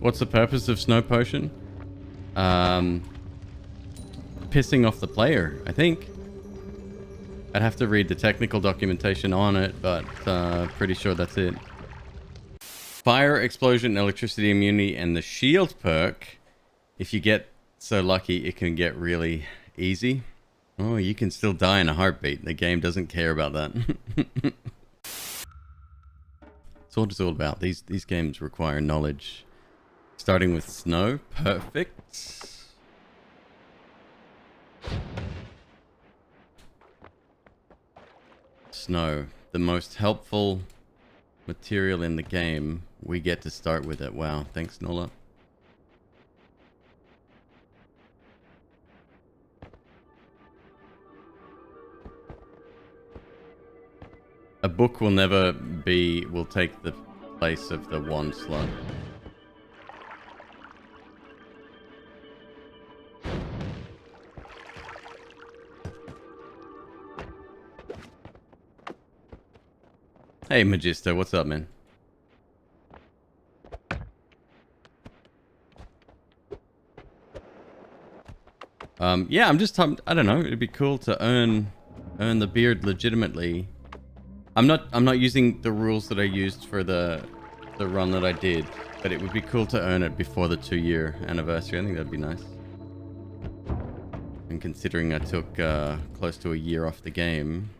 What's the purpose of Snow Potion? Pissing off the player, I think. I'd have to read the technical documentation on it, but pretty sure that's it. Fire, explosion, electricity immunity, and the shield perk. If you get so lucky, it can get really easy. Oh, you can still die in a heartbeat. The game doesn't care about that. That's what it's all about. These games require knowledge. Starting with snow. Perfect. Snow. The most helpful material in the game. We get to start with it. Wow. Thanks, Nola. A book will never will take the place of the wand slot. Hey, Magisto, what's up, man? Yeah, I don't know, it'd be cool to earn the beard legitimately. I'm not using the rules that I used for the run that I did, but it would be cool to earn it before the 2-year anniversary. I think that'd be nice. And considering I took close to a year off the game,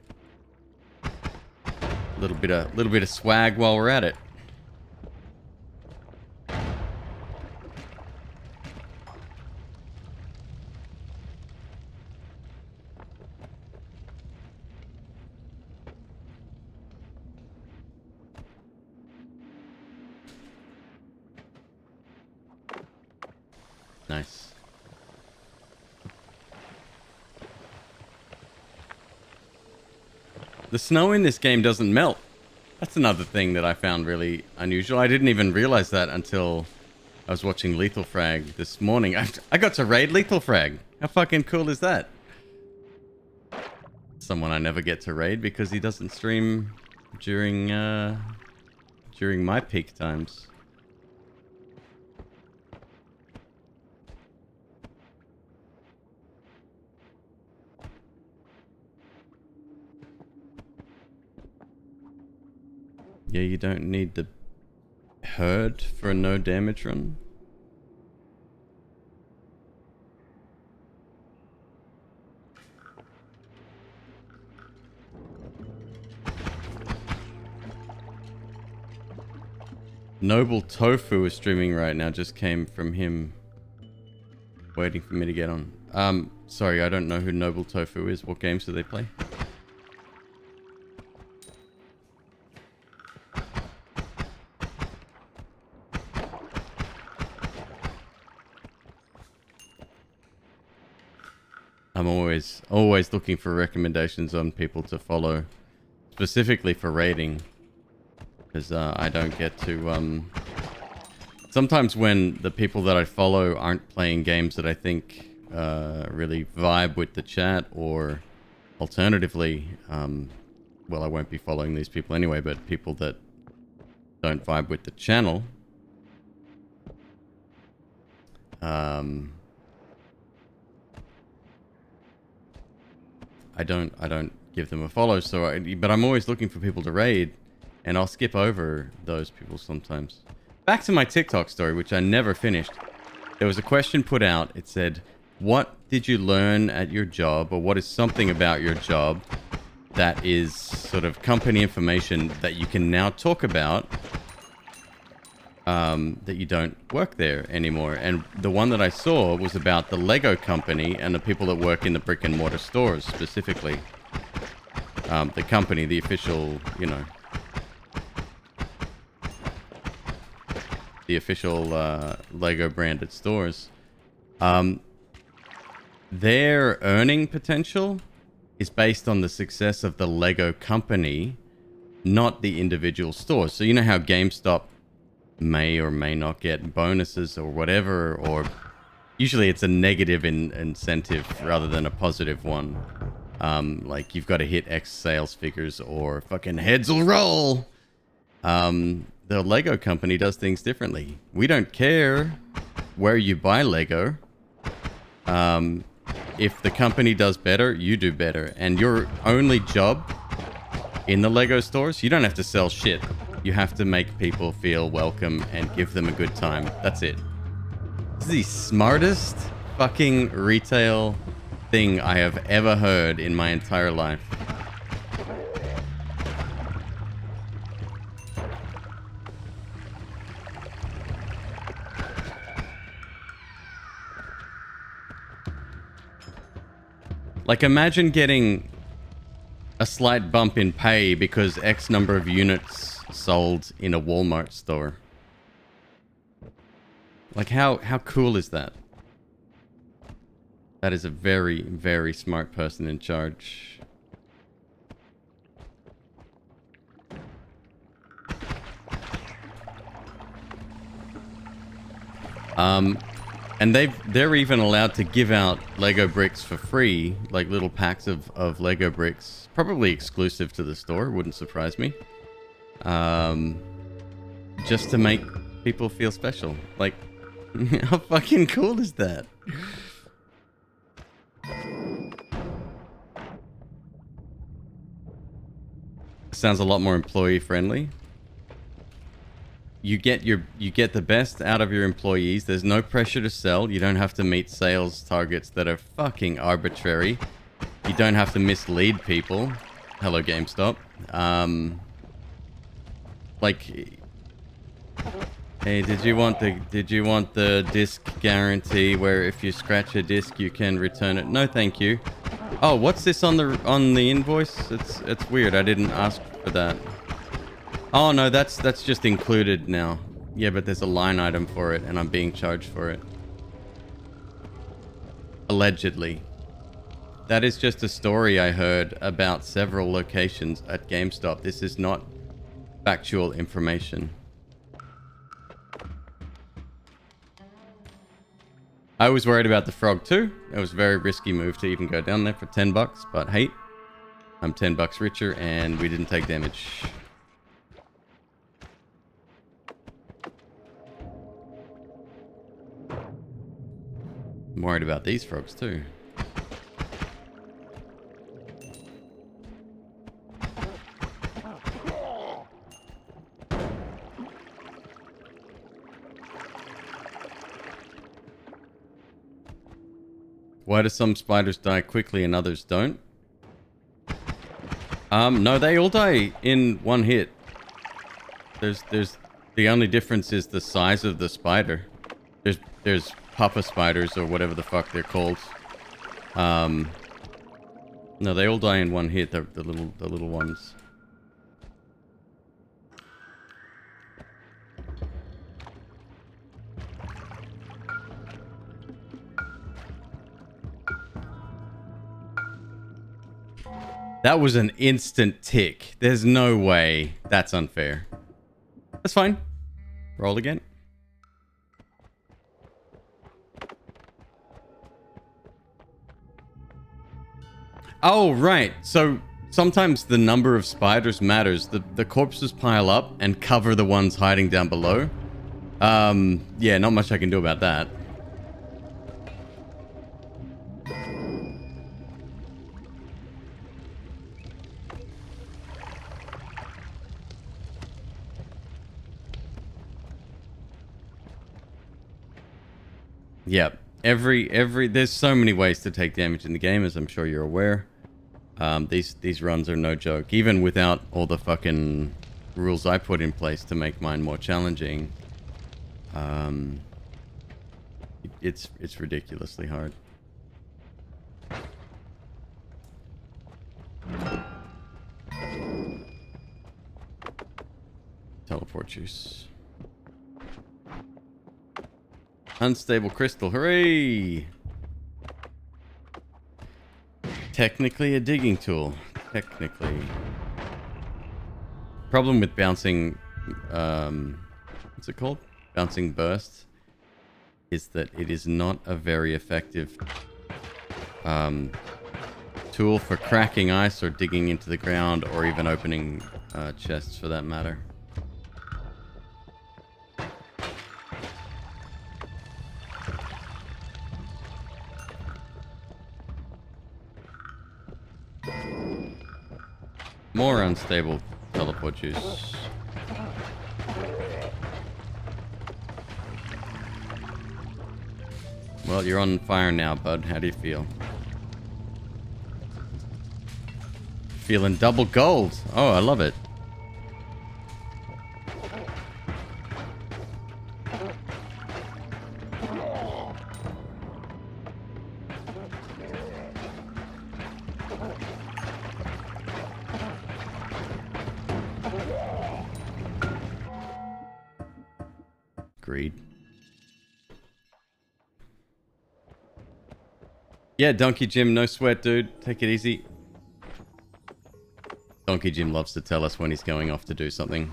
a little bit of swag while we're at it. Nice. The snow in this game doesn't melt. That's another thing that I found really unusual. I didn't even realize that until I was watching Lethal Frag this morning. I got to raid Lethal Frag. How fucking cool is that? Someone I never get to raid because he doesn't stream during my peak times. Yeah, you don't need the herd for a no damage run. Noble Tofu is streaming right now. Just came from him. Waiting for me to get on. Sorry, I don't know who Noble Tofu is. What games do they play? I'm always looking for recommendations on people to follow, specifically for raiding, because I don't get to. Sometimes when the people that I follow aren't playing games that I think really vibe with the chat, or alternatively, well, I won't be following these people anyway, but people that don't vibe with the channel. I don't give them a follow, but I'm always looking for people to raid, and I'll skip over those people sometimes. Back to my TikTok story, which I never finished. There was a question put out. It said, what did you learn at your job, or what is something about your job that is sort of company information that you can now talk about, that you don't work there anymore? And the one that I saw was about the Lego company and the people that work in the brick and mortar stores specifically. The company, the official, you know, the official Lego branded stores. Their earning potential is based on the success of the Lego company, not the individual stores. So you know how GameStop may or may not get bonuses or whatever, or usually it's a negative incentive rather than a positive one. Like you've got to hit X sales figures or fucking heads will roll. the Lego company does things differently. We don't care where you buy Lego. If the company does better, you do better. And your only job in the Lego stores, you don't have to sell shit. You have to make people feel welcome and give them a good time. That's it. This is the smartest fucking retail thing I have ever heard in my entire life. Like, imagine getting a slight bump in pay because X number of units sold in a Walmart store. Like, how cool is that? That is a very, very smart person in charge. And they're even allowed to give out Lego bricks for free, like little packs of Lego bricks, probably exclusive to the store, wouldn't surprise me. Just to make people feel special. Like, how fucking cool is that? Sounds a lot more employee friendly. You get the best out of your employees. There's no pressure to sell. You don't have to meet sales targets that are fucking arbitrary. You don't have to mislead people. Hello, GameStop. Like, hey, did you want the disc guarantee where if you scratch a disc you can return it? No, thank you. Oh, what's this on the invoice? It's weird. I didn't ask for that. Oh no, that's just included now. Yeah, but there's a line item for it and I'm being charged for it. Allegedly. That is just a story I heard about several locations at GameStop. This is not factual information. I was worried about the frog too. It was a very risky move to even go down there for 10 bucks, but hey, I'm 10 bucks richer and we didn't take damage. I'm worried about these frogs too. Why do some spiders die quickly and others don't? No, they all die in one hit. There's the only difference is the size of the spider. There's puffer spiders or whatever the fuck they're called. No, they all die in one hit. The little ones. That was an instant tick. There's no way. That's unfair. That's fine. Roll again. Oh, right. So sometimes the number of spiders matters. The corpses pile up and cover the ones hiding down below. Yeah, not much I can do about that. Yeah, there's so many ways to take damage in the game, as I'm sure you're aware. These runs are no joke, even without all the fucking rules I put in place to make mine more challenging. It's ridiculously hard. Teleport juice. Unstable crystal, hooray! Technically a digging tool. Technically. Problem with bouncing, what's it called? Bouncing burst is that it is not a very effective tool for cracking ice or digging into the ground or even opening chests for that matter. More unstable teleport juice. Well, you're on fire now, bud. How do you feel? Feeling double gold. Oh, I love it. Agreed. Yeah, Donkey Jim, no sweat, dude. Take it easy. Donkey Jim loves to tell us when he's going off to do something.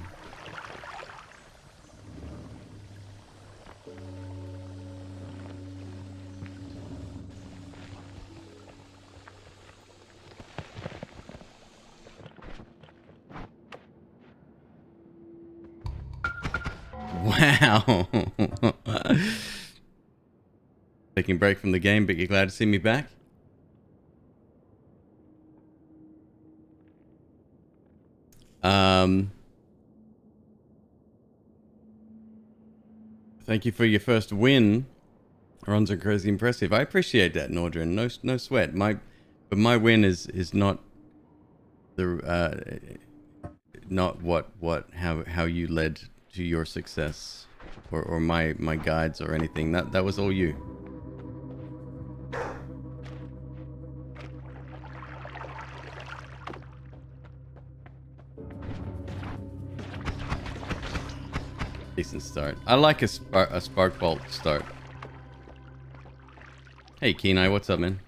Wow. Taking a break from the game, but you're glad to see me back? Thank you for your first win. Runs are crazy impressive. I appreciate that, Nordrin. No sweat. But my win is not the not how you led to your success or my guides or anything. That was all you. Decent start. I like a spark bolt start. Hey Kenai, what's up, man?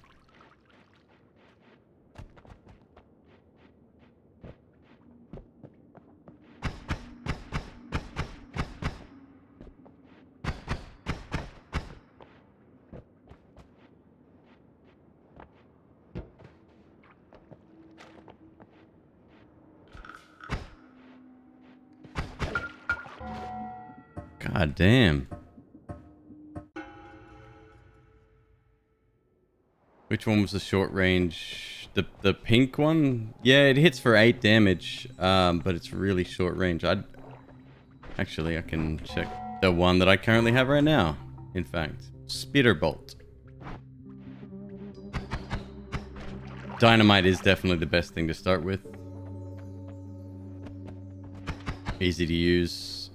God damn. Which one was the short range? The pink one? Yeah, it hits for 8 damage, but it's really short range. I can check the one that I currently have right now. In fact, Spitter Bolt. Dynamite is definitely the best thing to start with. Easy to use.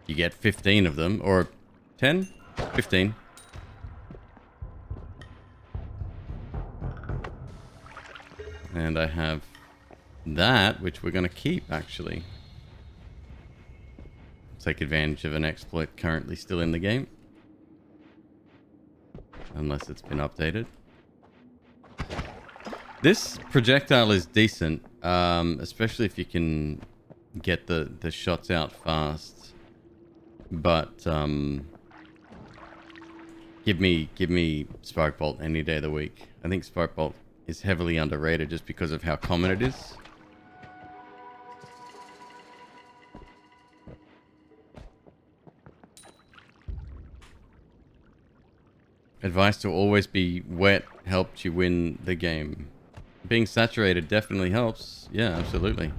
You get 15 of them, or 10? 15. And I have that, which we're going to keep, actually. Take advantage of an exploit currently still in the game. Unless it's been updated. This projectile is decent, especially if you can get the shots out fast. But give me Spark Bolt any day of the week. I think Spark Bolt is heavily underrated just because of how common it is. Advice to always be wet helped you win the game. Being saturated definitely helps. Yeah, absolutely.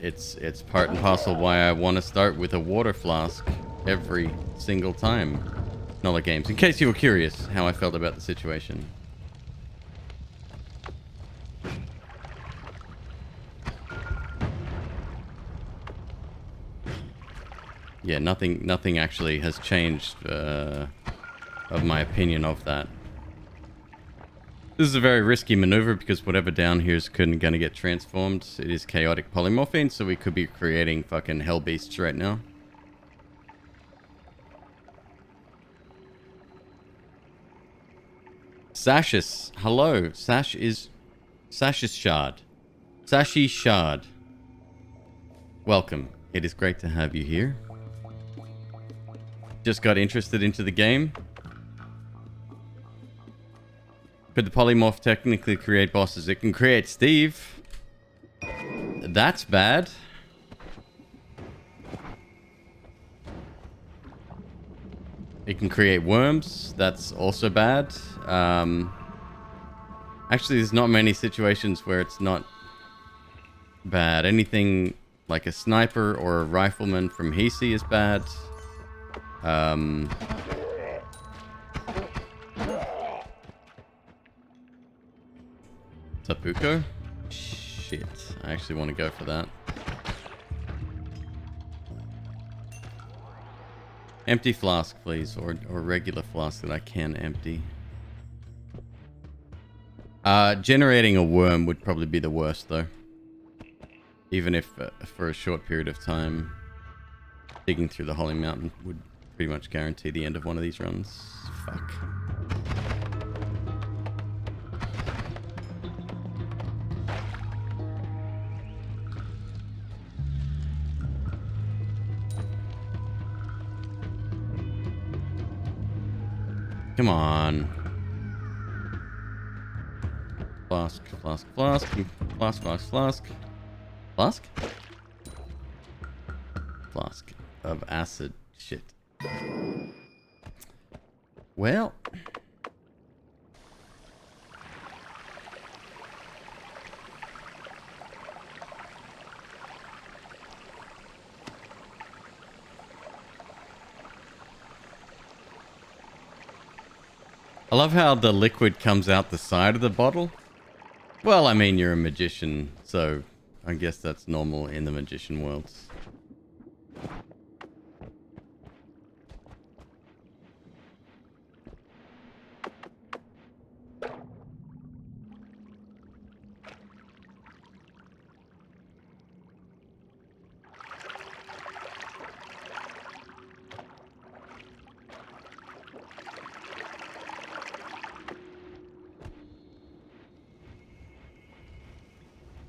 It's part and parcel why I want to start with a water flask every single time. Nola Games. In case you were curious how I felt about the situation. Yeah, nothing actually has changed of my opinion of that. This is a very risky maneuver because whatever down here is going to get transformed. It is chaotic polymorphine, so we could be creating fucking hell beasts right now. Sashis, hello. Sashis Shard. Sashi Shard. Welcome. It is great to have you here. Just got interested into the game. Could the polymorph technically create bosses? It can create Steve. That's bad. It can create worms. That's also bad. Actually, there's not many situations where it's not bad. Anything like a sniper or a rifleman from Hisi is bad. Tapuko? Shit. I actually want to go for that. Empty flask, please. Or regular flask that I can empty. Generating a worm would probably be the worst, though. Even if, for a short period of time, digging through the Holy Mountain would pretty much guarantee the end of one of these runs. Fuck. Come on. Flask, flask, flask, flask, flask, flask. Flask? Flask of acid. Shit. Well. I love how the liquid comes out the side of the bottle. Well, I mean, you're a magician, so I guess that's normal in the magician worlds.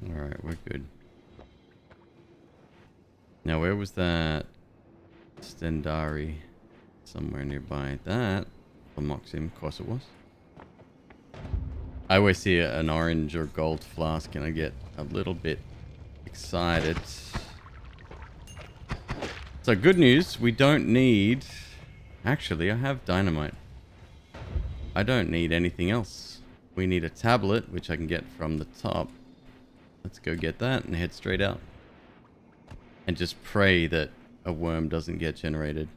Alright, we're good. Now, where was that Stendari? Somewhere nearby. That, for Moxim, of course it was. I always see an orange or gold flask and I get a little bit excited. So, good news, we don't need... Actually, I have dynamite. I don't need anything else. We need a tablet, which I can get from the top. Let's go get that and head straight out. And just pray that a worm doesn't get generated.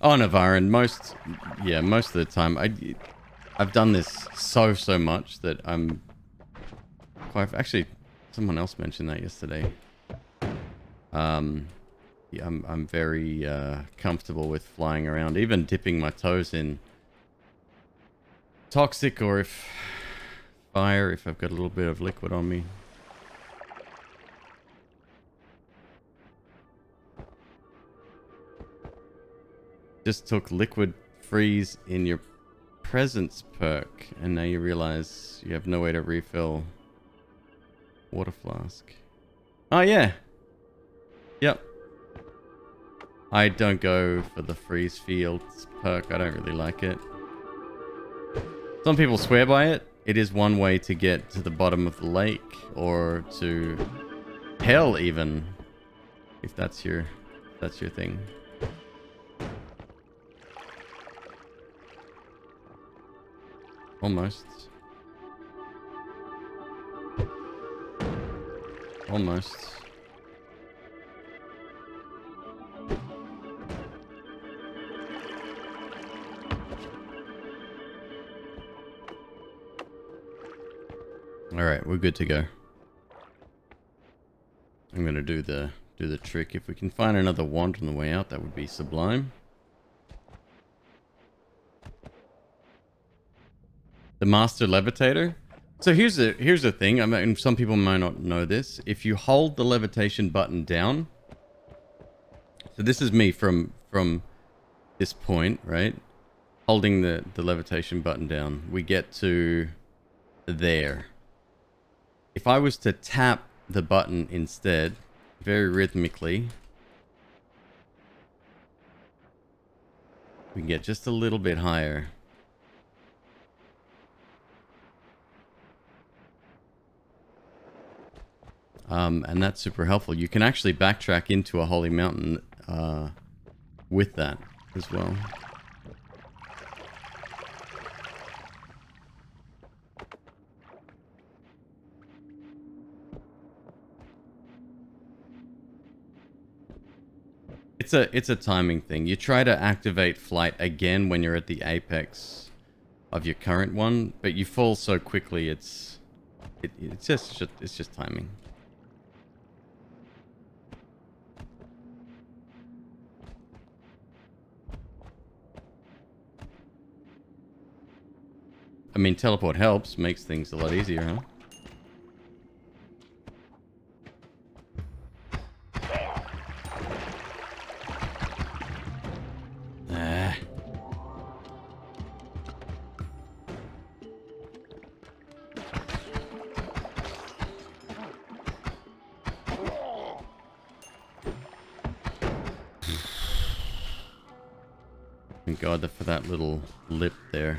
Oh, Navarin, most of the time, I've done this so much that I'm quite... Actually, someone else mentioned that yesterday. Yeah, I'm very comfortable with flying around, even dipping my toes in toxic or if fire, if I've got a little bit of liquid on me. Just took liquid freeze in your presence perk, and now you realize you have no way to refill water flask. Oh yeah. Yep. I don't go for the freeze fields perk. I don't really like it. Some people swear by it. It is one way to get to the bottom of the lake or to hell even, if that's your thing. Almost. Almost. All right, we're good to go. I'm gonna do the trick. If we can find another wand on the way out, that would be sublime. The master levitator. So here's the thing. I mean, some people might not know this. If you hold the levitation button down, so this is me from this point, right? Holding the levitation button down, we get to there. If I was to tap the button instead, very rhythmically, we can get just a little bit higher. And that's super helpful. You can actually backtrack into a holy mountain with that as well. It's a timing thing. You try to activate flight again when you're at the apex of your current one, but you fall so quickly. It's just timing. I mean, teleport helps, makes things a lot easier, huh? Thank God for that little lip there.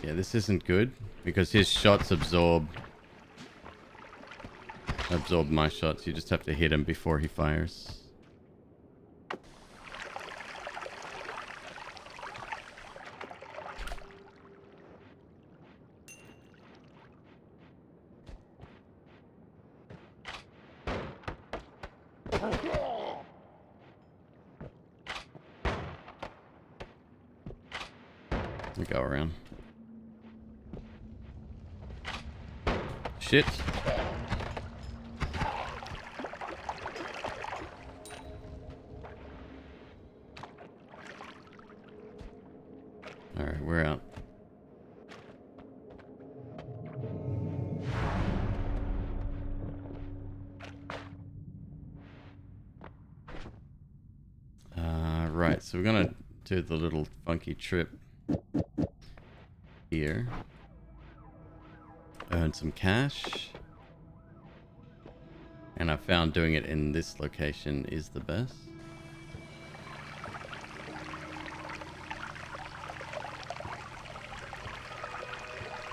Yeah, this isn't good because his shots absorb my shots. You just have to hit him before he fires. We go around. Shit. Alright, we're out. Right, so we're gonna do the little funky trip here. Earn some cash. And I found doing it in this location is the best.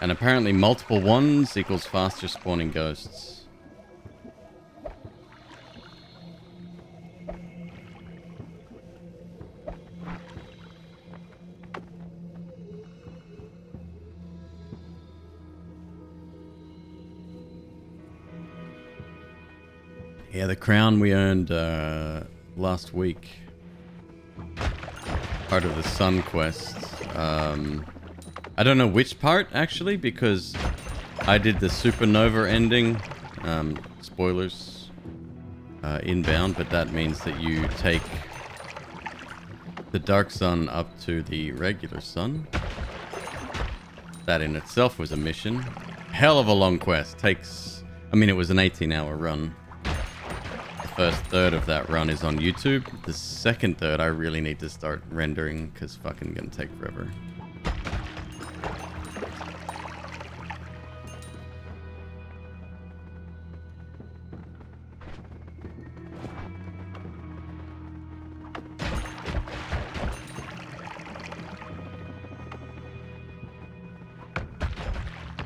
And apparently multiple ones equals faster spawning ghosts. Yeah, the crown we earned last week. Part of the Sun quest. I don't know which part, actually, because I did the supernova ending. Spoilers. Inbound, but that means that you take the dark sun up to the regular sun. That in itself was a mission. Hell of a long quest. Takes... I mean, it was an 18-hour run. First third of that run is on YouTube. The second third I really need to start rendering because fucking gonna take forever.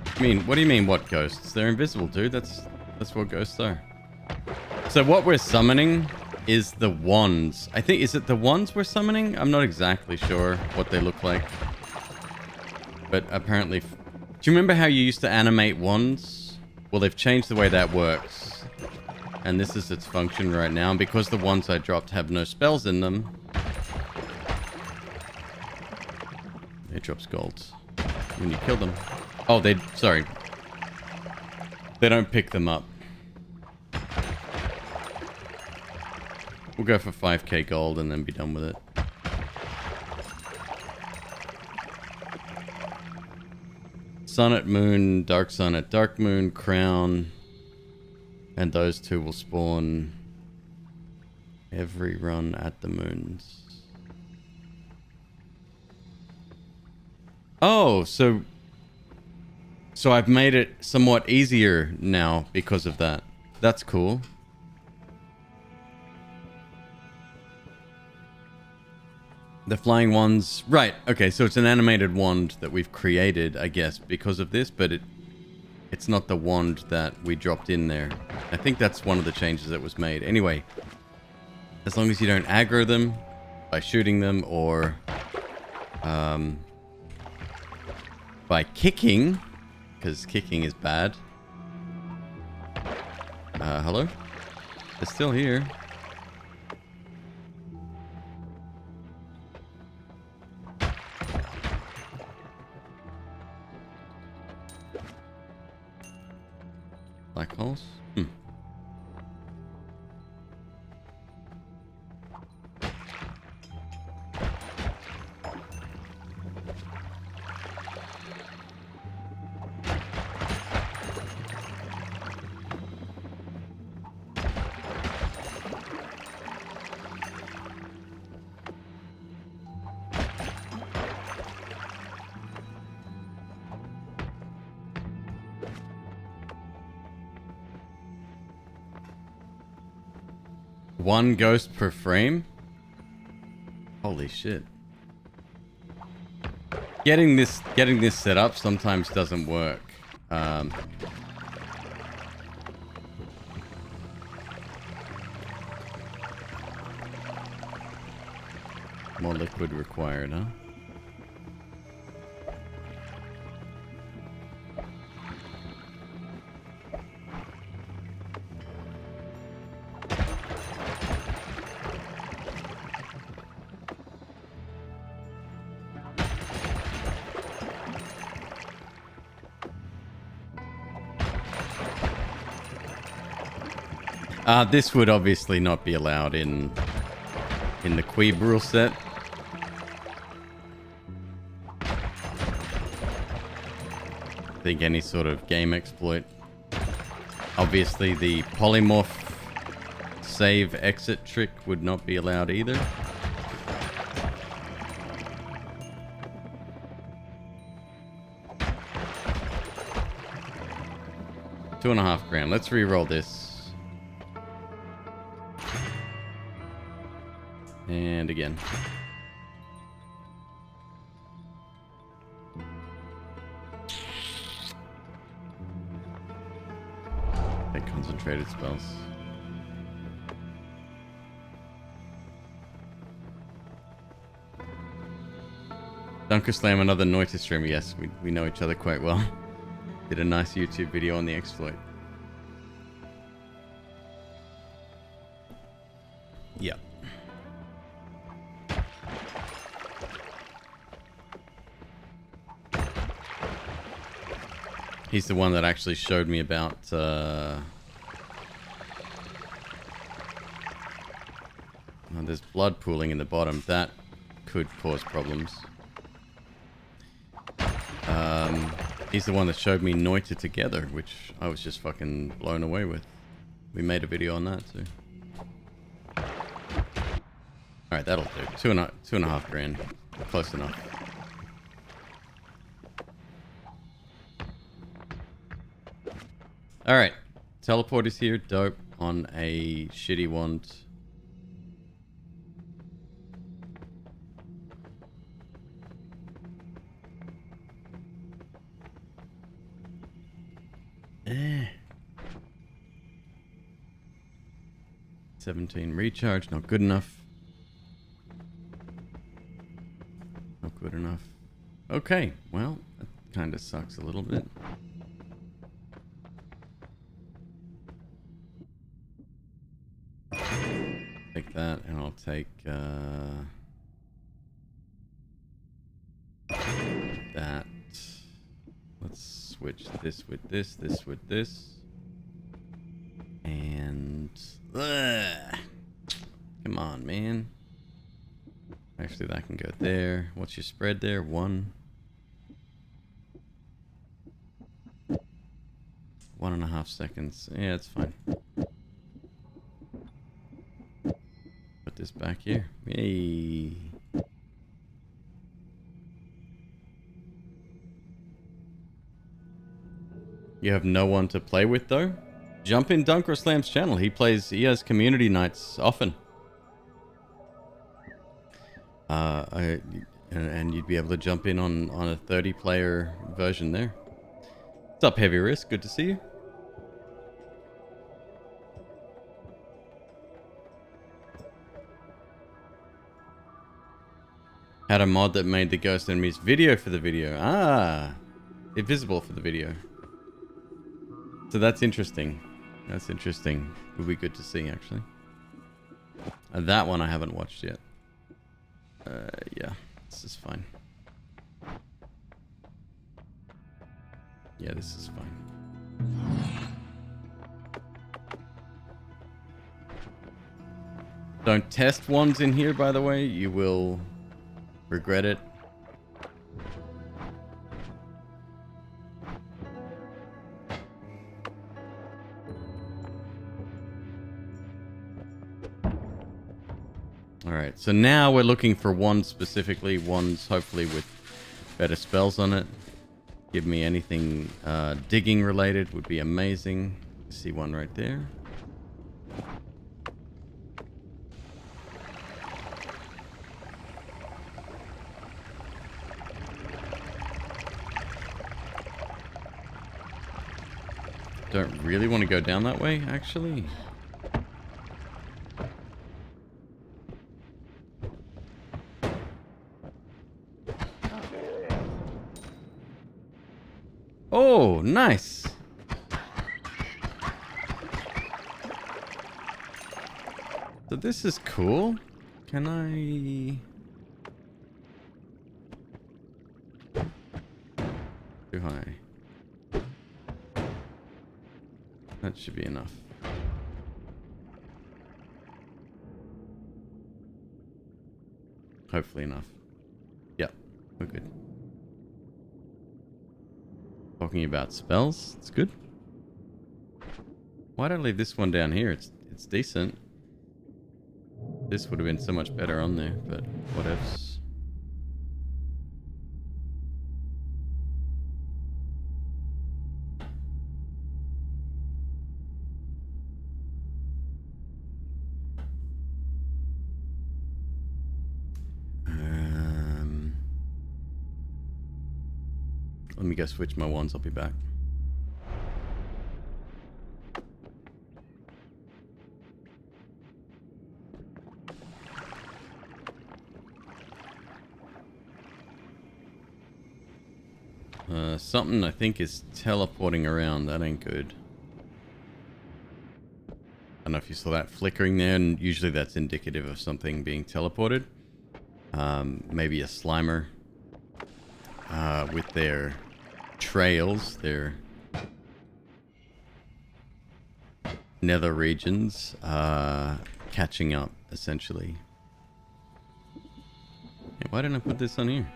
I mean, what do you mean what ghosts? They're invisible, dude. That's what ghosts are. So what we're summoning is the wands. I think, is it the wands we're summoning? I'm not exactly sure what they look like. But apparently... Do you remember how you used to animate wands? Well, they've changed the way that works. And this is its function right now. And because the ones I dropped have no spells in them... It drops gold when you kill them. Oh, sorry. They don't pick them up. We'll go for 5k gold and then be done with it. Sun at moon, dark sun at dark moon, crown. And those two will spawn every run at the moons. So So I've made it somewhat easier now because of that. That's cool. The flying wands, right? Okay, so it's an animated wand that we've created, I guess, because of this, but it's not the wand that we dropped in there. I think that's one of the changes that was made. Anyway, as long as you don't aggro them by shooting them or by kicking, because kicking is bad. Hello? They're still here. Black holes? One ghost per frame? Holy shit. Getting this set up sometimes doesn't work. More liquid required, huh? This would obviously not be allowed in the McQueeb rule set. I think any sort of game exploit. Obviously the polymorph save exit trick would not be allowed either. $2.5 grand. Let's re-roll this. And again. Take concentrated spells. Dunker Slam, another Noita streamer. Yes, we know each other quite well. Did a nice YouTube video on the exploit. Yeah. He's the one that actually showed me about there's blood pooling in the bottom. That could cause problems. He's the one that showed me Noita together, which I was just fucking blown away with. We made a video on that too. Alright, that'll do. $2.5 grand. Close enough. Alright. Teleport is here. Dope. On a shitty wand. Eh. 17 recharge. Not good enough. Not good enough. Okay. Well, that kind of sucks a little bit. Take that, and I'll take that. Let's switch this with this, this with this, and come on, man. Actually, that can go there. What's your spread there? 1. 1.5 seconds. Yeah, it's fine. Put this back here. Yay. You have no one to play with though? Jump in Dunk or Slam's channel. He has community nights often. And you'd be able to jump in on a 30-player version there. What's up, Heavy Risk? Good to see you. Had a mod that made the ghost enemies video for the video. Ah, invisible for the video. So that's interesting. That's interesting. Would be good to see, actually. That one I haven't watched yet. Yeah, this is fine. Yeah, this is fine. Don't test wands in here, by the way. You will regret it. Alright, so now we're looking for wands specifically. Wands hopefully with better spells on it. Give me anything digging related would be amazing. See one right there. Don't really want to go down that way, actually. Oh, nice. So this is cool. Can I... Too high. That should be enough. Hopefully enough. Yep, we're good. Talking about spells, it's good. Why'd I leave this one down here? It's decent. This would have been so much better on there, but whatevs. Let me go switch my wands, I'll be back. Something I think is teleporting around, that ain't good. I don't know if you saw that flickering there, and usually that's indicative of something being teleported. Maybe a Slimer with their trails, their nether regions catching up, essentially. Hey, why didn't I put this on here?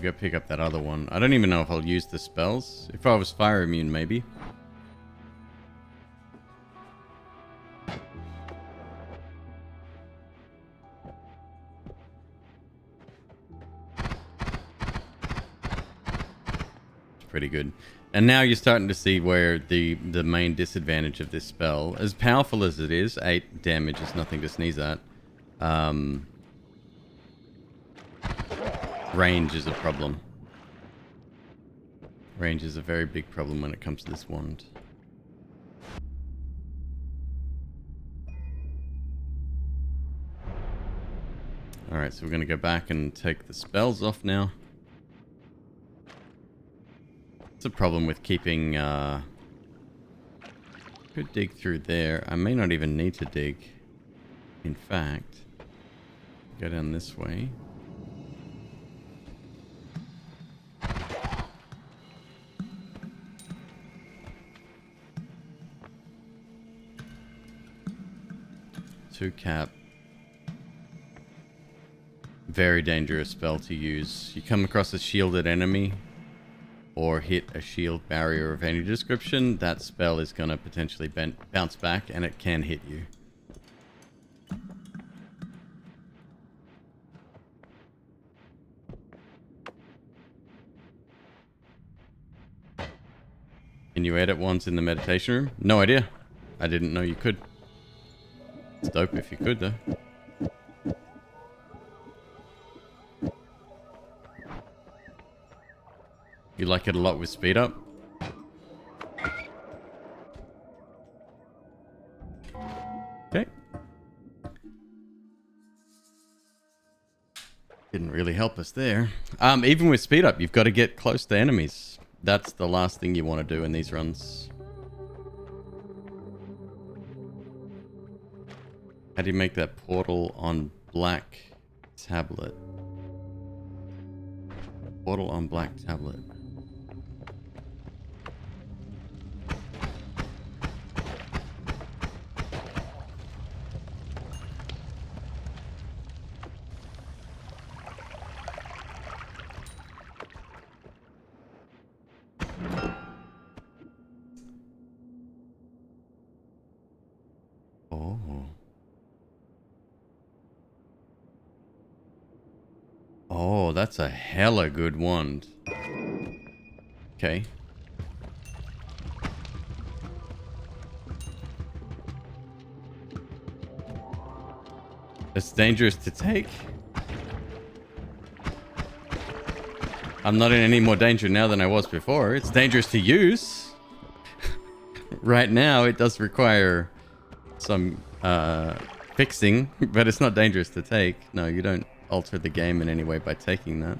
Go pick up that other one. I don't even know if I'll use the spells. If I was fire immune, maybe. It's pretty good. And now you're starting to see where the main disadvantage of this spell, as powerful as it is, 8 damage is nothing to sneeze at. Range is a problem. Range is a very big problem when it comes to this wand. Alright, so we're going to go back and take the spells off now. It's a problem with keeping... Could dig through there. I may not even need to dig. In fact, go down this way. Two cap. Very dangerous spell to use. You come across a shielded enemy, or hit a shield barrier of any description, that spell is going to potentially bounce back and it can hit you. Can you edit ones in the meditation room? No idea. I didn't know you could. It's dope if you could, though. You like it a lot with speed up? Okay. Didn't really help us there. Even with speed up, you've got to get close to enemies. That's the last thing you want to do in these runs. How do you make that portal on black tablet? Portal on black tablet. Oh, that's a hella good wand. Okay. It's dangerous to take. I'm not in any more danger now than I was before. It's dangerous to use. Right now, it does require some fixing, but it's not dangerous to take. No, you don't alter the game in any way by taking that.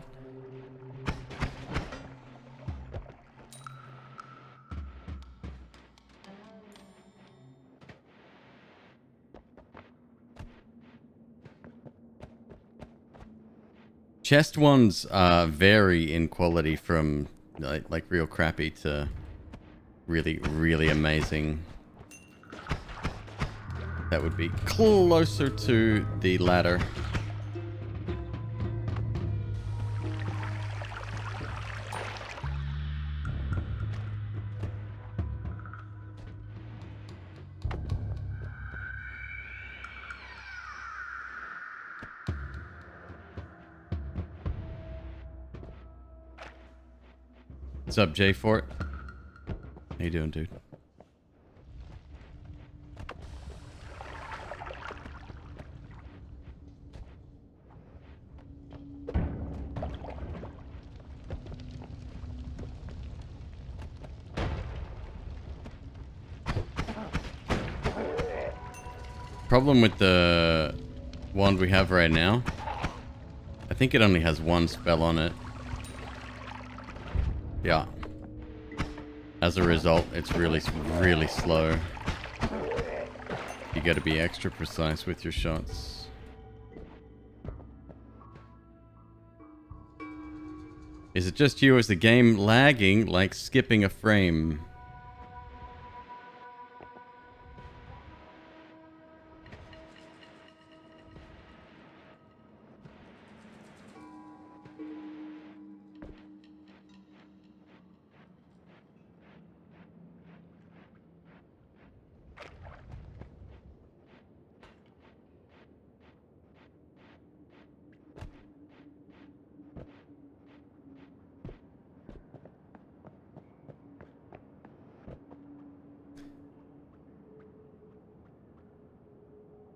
Chest ones vary in quality from like real crappy to really, really amazing. That would be closer to the latter. What's up, J Fort? How you doing, dude? Problem with the wand we have right now, I think it only has one spell on it. Yeah. As a result, it's really, really slow. You gotta be extra precise with your shots. Is it just you or is the game lagging like skipping a frame?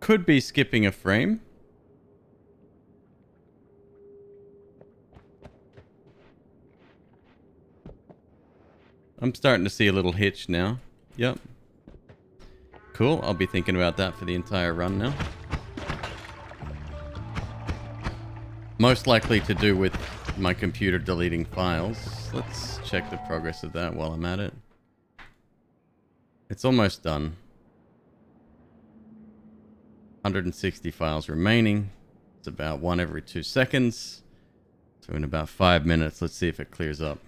Could be skipping a frame. I'm starting to see a little hitch now. Yep. Cool. I'll be thinking about that for the entire run now. Most likely to do with my computer deleting files. Let's check the progress of that while I'm at it. It's almost done. 160 files remaining. It's about 1 every 2 seconds. So in about 5 minutes, let's see if it clears up.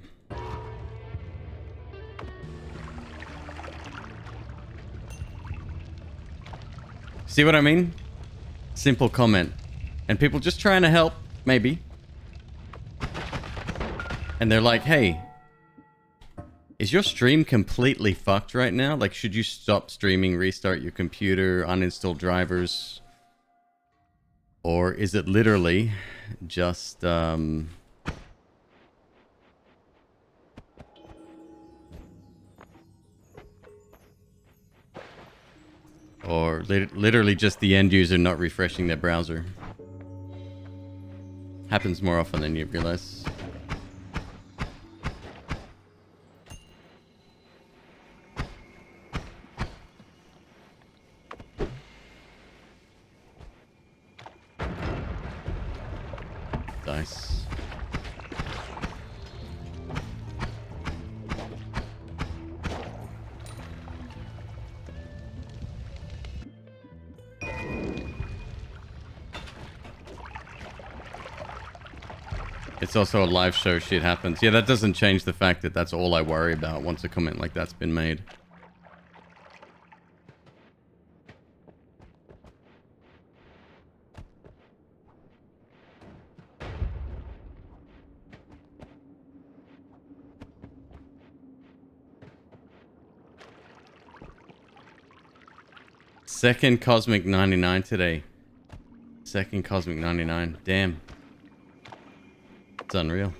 See what I mean? Simple comment. And people just trying to help, maybe. And they're like, hey, Is your stream completely fucked right now? Like, should you stop streaming, restart your computer, uninstall drivers? Or is it literally just, or literally just the end user not refreshing their browser? Happens more often than you realize. Dice. It's also a live show, shit happens. Yeah, that doesn't change the fact that that's all I worry about once a comment like that's been made. Second Cosmic 99 today. Second Cosmic 99. Damn. It's unreal.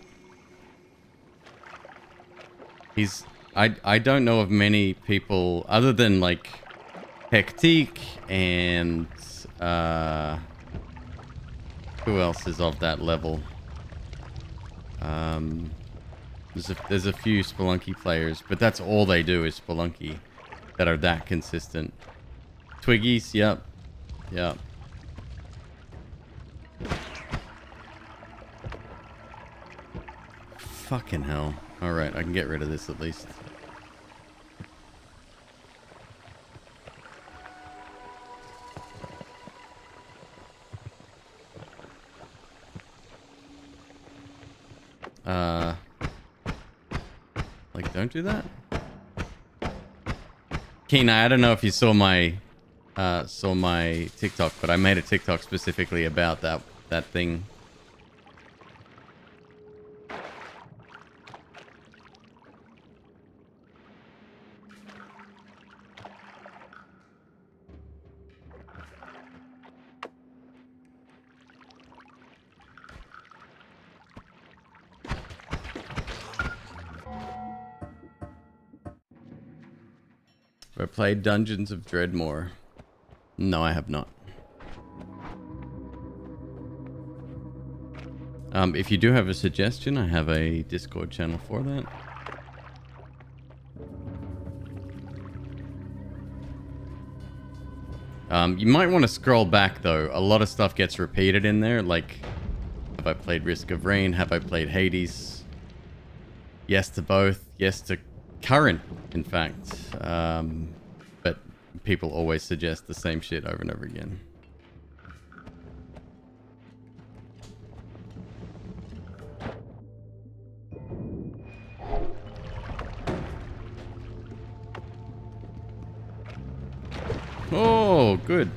I don't know of many people other than like Hectique and who else is of that level? There's a few Spelunky players, but that's all they do is Spelunky that are that consistent. Twiggies, yep. Yep. Fucking hell. Alright, I can get rid of this at least. Like, don't do that? Keen, I don't know if you saw my TikTok, but I made a TikTok specifically about that thing. Have I played Dungeons of Dreadmore? No, I have not. If you do have a suggestion, I have a Discord channel for that. You might want to scroll back though. A lot of stuff gets repeated in there. Like, have I played Risk of Rain? Have I played Hades? Yes to both. Yes to current, in fact. But people always suggest the same shit over and over again. Oh, good.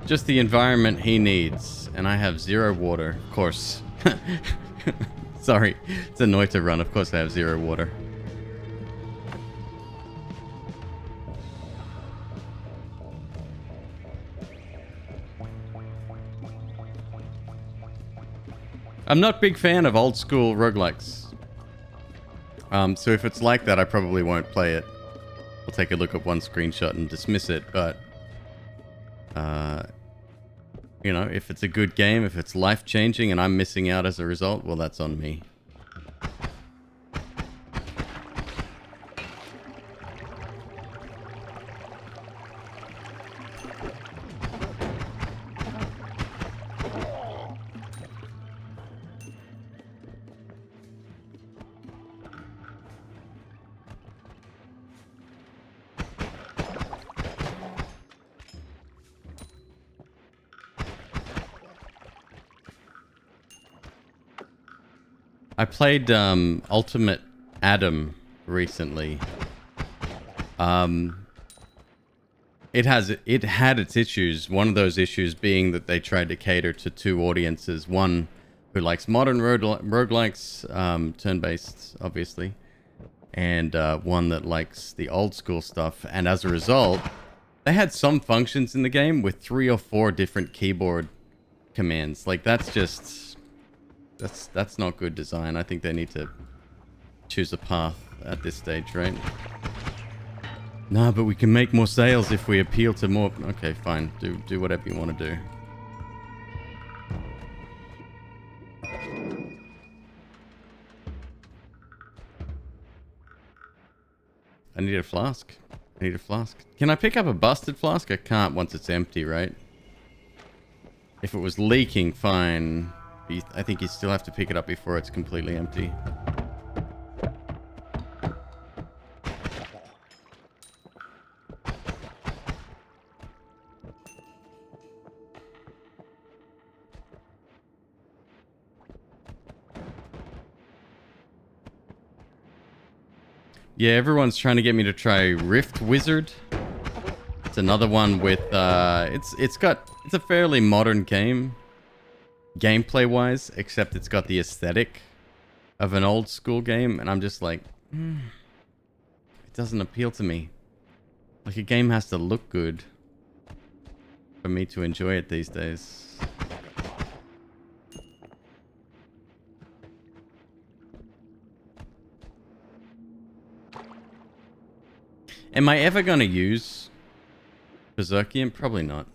Just the environment he needs. And I have 0 water, of course. Sorry, it's a Noita run. Of course I have 0 water. I'm not a big fan of old school roguelikes. So if it's like that, I probably won't play it. I'll take a look at one screenshot and dismiss it, but... you know, if it's a good game, if it's life-changing and I'm missing out as a result, well, that's on me. I played Ultimate Adam recently. It had its issues. One of those issues being that they tried to cater to 2 audiences. One who likes modern roguelikes, turn-based, obviously, and one that likes the old school stuff. And as a result, they had some functions in the game with 3 or 4 different keyboard commands. Like, that's just... That's not good design. I think they need to choose a path at this stage, right? Nah, but we can make more sales if we appeal to more... Okay, fine. Do whatever you want to do. I need a flask. I need a flask. Can I pick up a busted flask? I can't once it's empty, right? If it was leaking, fine. I think you still have to pick it up before it's completely empty. Yeah, everyone's trying to get me to try Rift Wizard. It's another one with it's a fairly modern game, gameplay wise, except it's got the aesthetic of an old school game, and I'm just like, it doesn't appeal to me. Like, a game has to look good for me to enjoy it these days. Am I ever going to use Berserkium? Probably not.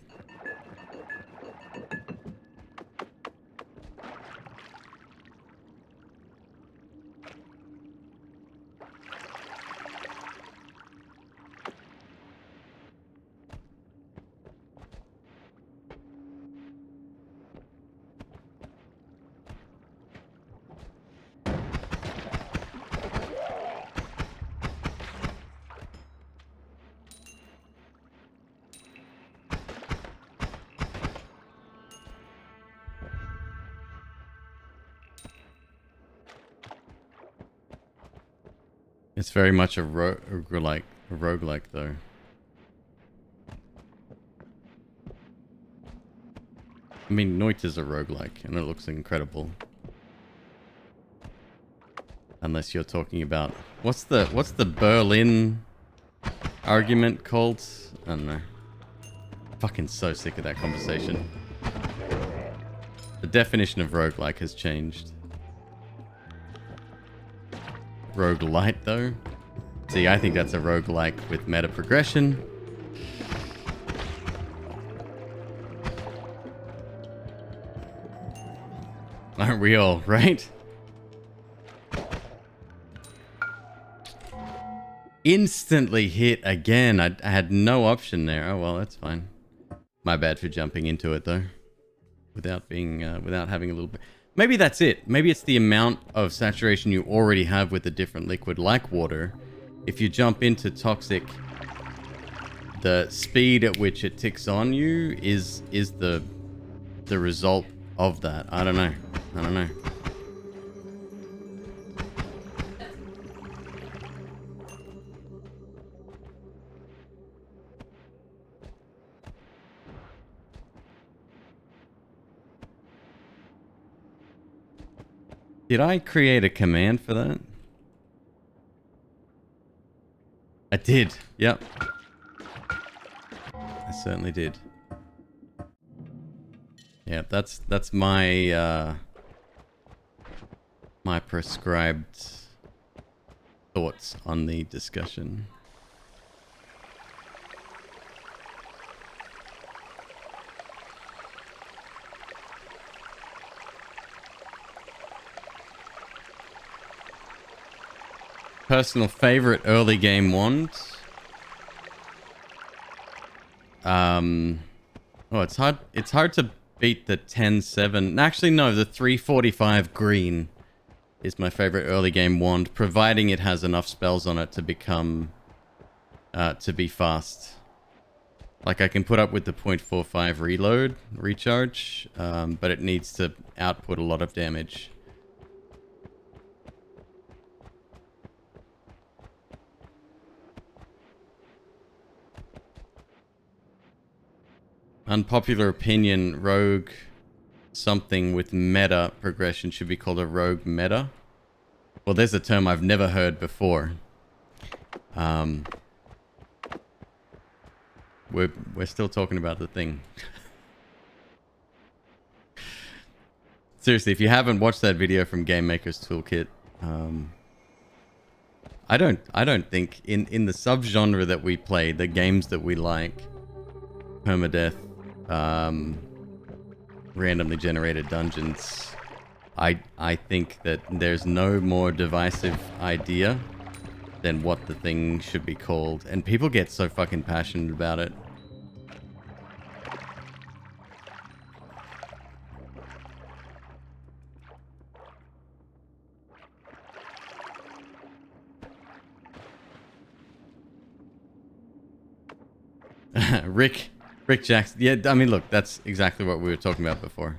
It's very much a roguelike though. I mean, Noita's a roguelike, and it looks incredible. Unless you're talking about... What's the Berlin argument called? I don't know. Fucking so sick of that conversation. The definition of roguelike has changed. Roguelite, though. See, I think that's a roguelike with meta progression. Aren't we all, right? Instantly hit again. I had no option there. Oh well, that's fine. My bad for jumping into it though, without having a little bit. Maybe that's it. Maybe it's the amount of saturation you already have with a different liquid like water. If you jump into toxic, the speed at which it ticks on you is the result of that. I don't know. I don't know. Did I create a command for that? I did. Yep. I certainly did. Yeah, that's my my prescribed thoughts on the discussion. Personal favorite early game wand. Oh, it's hard. It's hard to beat the 10-7. Actually, no, the 345 green is my favorite early game wand, providing it has enough spells on it to become to be fast. Like, I can put up with the 0.45 reload recharge, but it needs to output a lot of damage. Unpopular opinion, Rogue something with meta progression should be called a rogue meta. Well, there's a term I've never heard before. We're still talking about the thing. Seriously, if you haven't watched that video from Game Maker's Toolkit, I don't think in the subgenre that we play, the games that we like, permadeath, randomly generated dungeons, I think that there's no more divisive idea than what the thing should be called, and people get so fucking passionate about it. Rick Jackson. Yeah, I mean, look, that's exactly what we were talking about before.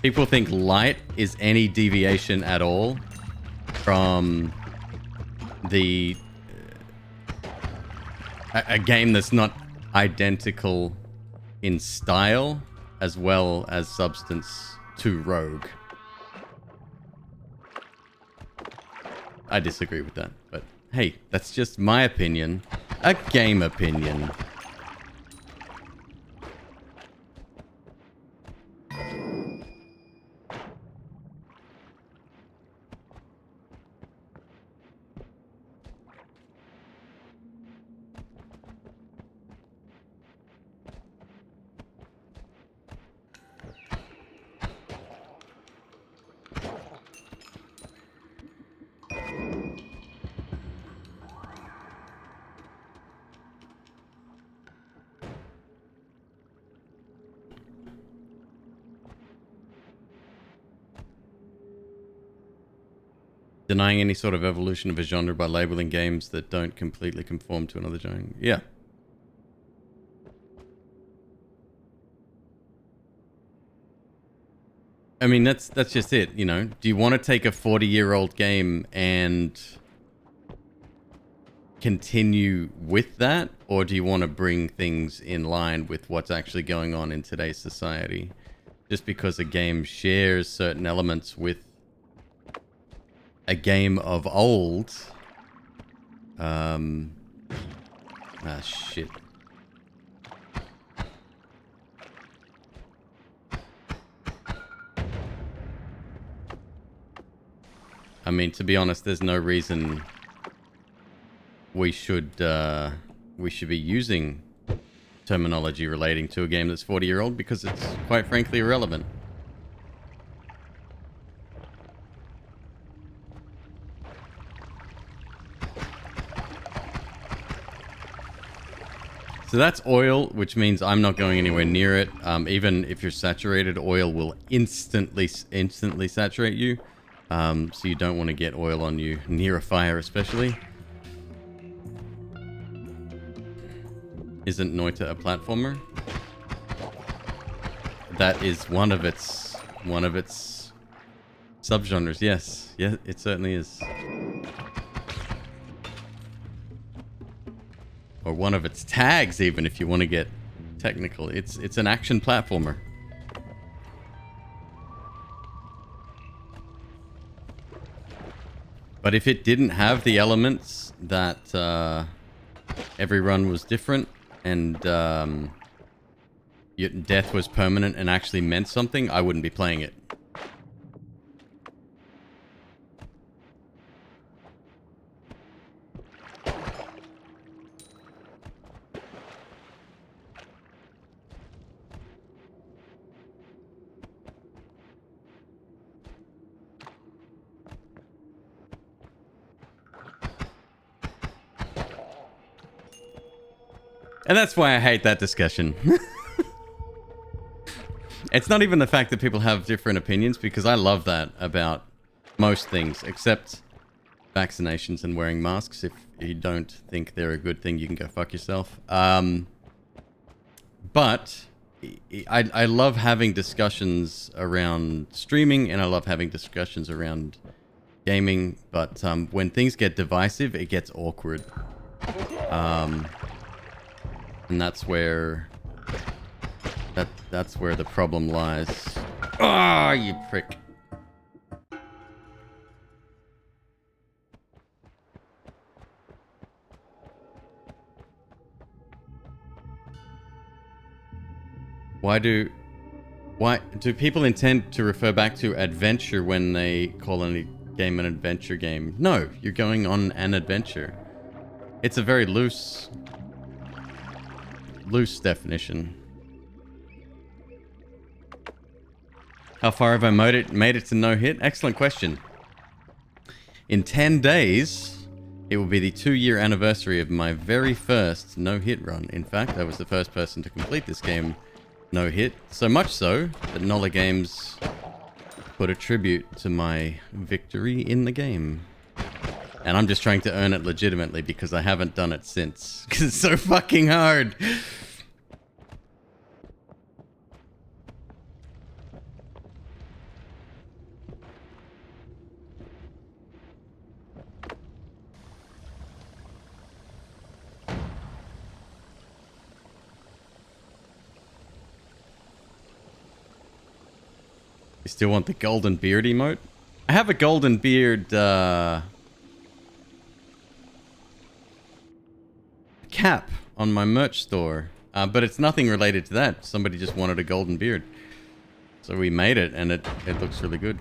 People think light is any deviation at all from the a game that's not identical in style as well as substance to Rogue. I disagree with that, but hey, that's just my opinion. A game opinion. Denying any sort of evolution of a genre by labeling games that don't completely conform to another genre. Yeah. I mean, that's just it, you know. Do you want to take a 40-year-old game and continue with that? Or do you want to bring things in line with what's actually going on in today's society? Just because a game shares certain elements with a game of old. Shit. I mean, to be honest, there's no reason we should be using terminology relating to a game that's 40-year-old because it's quite frankly irrelevant. So that's oil, which means I'm not going anywhere near it. Even if you're saturated, oil will instantly saturate you. So you don't want to get oil on you near a fire, especially. Isn't Noita a platformer? That is one of its subgenres. Yes, yeah, it certainly is. Or one of its tags, even if you want to get technical. It's an action platformer. But if it didn't have the elements that every run was different and death was permanent and actually meant something, I wouldn't be playing it. And that's why I hate that discussion. It's not even the fact that people have different opinions, because I love that about most things, except vaccinations and wearing masks. If you don't think they're a good thing, you can go fuck yourself. But I love having discussions around streaming, and I love having discussions around gaming. But when things get divisive, it gets awkward. And that's where That's where the problem lies. Ah, you prick. Why do people intend to refer back to adventure when they call any game an adventure game? No, you're going on an adventure. It's a very loose definition. How far have I made it to NoHit? Excellent question. In 10 days, it will be the 2-year anniversary of my very first NoHit run. In fact, I was the first person to complete this game NoHit. So much so that Nola Games put a tribute to my victory in the game. And I'm just trying to earn it legitimately because I haven't done it since. Because it's so fucking hard. You still want the golden beard emote? I have a golden beard cap on my merch store, but it's nothing related to that. Somebody just wanted a golden beard, so we made it, and it looks really good.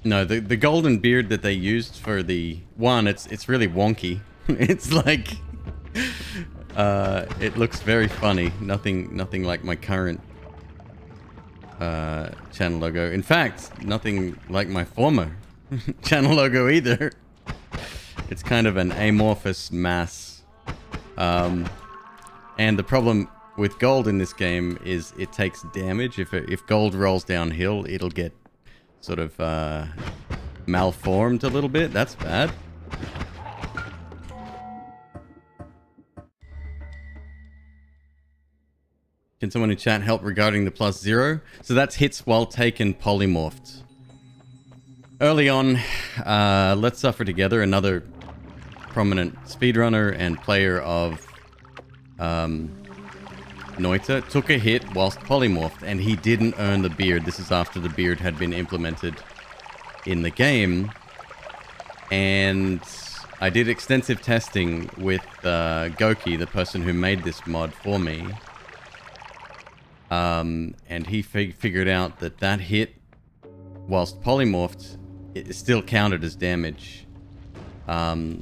No, the golden beard that they used for the one, it's really wonky. It's like it looks very funny. Nothing like my current channel logo. In fact, nothing like my former channel logo either. It's kind of an amorphous mass. And the problem with gold in this game is it takes damage. If gold rolls downhill, it'll get sort of malformed a little bit. That's bad. Can someone in chat help regarding the +0? So that's hits while taken polymorphed. Early on, Let's Suffer Together, another prominent speedrunner and player of Noita, took a hit whilst polymorphed, and he didn't earn the beard. This is after the beard had been implemented in the game. And I did extensive testing with Goki, the person who made this mod for me. And he figured out that hit, whilst polymorphed, it still counted as damage.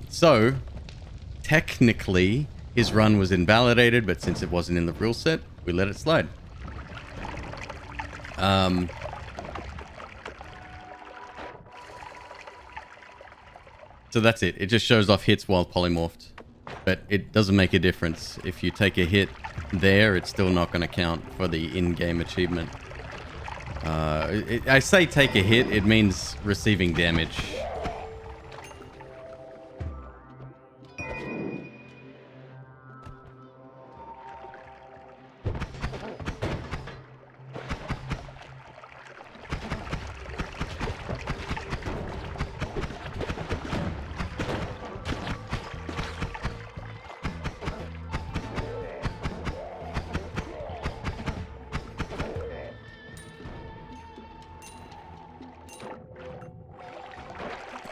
So, technically, his run was invalidated, but since it wasn't in the rule set, we let it slide. So that's it. It just shows off hits while polymorphed. But it doesn't make a difference. If you take a hit there, it's still not going to count for the in-game achievement. I say take a hit, it means receiving damage.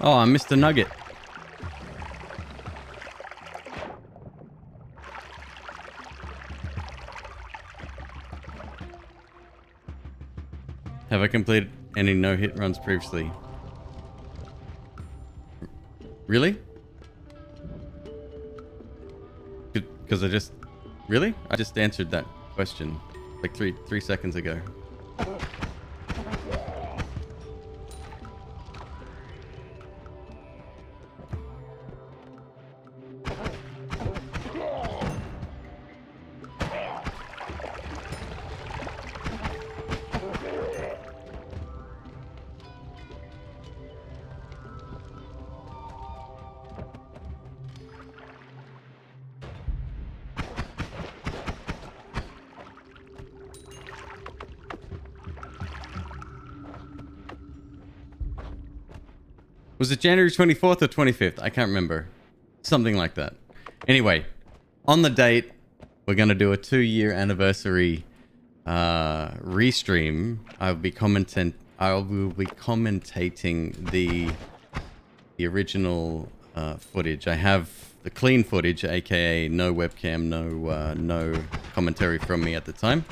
Oh, I missed a nugget. Have I completed any no-hit runs previously? Really? Because Really? I just answered that question like three seconds ago. Was it January 24th or 25th? I can't remember. Something like that. Anyway, on the date, we're going to do a 2-year anniversary restream. I will be commentating the original footage. I have the clean footage, aka no webcam, no commentary from me at the time.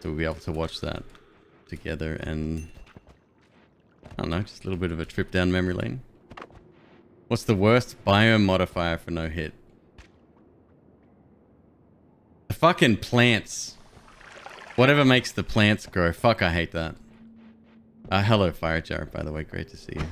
So we'll be able to watch that together and, I don't know, just a little bit of a trip down memory lane. What's the worst biome modifier for NoHit? The fucking plants. Whatever makes the plants grow. Fuck, I hate that. Hello, Fire Jar, by the way. Great to see you.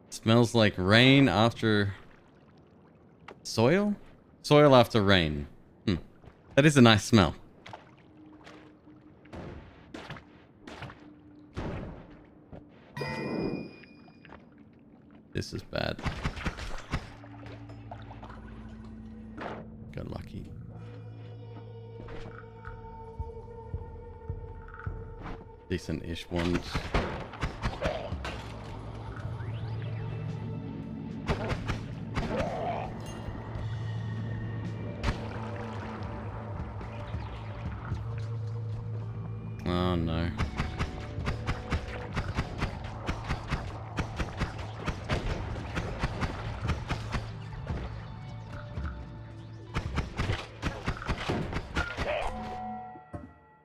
Smells like rain after soil? Soil after rain. That is a nice smell. This is bad. Got lucky. Decent-ish ones. Oh no.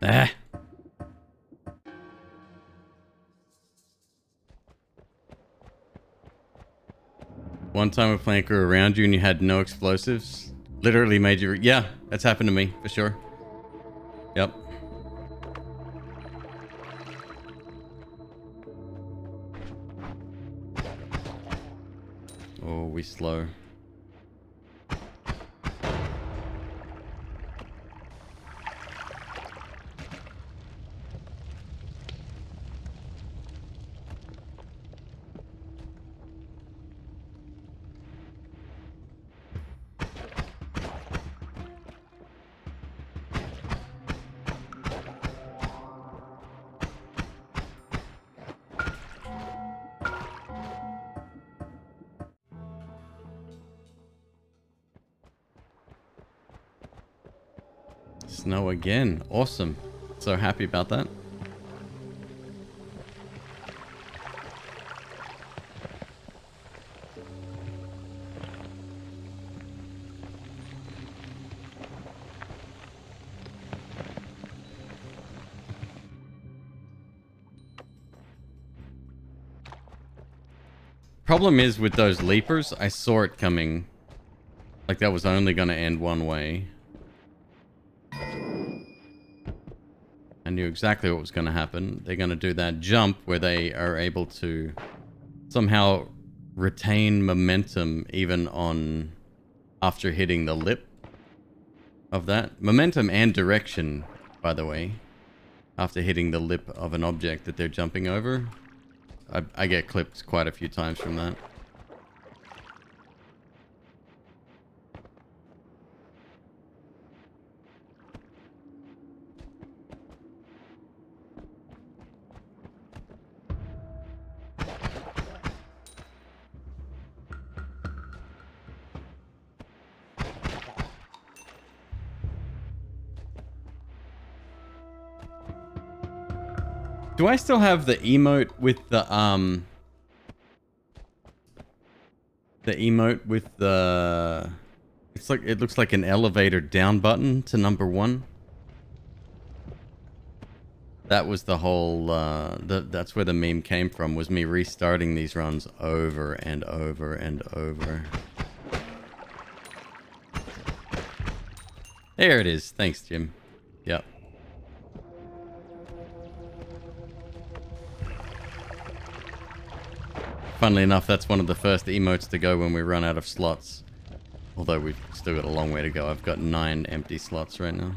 Ah. One time a plant grew around you and you had no explosives. Literally made you... Yeah, that's happened to me, for sure. Yep. Oh, we slow. Snow again. Awesome. So happy about that. Problem is with those leapers, I saw it coming. Like that was only going to end one way. I knew exactly what was going to happen. They're going to do that jump where they are able to somehow retain momentum even on after hitting the lip of that. Momentum and direction, by the way, after hitting the lip of an object that they're jumping over. I get clipped quite a few times from that. Do I still have the emote with the emote with the... It's like, it looks like an elevator down button to number 1. That was the whole, that's where the meme came from, was me restarting these runs over and over and over. There it is. Thanks, Jim. Yep. Funnily enough, that's one of the first emotes to go when we run out of slots. Although we've still got a long way to go. I've got 9 empty slots right now.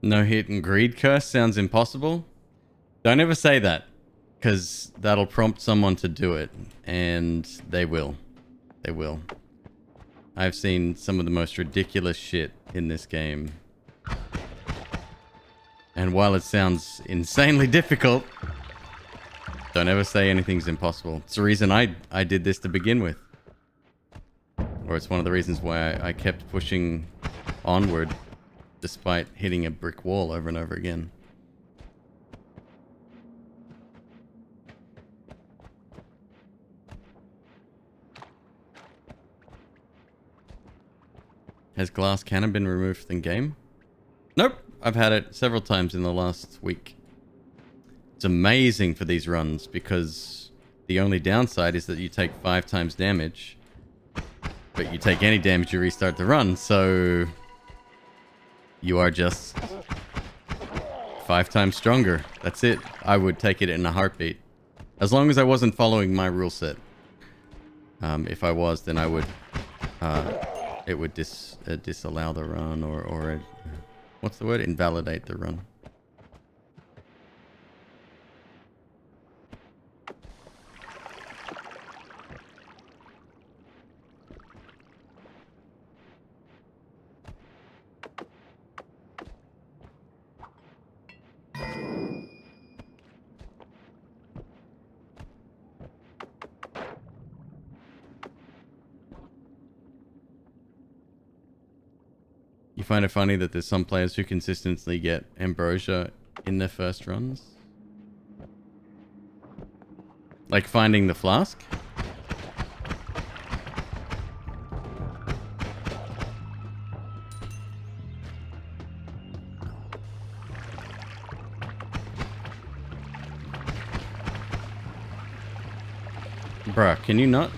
No hit and greed curse sounds impossible. Don't ever say that, because that'll prompt someone to do it, and they will. They will. I've seen some of the most ridiculous shit in this game. And while it sounds insanely difficult, don't ever say anything's impossible. It's the reason I did this to begin with. Or it's one of the reasons why I kept pushing onward despite hitting a brick wall over and over again. Has glass cannon been removed from the game? Nope. I've had it several times in the last week. It's amazing for these runs because the only downside is that you take 5 times damage, but you take any damage, you restart the run, so you are just 5 times stronger. That's it. I would take it in a heartbeat. As long as I wasn't following my rule set. If I was, then I would... it would disallow the run, or what's the word? Invalidate the run. You find it funny that there's some players who consistently get ambrosia in their first runs? Like finding the flask? Bruh, can you not?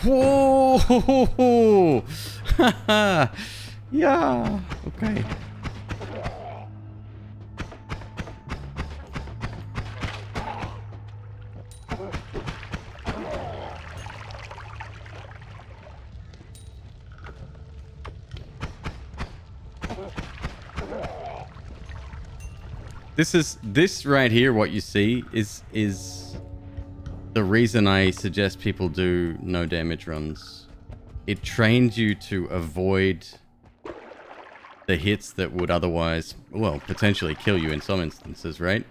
Whoa! Yeah, okay. This right here, what you see is the reason I suggest people do no damage runs. It trains you to avoid the hits that would otherwise, well, potentially kill you in some instances, right?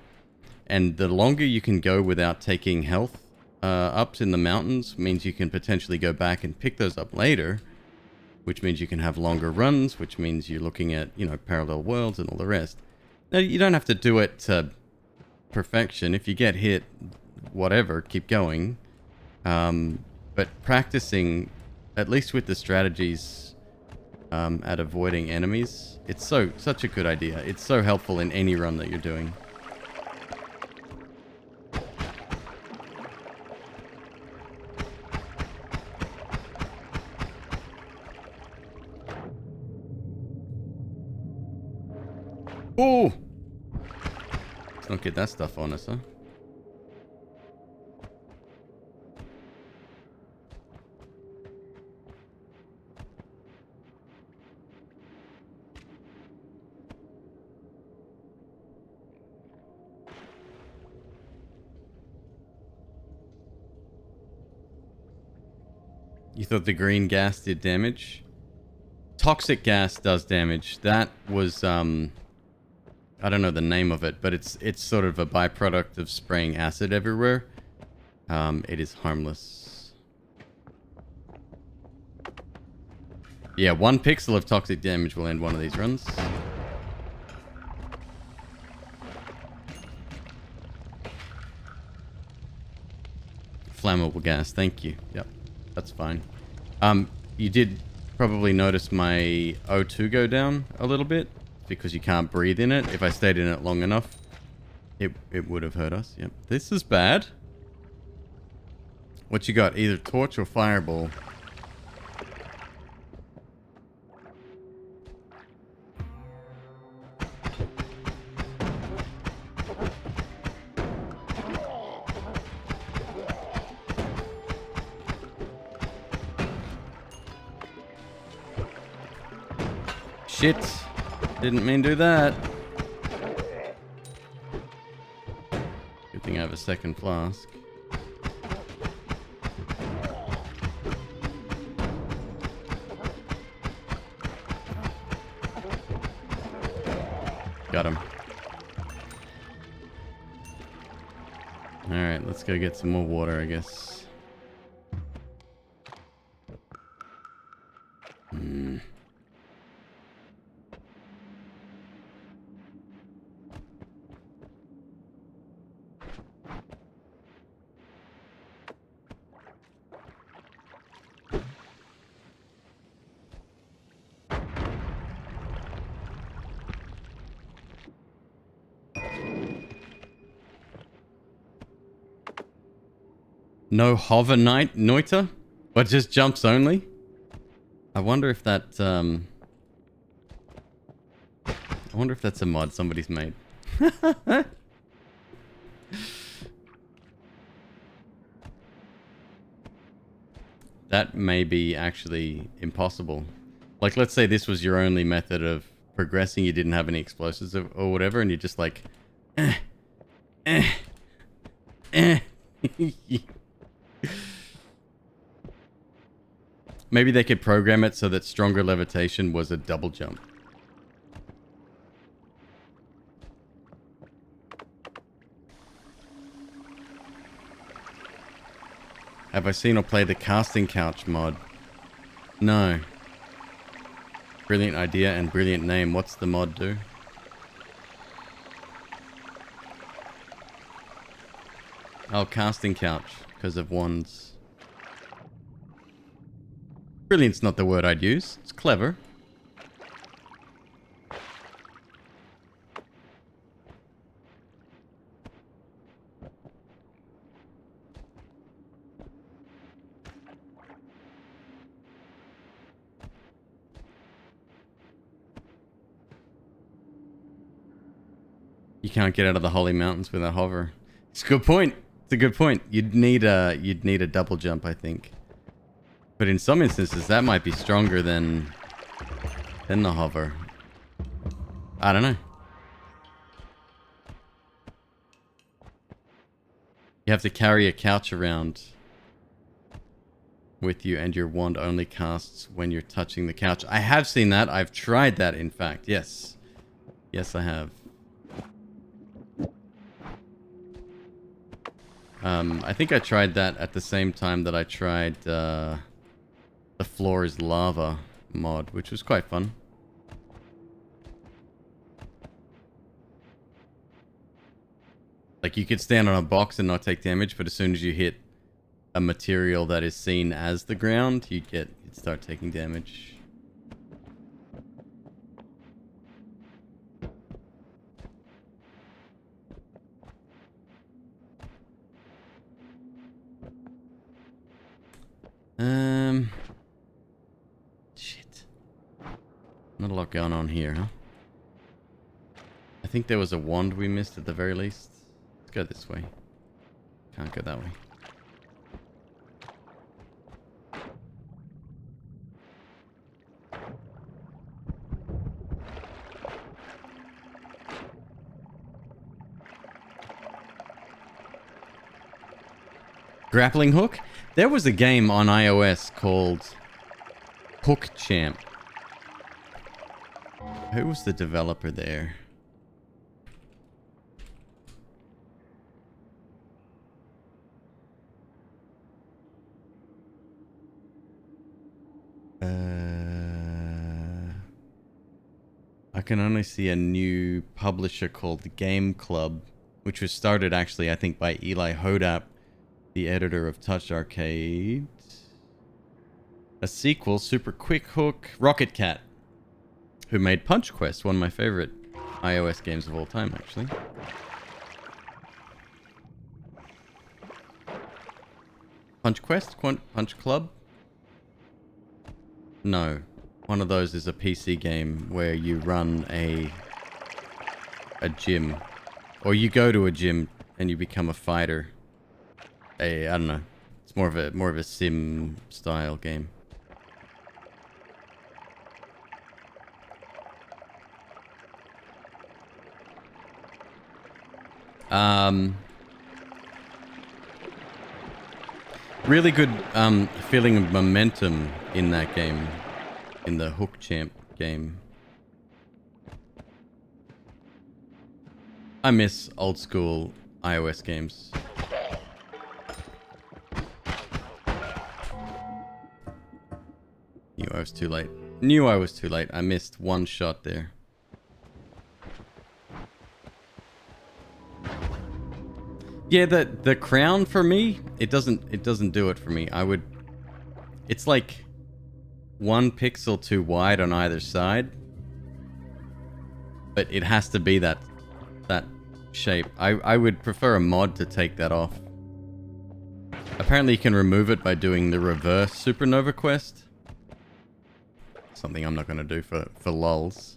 And the longer you can go without taking health ups in the mountains means you can potentially go back and pick those up later, which means you can have longer runs, which means you're looking at, you know, parallel worlds and all the rest. Now, you don't have to do it to perfection. If you get hit, whatever, keep going. But practicing, at least with the strategies at avoiding enemies, it's such a good idea. It's so helpful in any run that you're doing. Oh! Let's not get that stuff on us, huh? You thought the green gas did damage? Toxic gas does damage. That was, I don't know the name of it, but it's sort of a byproduct of spraying acid everywhere. It is harmless. Yeah, 1 pixel of toxic damage will end one of these runs. Flammable gas, thank you. Yep, that's fine. You did probably notice my O2 go down a little bit because you can't breathe in it. If I stayed in it long enough, it would have hurt us. Yep, this is bad. What you got? Either torch or fireball. Shit. Didn't mean to do that. Good thing I have a second flask. Got him. Alright, let's go get some more water, I guess. No hover Noita? But just jumps only? I wonder if that, I wonder if that's a mod somebody's made. That may be actually impossible. Like, let's say this was your only method of progressing, you didn't have any explosives or whatever, and you're just like, Maybe they could program it so that stronger levitation was a double jump. Have I seen or played the casting couch mod? No. Brilliant idea and brilliant name. What's the mod do? Oh, casting couch, because of wands. Brilliant's not the word I'd use. It's clever. You can't get out of the Holy Mountains with a hover. It's a good point. It's a good point. You'd need a double jump, I think. But in some instances, that might be stronger than the hover. I don't know. You have to carry a couch around with you, and your wand only casts when you're touching the couch. I have seen that. I've tried that, in fact. Yes. Yes, I have. I think I tried that at the same time that I tried the floor is lava mod, which was quite fun. Like, you could stand on a box and not take damage, but as soon as you hit a material that is seen as the ground, you'd start taking damage. Shit. Not a lot going on here, huh? I think there was a wand we missed at the very least. Let's go this way. Can't go that way. Grappling hook? There was a game on iOS called Hook Champ. Who was the developer there? I can only see a new publisher called Game Club, which was started actually, I think, by Eli Hodap, the editor of Touch Arcade. A sequel, Super Quick Hook, Rocket Cat, who made Punch Quest, one of my favorite iOS games of all time, actually. Punch Quest? Punch Club? No. One of those is a PC game where you run a gym. Or you go to a gym and you become a fighter. I don't know. It's more of a sim style game. Really good feeling of momentum in that game. In the Hook Champ game. I miss old school iOS games. Knew I was too late. Knew I was too late. I missed one shot there. Yeah, the crown for me, it doesn't do it for me. It's like 1 pixel too wide on either side. But it has to be that shape. I would prefer a mod to take that off. Apparently you can remove it by doing the reverse supernova quest. Something I'm not going to do for lulz.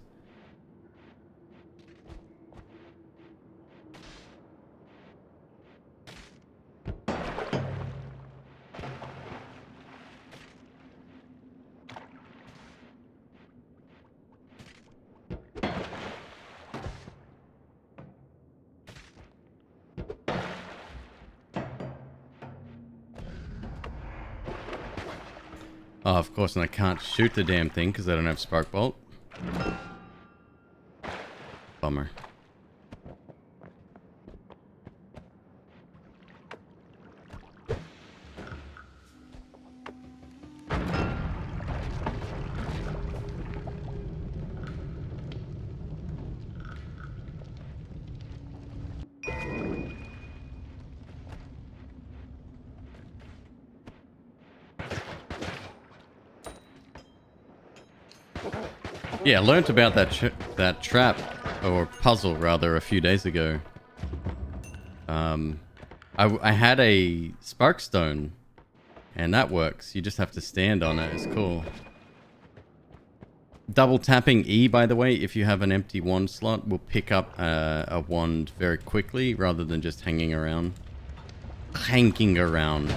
Oh, of course, and I can't shoot the damn thing because I don't have Spark Bolt. Bummer. Yeah, I learnt about that trap, or puzzle rather, a few days ago. I had a spark stone, and that works. You just have to stand on it. It's cool. Double tapping E, by the way, if you have an empty wand slot, will pick up a wand very quickly, rather than just hanging around. Hanking around.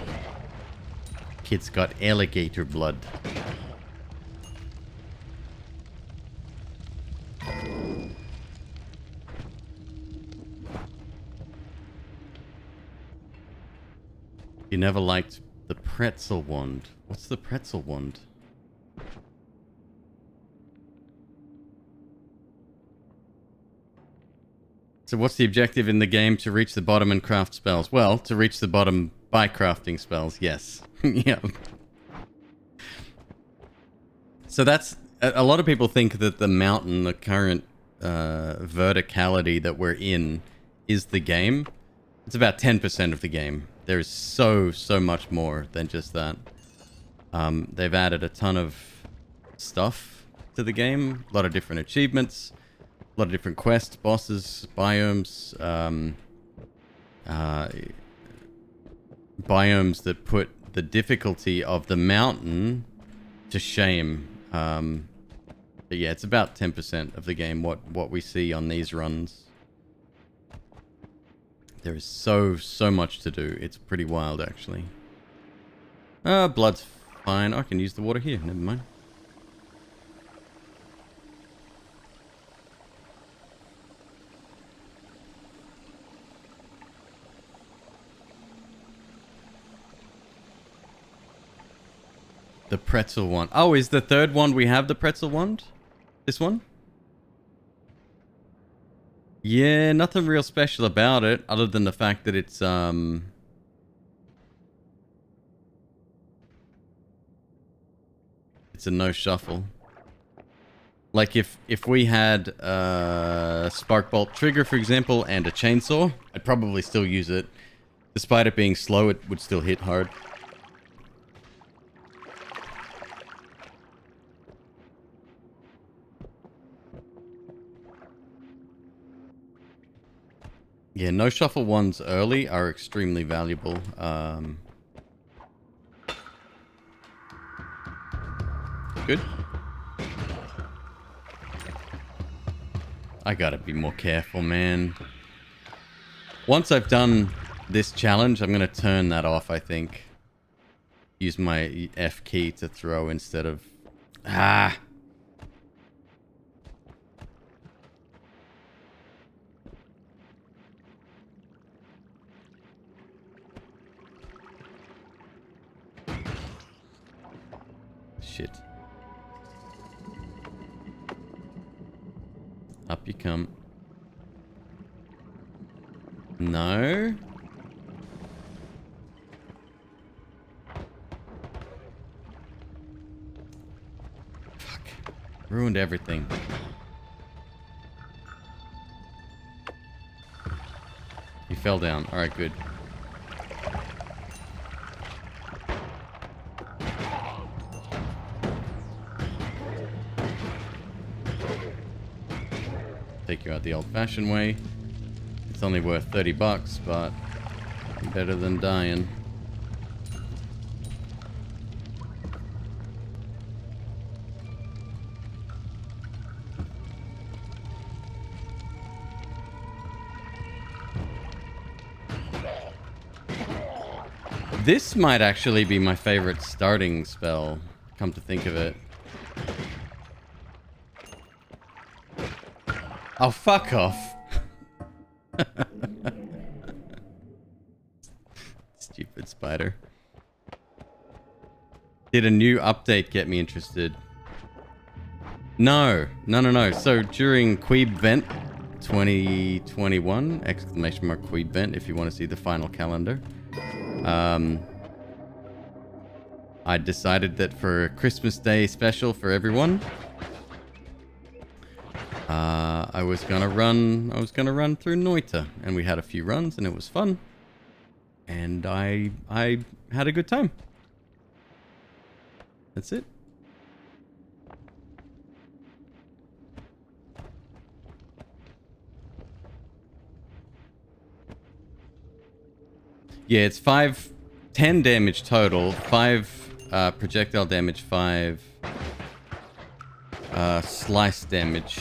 Kid's got alligator blood. You never liked the pretzel wand. What's the pretzel wand? So what's the objective in the game? To reach the bottom and craft spells? Well, to reach the bottom by crafting spells, yes. Yeah. So that's... A lot of people think that the mountain, the current verticality that we're in, is the game. It's about 10% of the game. There's so much more than just that. They've added a ton of stuff to the game. A lot of different achievements. A lot of different quests, bosses, biomes. Biomes that put the difficulty of the mountain to shame. But yeah, it's about 10% of the game, what we see on these runs. There is so much to do. It's pretty wild, actually. Blood's fine. I can use the water here. Never mind. The pretzel wand. Oh, is the third wand we have the pretzel wand? This one? Yeah, nothing real special about it, other than the fact that it's, it's a no shuffle. Like if we had a spark bolt trigger, for example, and a chainsaw, I'd probably still use it. Despite it being slow, it would still hit hard. Yeah, no shuffle ones early are extremely valuable. Good. I gotta be more careful, man. Once I've done this challenge, I'm gonna turn that off, I think. Use my F key to throw instead of... Ah! Shit. Up you come. No. Fuck. Ruined everything. You fell down. Alright, good. Take you out the old-fashioned way. It's only worth 30 bucks, but better than dying. This might actually be my favorite starting spell, come to think of it. Oh, fuck off. Stupid spider. Did a new update get me interested? No. So during McQueeb Vent 2021, exclamation mark McQueeb Vent if you want to see the final calendar. I decided that for a Christmas Day special for everyone, I was gonna run through Noita, and we had a few runs, and it was fun, and I had a good time. That's it. Yeah, it's 10 damage total, 5 projectile damage, 5 slice damage,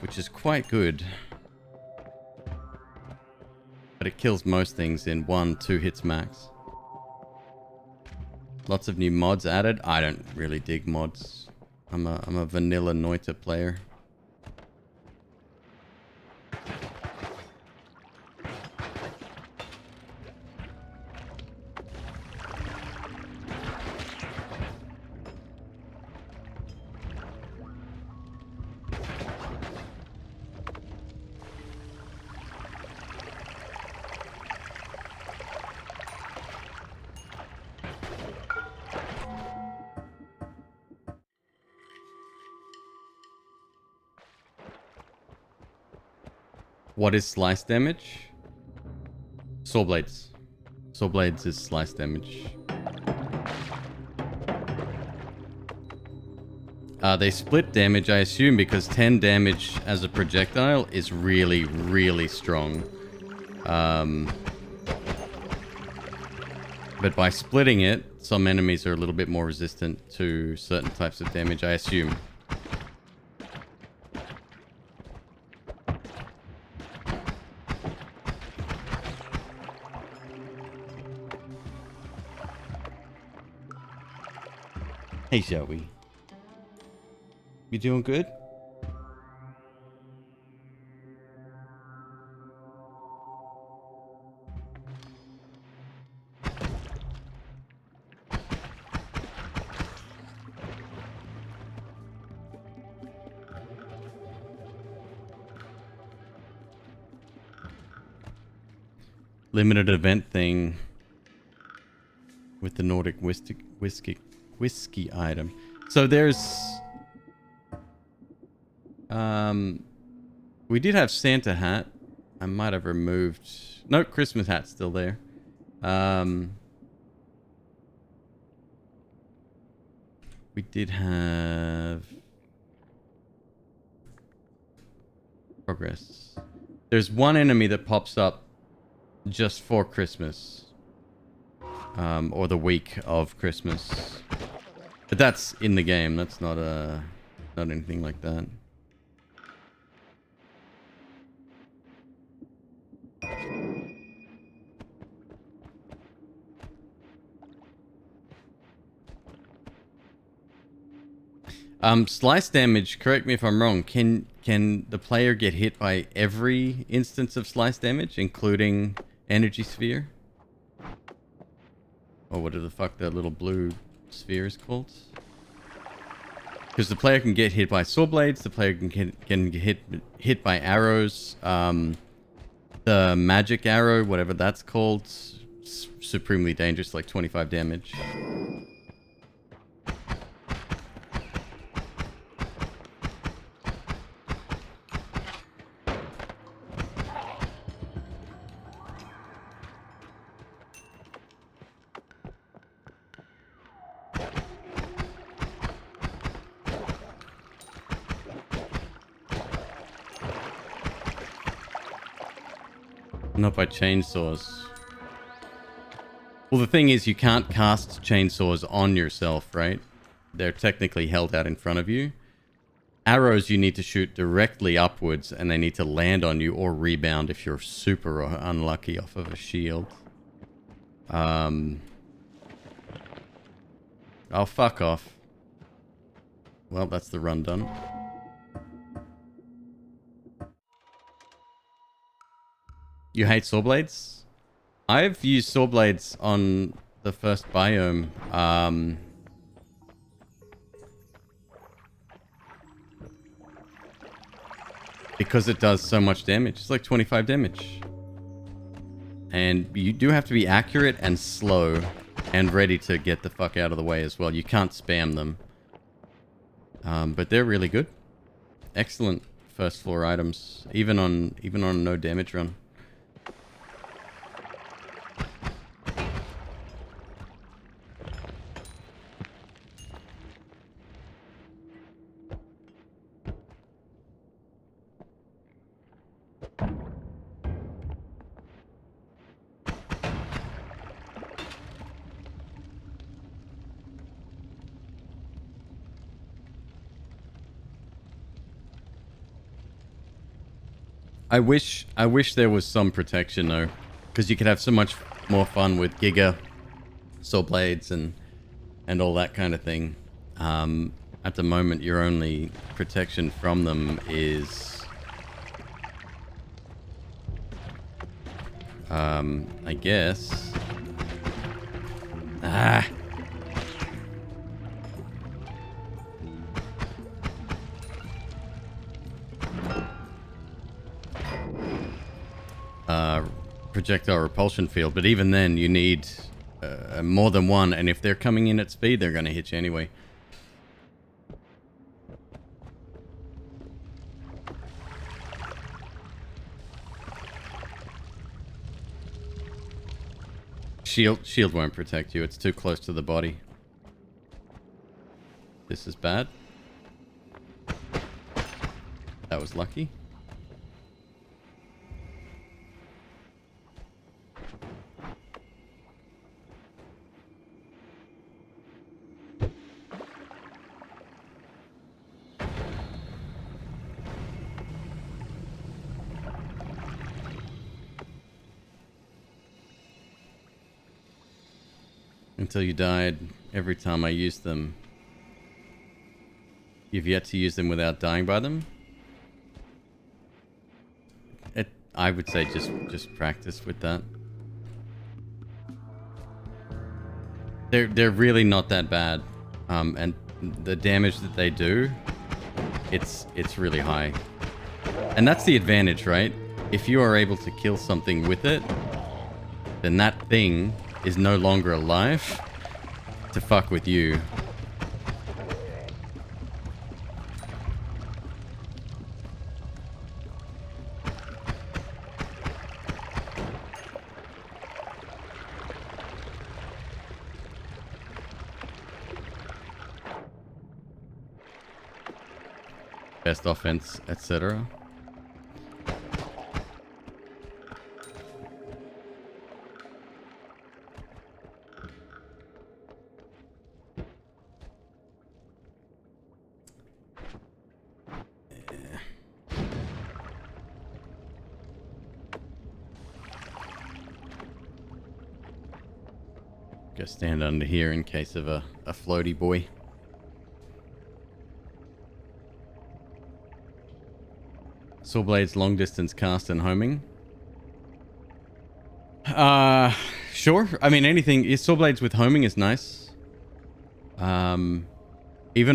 which is quite good. But it kills most things in 1-2 hits max. Lots of new mods added. I don't really dig mods. I'm a vanilla Noita player. What is slice damage? Saw blades. Saw blades is slice damage. They split damage, I assume, because 10 damage as a projectile is really, really strong. But by splitting it, some enemies are a little bit more resistant to certain types of damage, I assume. Hey, Zoe. You doing good? Limited event thing with the Nordic whiskey item. So there's... we did have Santa hat. I might have removed... No, Christmas hat's still there. We did have... Progress. There's one enemy that pops up just for Christmas. Or the week of Christmas. But that's in the game. That's not not anything like that. Slice damage, correct me if I'm wrong, can the player get hit by every instance of slice damage, including energy sphere? Or what the fuck that little blue sphere is called? Because the player can get hit by saw blades, the player can get hit by arrows, the magic arrow, whatever that's called, supremely dangerous, like 25 damage. Not by chainsaws. Well, the thing is, you can't cast chainsaws on yourself, right? They're technically held out in front of you. Arrows you need to shoot directly upwards, and they need to land on you or rebound if you're super unlucky off of a shield. Oh, fuck off. Well, that's the run done. You hate saw blades? I've used saw blades on the first biome. Because it does so much damage. It's like 25 damage. And you do have to be accurate and slow and ready to get the fuck out of the way as well. You can't spam them. But they're really good. Excellent first floor items. Even on a no damage run. I wish there was some protection though, because you could have so much more fun with Giga, saw blades, and all that kind of thing. At the moment, your only protection from them is, I guess. Projectile repulsion field, but even then you need more than one, and if they're coming in at speed, they're going to hit you anyway. Shield won't protect you, it's too close to the body. This is bad. That was lucky. Until you died every time I used them. You've yet to use them without dying by them? I would say just practice with that. They're really not that bad. And the damage that they do, it's really high. And that's the advantage, right? If you are able to kill something with it, then that thing is no longer alive to fuck with you. best offense, etc. Go stand under here in case of a floaty boy. Saw blades, long distance cast and homing. Sure. I mean, anything. Saw blades with homing is nice. Even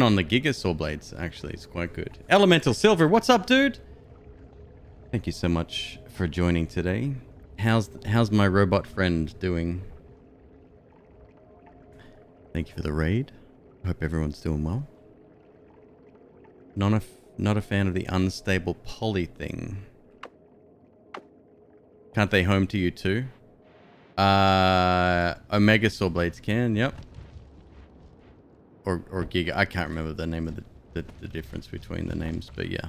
on the Giga saw blades, actually, it's quite good. Elemental Silver, what's up, dude? Thank you so much for joining today. How's my robot friend doing? Thank you for the raid. Hope everyone's doing well. Not a fan of the unstable poly thing. Can't they home to you too? Omega saw blades can, yep. Or Giga. I can't remember the name of the difference between the names, but yeah.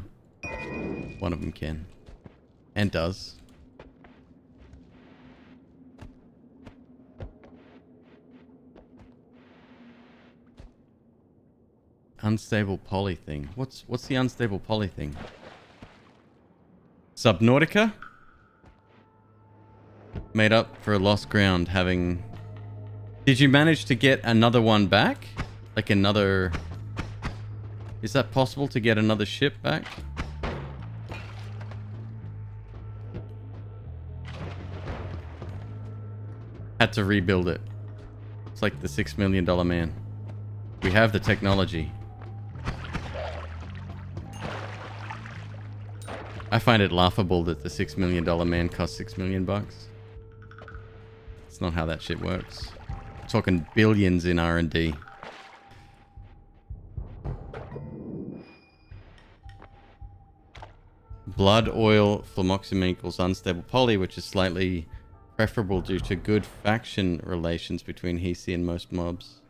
One of them can. And does. Unstable poly thing. What's the unstable poly thing? Subnautica? Made up for lost ground having... Did you manage to get another one back? Like another... Is that possible to get another ship back? Had to rebuild it. It's like the $6 million man. We have the technology. I find it laughable that the $6 million man costs $6 million bucks. It's not how that shit works. We're talking billions in R&D. Blood oil flamoxamine equals unstable poly, which is slightly preferable due to good faction relations between Hisi and most mobs.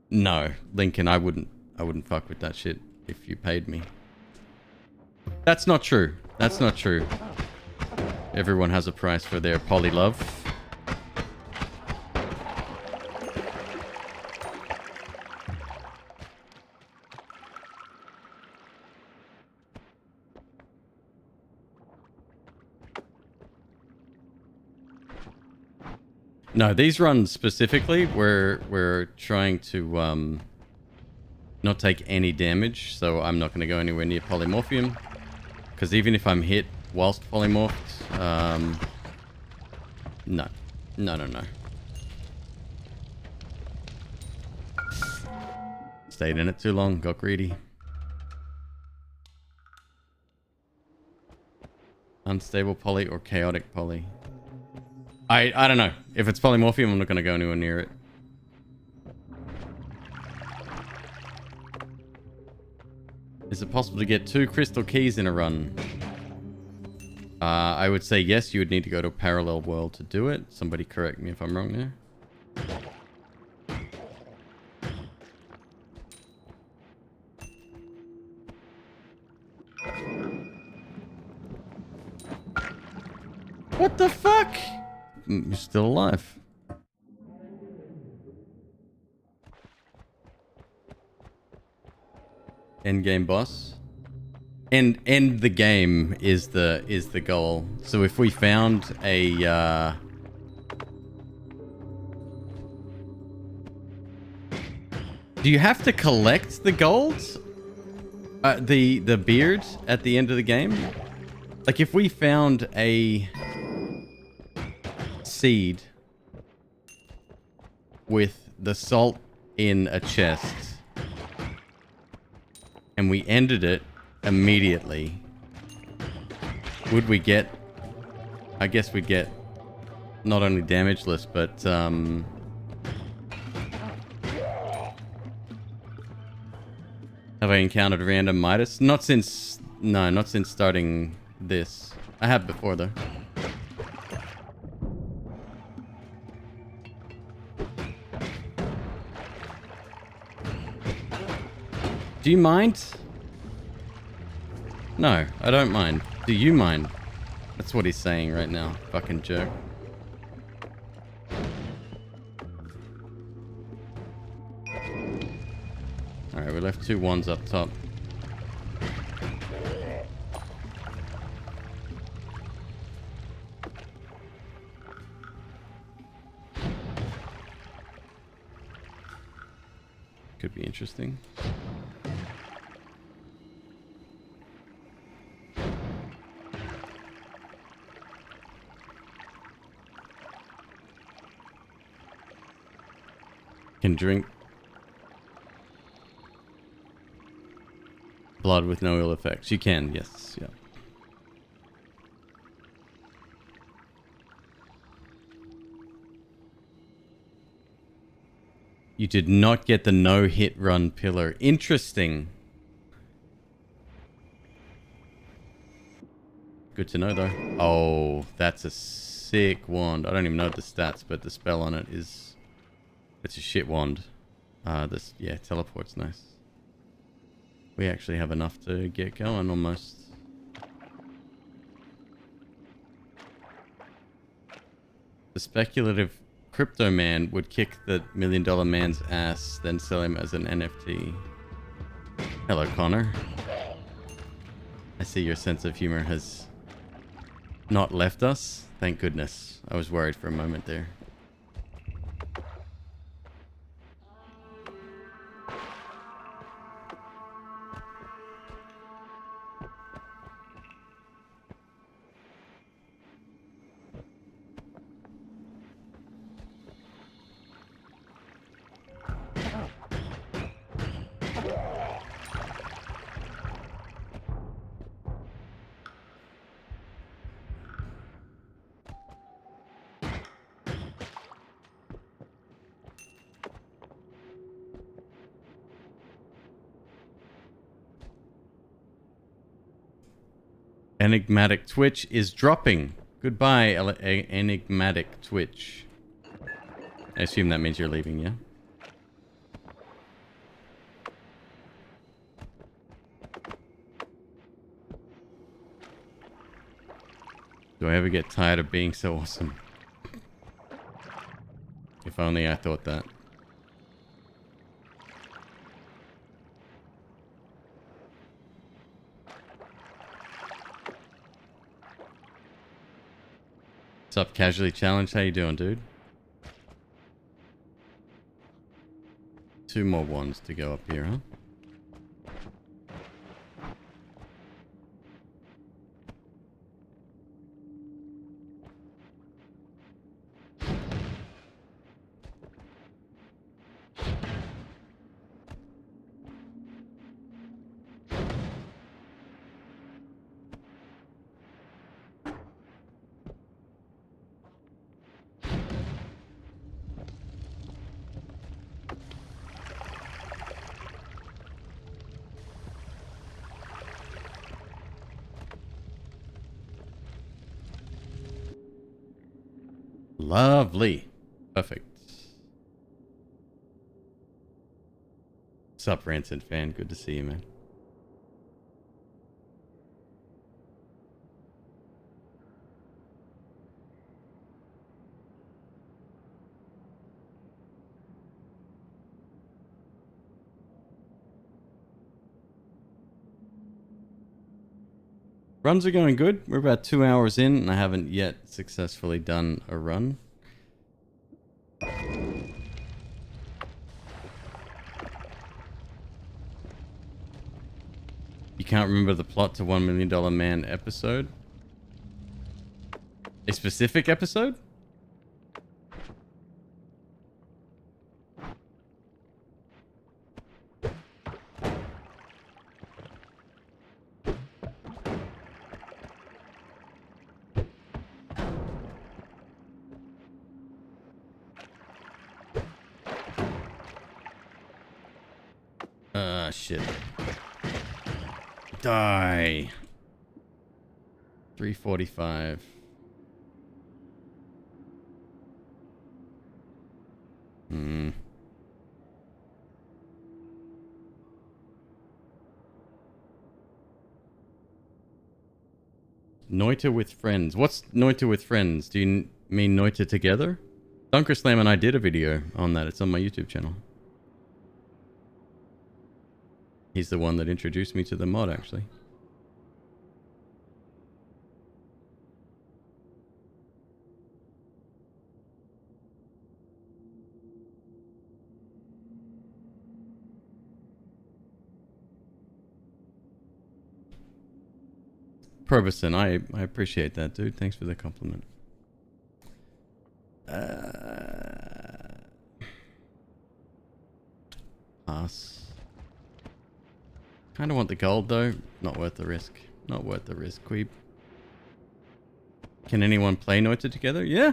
No, Lincoln, I wouldn't fuck with that shit if you paid me. That's not true. That's not true. Everyone has a price for their poly love. No, these runs specifically, we're trying to not take any damage, so I'm not going to go anywhere near polymorphium. Because even if I'm hit whilst polymorphed, no. Stayed in it too long, got greedy. Unstable poly or chaotic poly? I don't know. If it's polymorphium, I'm not going to go anywhere near it. Is it possible to get 2 crystal keys in a run? I would say yes, you would need to go to a parallel world to do it. Somebody correct me if I'm wrong there. What the fuck? You're still alive. End game boss. End the game is the goal. So if we found a do you have to collect the gold? The beard at the end of the game? Like if we found a seed with the salt in a chest and we ended it immediately, would we get... I guess we'd get not only damageless, but have I encountered random Midas? Not since... No, not since starting this. I have before though. Do you mind? No, I don't mind. Do you mind? That's what he's saying right now. Fucking jerk. Alright, we left 2 1s up top. Could be interesting. Can drink blood with no ill effects. You can, yes, yeah. You did not get the no-hit run pillar. Interesting. Good to know, though. Oh, that's a sick wand. I don't even know the stats, but the spell on it is... It's a shit wand. Yeah, teleport's nice. We actually have enough to get going, almost. The speculative crypto man would kick the $1 million man's ass, then sell him as an NFT. Hello, Connor. I see your sense of humor has not left us. Thank goodness. I was worried for a moment there. Enigmatic Twitch is dropping. Goodbye, Enigmatic Twitch. I assume that means you're leaving, yeah? Do I ever get tired of being so awesome? If only I thought that. What's up, Casually Challenged? How you doing, dude? 2 more ones to go up here, huh? Lovely. Perfect. What's up, Rancid fan? Good to see you, man. Runs are going good. We're about 2 hours in, and I haven't yet successfully done a run. You can't remember the plot to $1 Million Man episode? A specific episode? Shit. Die. 345. Noita with friends. What's Noita with friends? Do you mean Noita together? Dunker Slam and I did a video on that. It's on my YouTube channel. He's the one that introduced me to the mod, actually. Probison, I appreciate that, dude. Thanks for the compliment. Pass. Kind of want the gold, though. Not worth the risk. Not worth the risk, Queeb. Can anyone play Noita together? Yeah.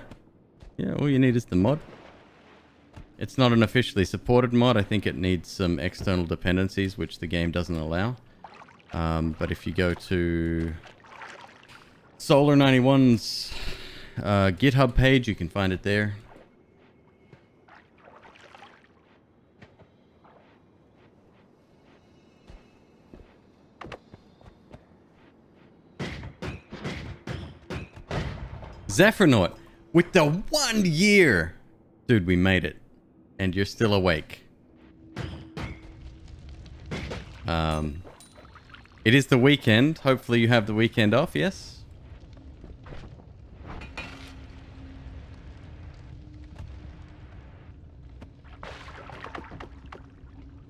Yeah, all you need is the mod. It's not an officially supported mod. I think it needs some external dependencies, which the game doesn't allow. But if you go to Solar91's GitHub page, you can find it there. Zephyronaut, with the 1 year! Dude, we made it. And you're still awake. It is the weekend. Hopefully you have the weekend off, yes?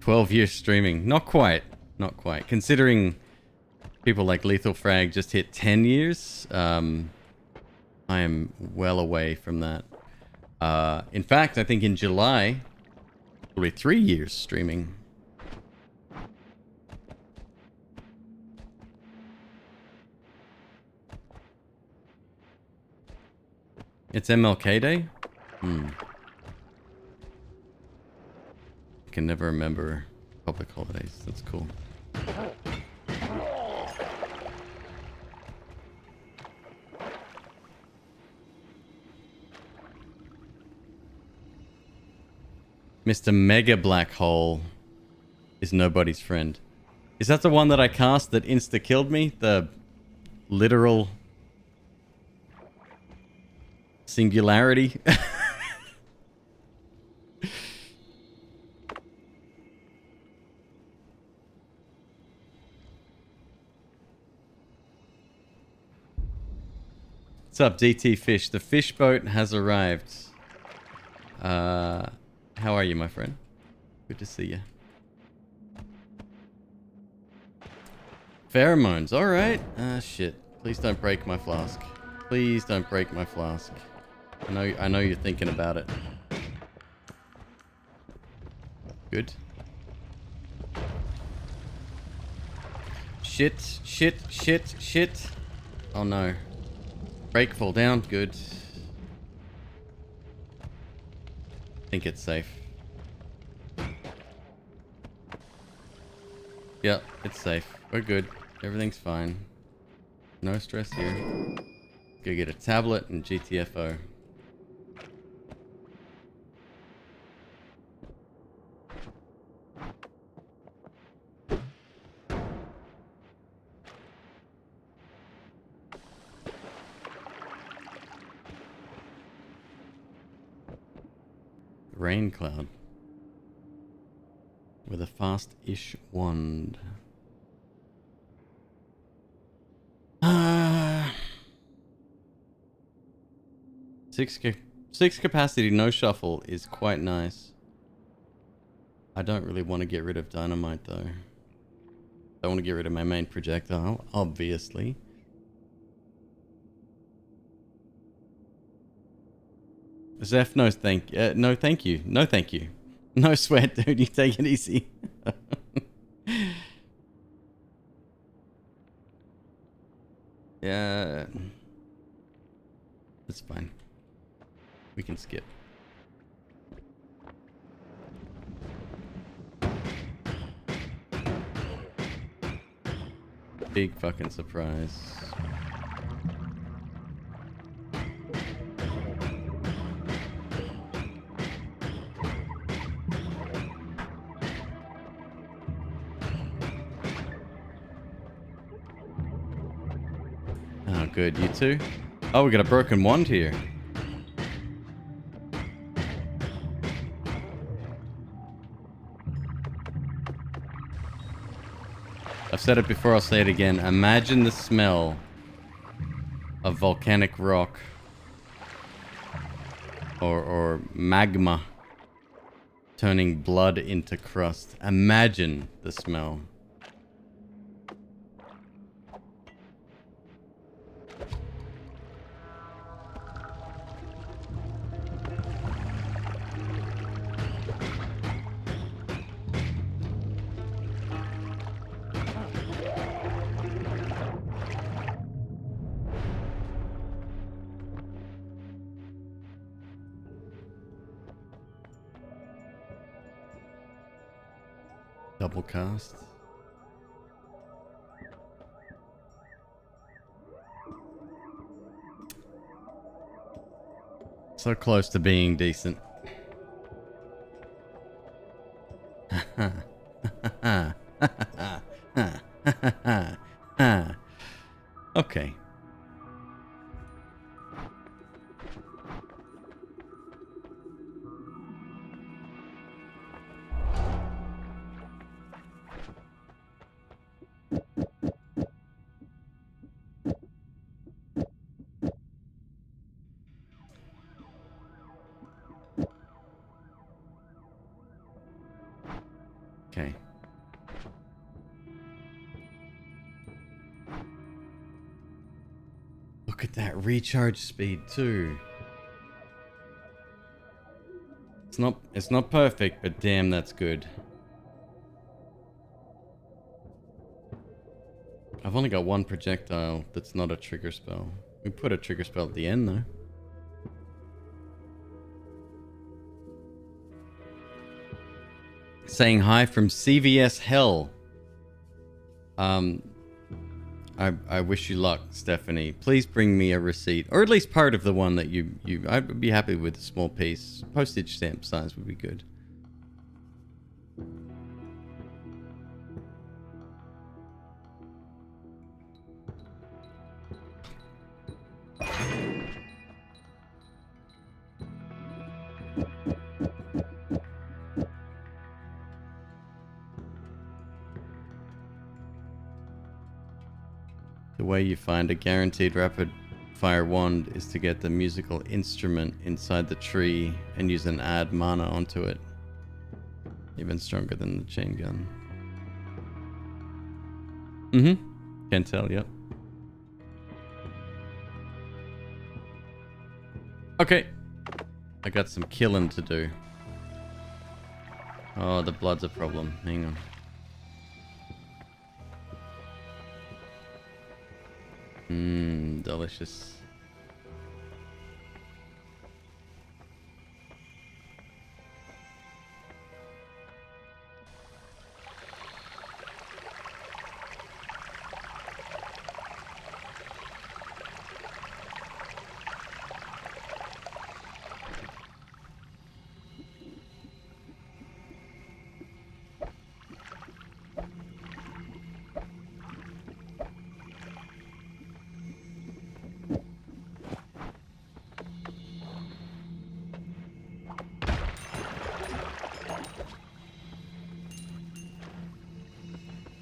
12 years streaming. Not quite. Not quite. Considering people like Lethal Frag just hit 10 years, I am well away from that. In fact, I think in July, it'll be 3 years streaming. It's MLK Day? I can never remember public holidays. That's cool. Mr. Mega Black Hole is nobody's friend. Is that the one that I cast that insta-killed me? The literal singularity? What's up, DT Fish? The fish boat has arrived. How are you, my friend? Good to see you. Pheromones, alright. Shit. Please don't break my flask. Please don't break my flask. I know you're thinking about it. Good. Shit, shit, shit, shit. Oh no. Break, fall down, good. I think it's safe. Yep, it's safe. We're good. Everything's fine. No stress here. Go get a tablet and GTFO. Rain cloud with a fast-ish wand. Six capacity, no shuffle is quite nice. I don't really want to get rid of dynamite though. I want to get rid of my main projectile, obviously. Zeph, no thank you. No thank you. No thank you. No sweat, dude. You take it easy. Yeah. It's fine. We can skip. Big fucking surprise. Oh good. You too? Oh, we got a broken wand here. I've said it before, I'll say it again. Imagine the smell of volcanic rock or magma turning blood into crust. Imagine the smell. Double cast. So close to being decent. Okay. Okay. Look at that recharge speed too. It's not perfect, but damn, that's good. I've only got one projectile that's not a trigger spell. We put a trigger spell at the end though. Saying hi from CVS Hell. I wish you luck, Stephanie. Please bring me a receipt, or at least part of the one that you I'd be happy with a small piece. Postage stamp size would be good. The way you find a guaranteed rapid fire wand is to get the musical instrument inside the tree and use an add mana onto it. Even stronger than the chain gun. Mm-hmm. Can't tell, yep. Okay. I got some killing to do. Oh, the blood's a problem. Hang on. Mmm, delicious.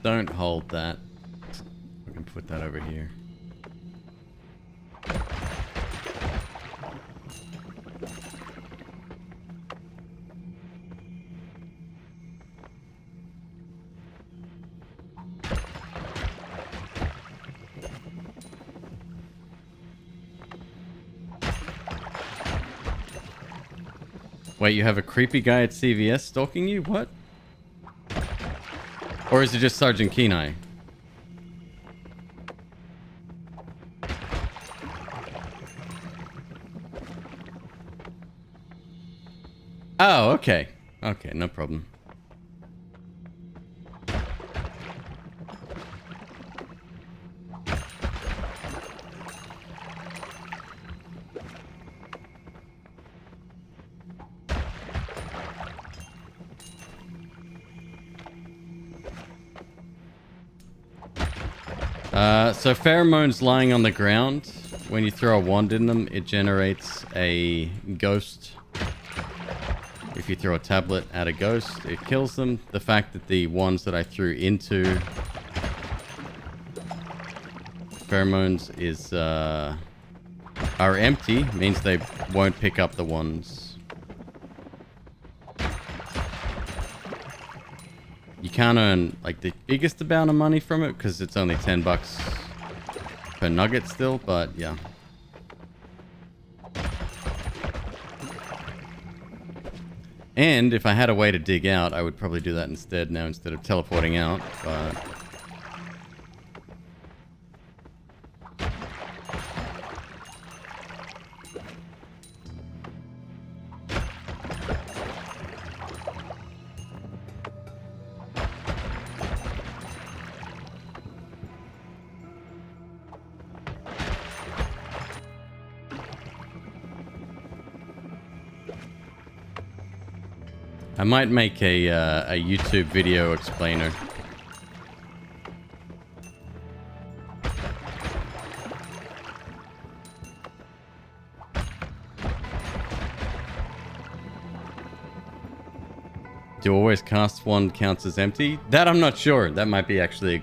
Don't hold that. We can put that over here. Wait, you have a creepy guy at CVS stalking you? What? Or is it just Sergeant Kenai? Oh, okay. Okay, no problem. So pheromones lying on the ground, when you throw a wand in them, it generates a ghost. If you throw a tablet at a ghost, it kills them. The fact that the ones that I threw into pheromones is are empty means they won't pick up the ones. You can't earn like the biggest amount of money from it because it's only $10 per nugget still, but yeah. And if I had a way to dig out, I would probably do that instead now instead of teleporting out, but I might make a YouTube video explainer. Do always cast one counts as empty? That I'm not sure. That might be actually a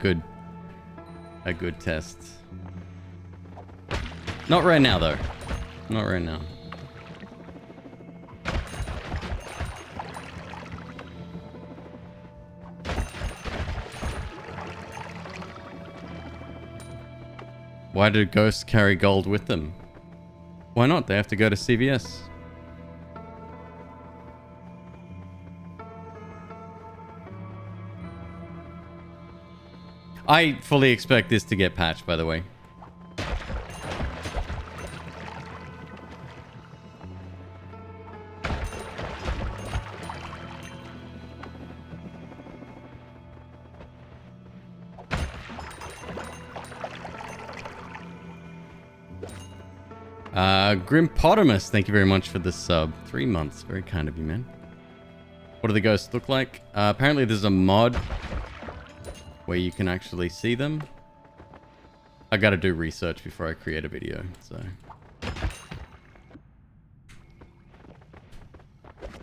good test. Not right now though. Not right now. Why do ghosts carry gold with them? Why not? They have to go to CVS. I fully expect this to get patched, by the way. Grimpotamus, thank you very much for the sub. 3 months. Very kind of you, man. What do the ghosts look like? Apparently there's a mod where you can actually see them. I gotta do research before I create a video, so.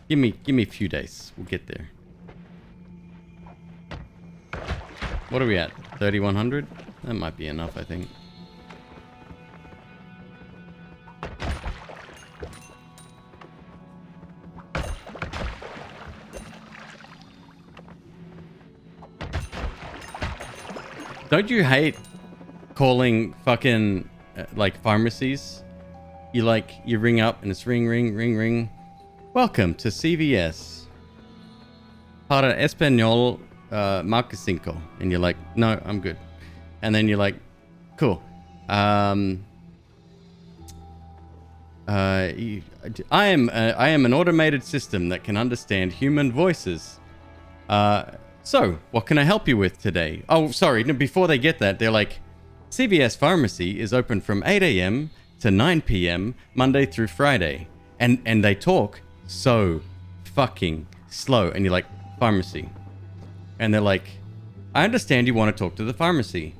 Give me a few days. We'll get there. What are we at? 3,100? That might be enough, I think. Don't you hate calling fucking like pharmacies? You ring up and it's ring, ring, ring, ring. Welcome to CVS. Para Español Marca Cinco. And you're like, no, I'm good. And then you're like, cool. I am an automated system that can understand human voices. So, what can I help you with today? Oh, sorry. No, before they get that, they're like, CVS Pharmacy is open from 8 a.m. to 9 p.m. Monday through Friday. And they talk so fucking slow. And you're like, pharmacy. And they're like, I understand you want to talk to the pharmacy.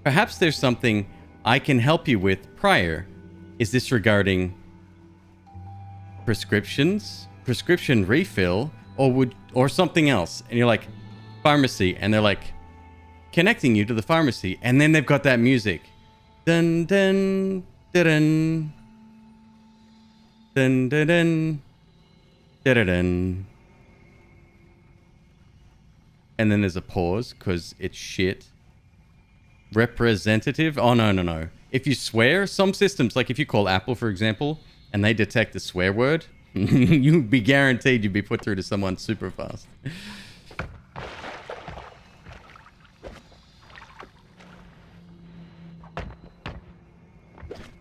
Perhaps there's something I can help you with prior. Is this regarding prescriptions, prescription refill, or something else? And you're like, pharmacy. And they're like, connecting you to the pharmacy. And then they've got that music. Dun dun dun dun dun dun dun dun. And then there's a pause because it's shit. Representative? Oh, no. If you swear, some systems, like if you call Apple, for example, and they detect a swear word, you'd be guaranteed you'd be put through to someone super fast.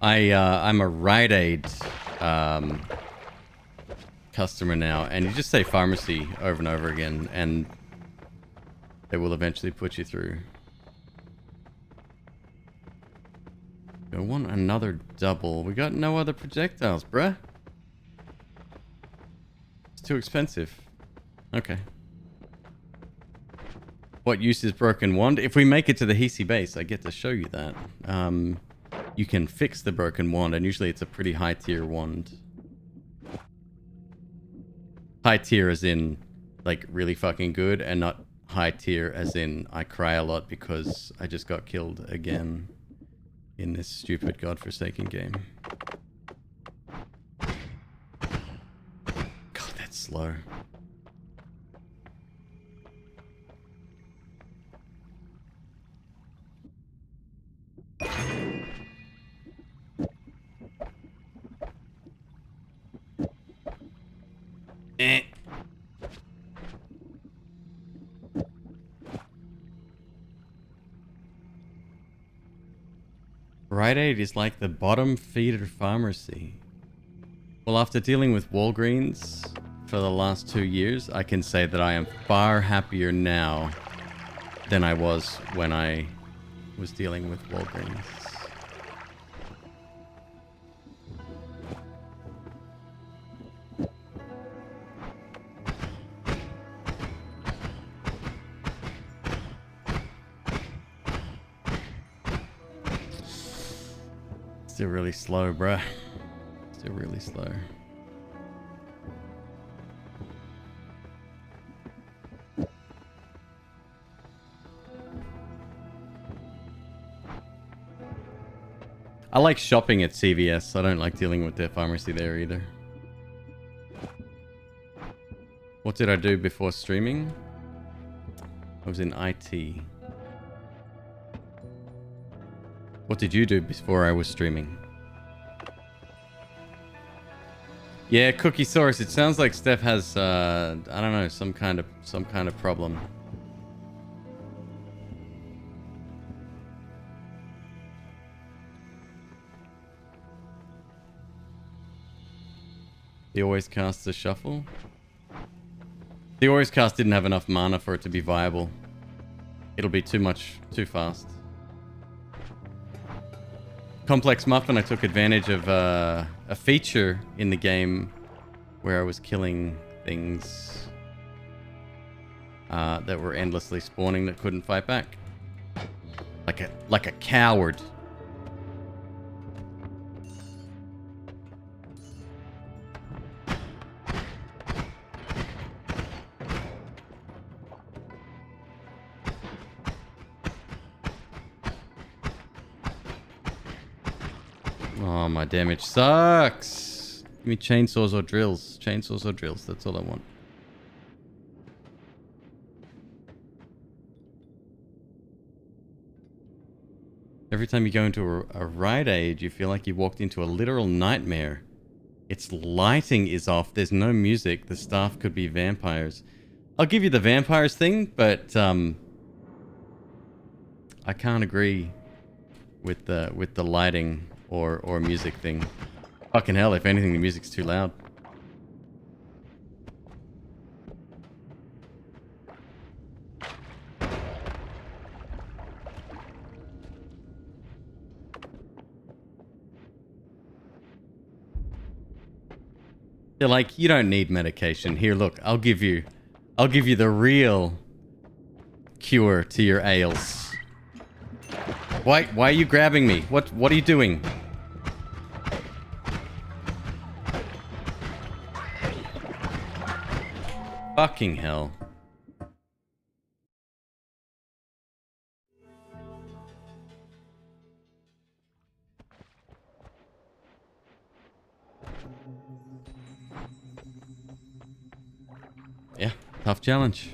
I'm a Rite Aid customer now, and you just say pharmacy over and over again, and they will eventually put you through. I want another double. We got no other projectiles, bruh. It's too expensive. Okay. What use is broken wand? If we make it to the Hisi base, I get to show you that. You can fix the broken wand, and usually it's a pretty high tier wand. High tier as in, like, really fucking good, and not high tier as in I cry a lot because I just got killed again in this stupid godforsaken game. God, that's slow. Eh. Rite Aid is like the bottom feeder pharmacy. Well, after dealing with Walgreens for the last 2 years, I can say that I am far happier now than I was when I was dealing with Walgreens. Still really slow, bruh. Still really slow. I like shopping at CVS. I don't like dealing with their pharmacy there either. What did I do before streaming? I was in IT. What did you do before I was streaming? Yeah, Cookie Source. It sounds like Steph has, I don't know, some kind of problem. The Always Cast the Shuffle. The Always Cast didn't have enough mana for it to be viable. It'll be too fast. Complex Muffin, I took advantage of a feature in the game where I was killing things that were endlessly spawning that couldn't fight back. Like a coward. Oh, my damage sucks. Give me chainsaws or drills. Chainsaws or drills. That's all I want. Every time you go into a Rite Aid, you feel like you walked into a literal nightmare. Its lighting is off. There's no music. The staff could be vampires. I'll give you the vampires thing, but I can't agree with the lighting or music thing. Fucking hell, if anything, the music's too loud. They're like, you don't need medication. Here, look, I'll give you the real cure to your ails. Why are you grabbing me? What are you doing? Fucking hell. Yeah, tough challenge.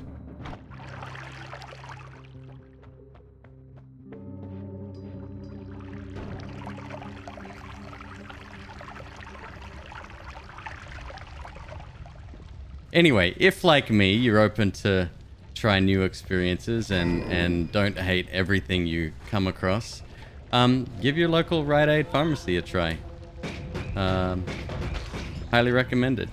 Anyway, if like me, you're open to try new experiences and don't hate everything you come across, give your local Rite Aid pharmacy a try. Highly recommended.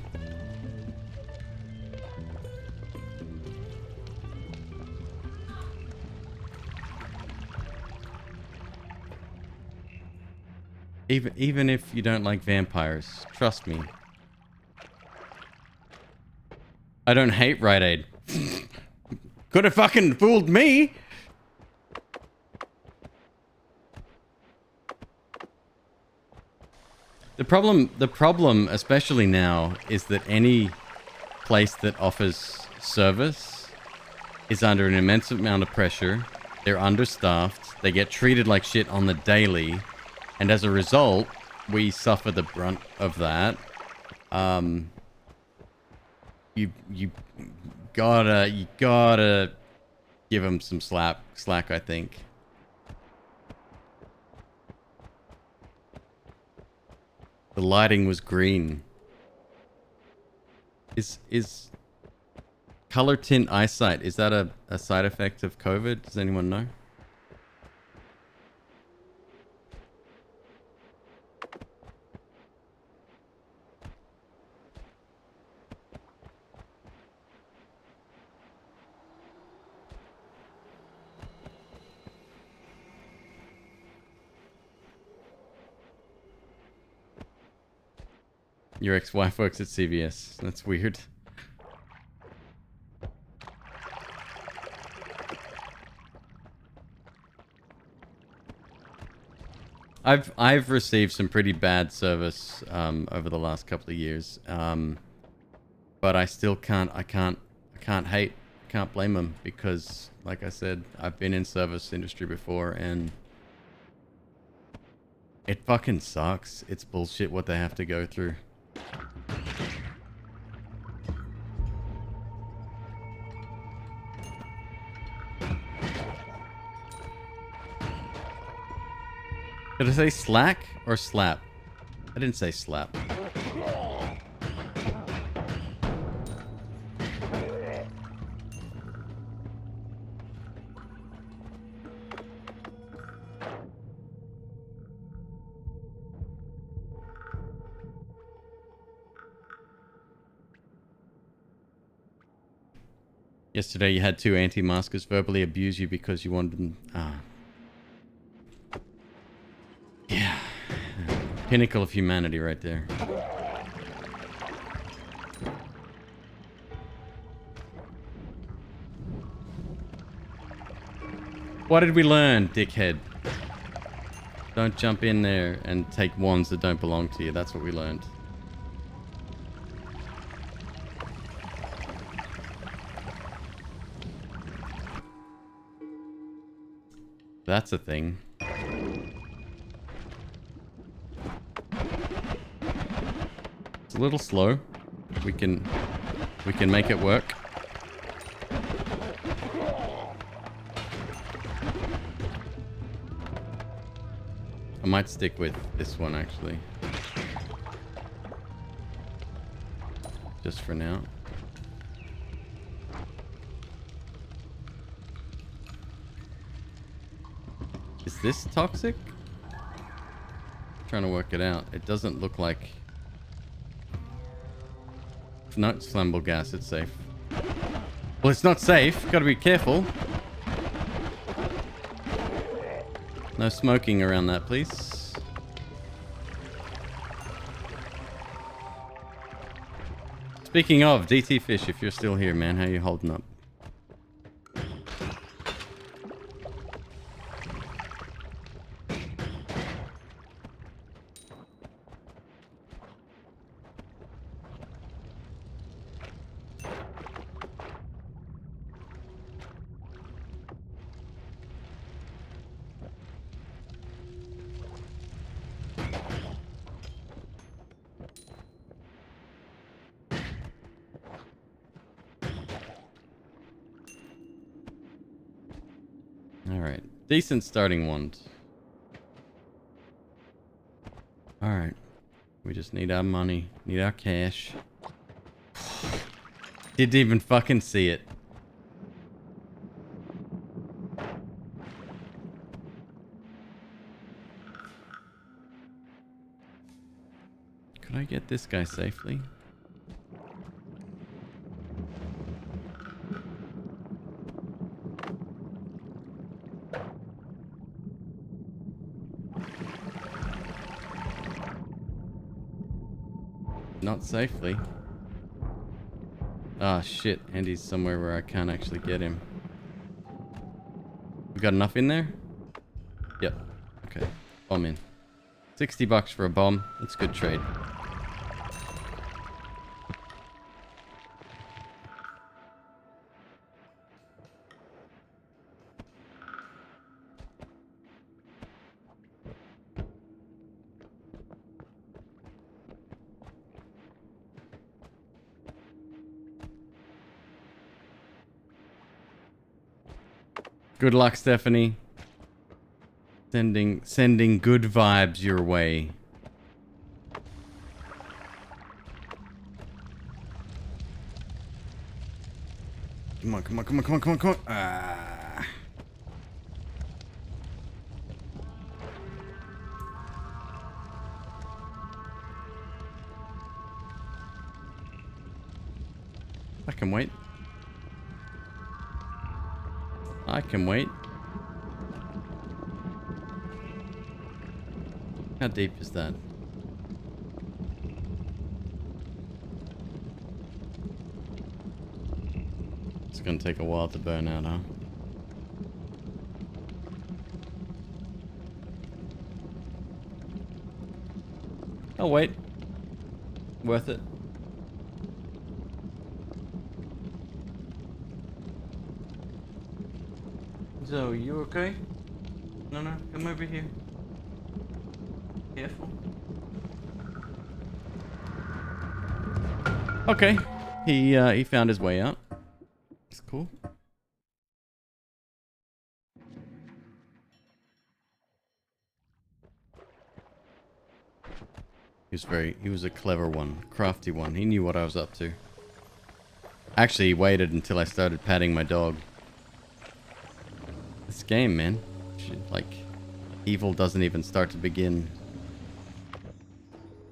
Even if you don't like vampires, trust me. I don't hate Rite Aid. Could have fucking fooled me. The problem, especially now, is that any place that offers service is under an immense amount of pressure. They're understaffed. They get treated like shit on the daily. And as a result, we suffer the brunt of that. You gotta give them some slack, I think. The lighting was green. Is color tint eyesight, is that a side effect of COVID? Does anyone know? Your ex-wife works at CVS. That's weird. I've received some pretty bad service over the last couple of years, but I still can't hate. I can't blame them because, like I said, I've been in service industry before and it fucking sucks. It's bullshit what they have to go through. Did I say slack or slap? I didn't say slap. Yesterday you had two anti-maskers verbally abuse you because you wanted them... Yeah. Pinnacle of humanity right there. What did we learn, dickhead? Don't jump in there and take wands that don't belong to you. That's what we learned. That's a thing. It's a little slow. We can make it work. I might stick with this one actually. Just for now. Is this toxic? I'm trying to work it out. It doesn't look like... No, it's flammable gas. It's safe. Well, it's not safe. Gotta be careful. No smoking around that, please. Speaking of, DT Fish, if you're still here, man, how you holding up? Alright. Decent starting wand. Alright. We just need our money. Need our cash. Didn't even fucking see it. Could I get this guy safely? Not safely. Ah, shit. Andy's somewhere where I can't actually get him. We got enough in there? Yep. Okay. Bomb in. $60 for a bomb. That's a good trade. Good luck, Stephanie. Sending good vibes your way. Come on, come on, come on, come on, come on, come on. Ah. I can wait. I can wait. How deep is that? It's gonna take a while to burn out, huh? Oh wait. Worth it. So, you okay? No, come over here. Careful. Okay. He found his way out. It's cool. He was a clever one, crafty one. He knew what I was up to. Actually, he waited until I started patting my dog. This game, man. Like, evil doesn't even start to begin.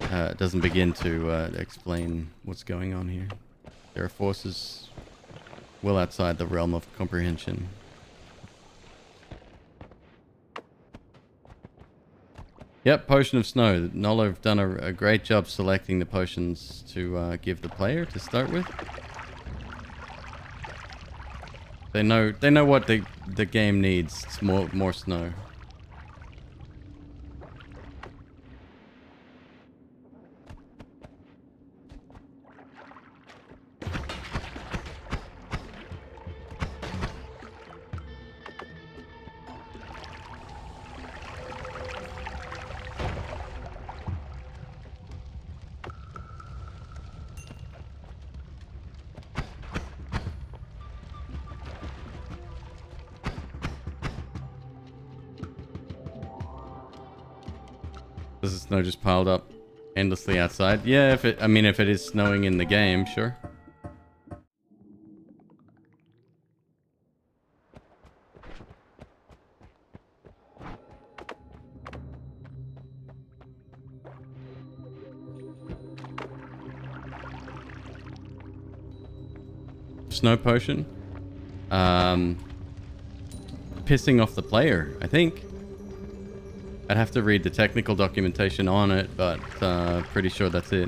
It doesn't begin to explain what's going on here. There are forces well outside the realm of comprehension. Yep, Potion of Snow. Nolo have done a great job selecting the potions to give the player to start with. They know what the game needs. It's more snow. Does the snow just piled up endlessly outside? Yeah, if it is snowing in the game, sure. Snow potion. Pissing off the player, I think. I'd have to read the technical documentation on it, but pretty sure that's it.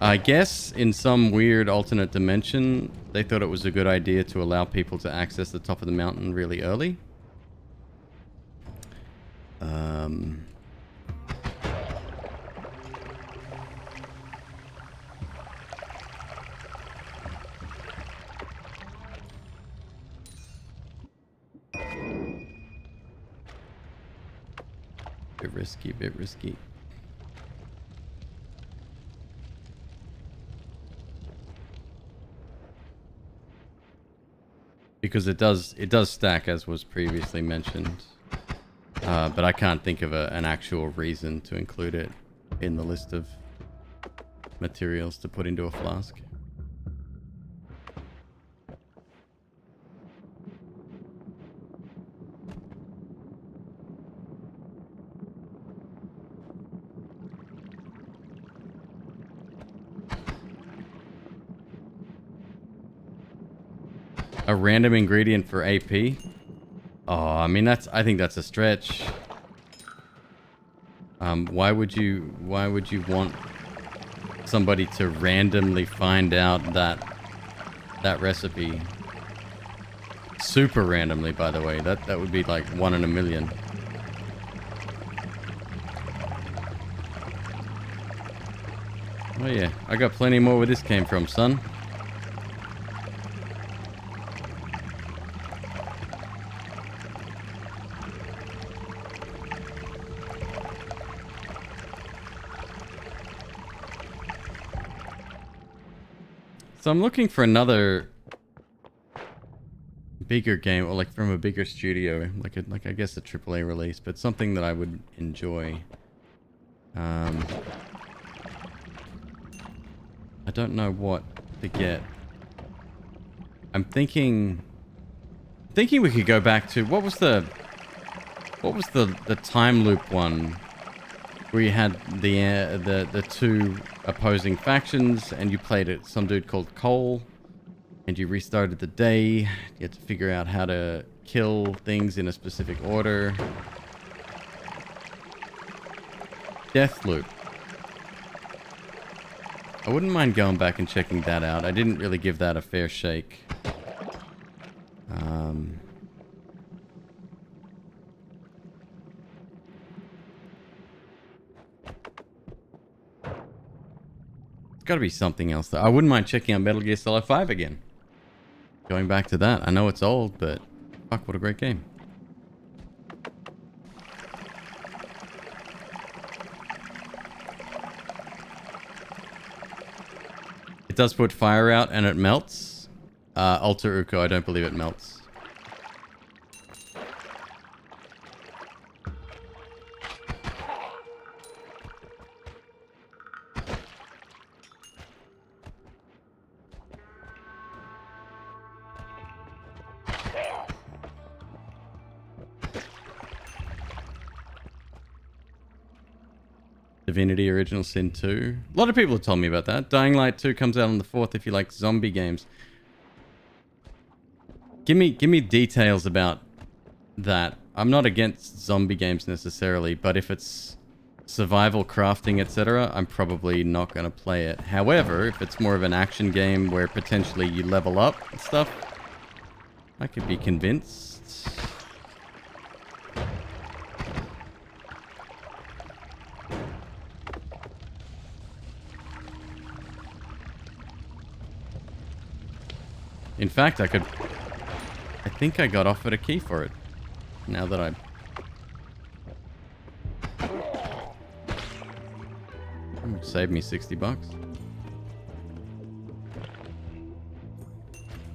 I guess in some weird alternate dimension, they thought it was a good idea to allow people to access the top of the mountain really early. Bit risky. Because it does stack, as was previously mentioned. But I can't think of an actual reason to include it in the list of materials to put into a flask. A random ingredient for AP? Oh, I mean I think that's a stretch. Why would you want somebody to randomly find out that recipe? Super randomly, by the way. That would be like 1 in a million. Oh yeah, I got plenty more where this came from, son. So I'm looking for another bigger game, or like from a bigger studio, like I guess a AAA release, but something that I would enjoy. I don't know what to get. I'm thinking we could go back to what was the time loop one where you had the two opposing factions and you played it some dude called Cole and you restarted the day. You had to figure out how to kill things in a specific order. Deathloop. I wouldn't mind going back and checking that out. I didn't really give that a fair shake. It's got to be something else though. I wouldn't mind checking out Metal Gear Solid 5 again. Going back to that. I know it's old, but fuck, what a great game. It does put fire out and it melts. Alter Uko, I don't believe it melts. Divinity Original Sin 2. A lot of people have told me about that. Dying Light 2 comes out on the 4th if you like zombie games. Give me details about that. I'm not against zombie games necessarily, but if it's survival, crafting, etc., I'm probably not going to play it. However, if it's more of an action game where potentially you level up and stuff, I could be convinced. In fact, I think I got offered a key for it. Now that saved me $60.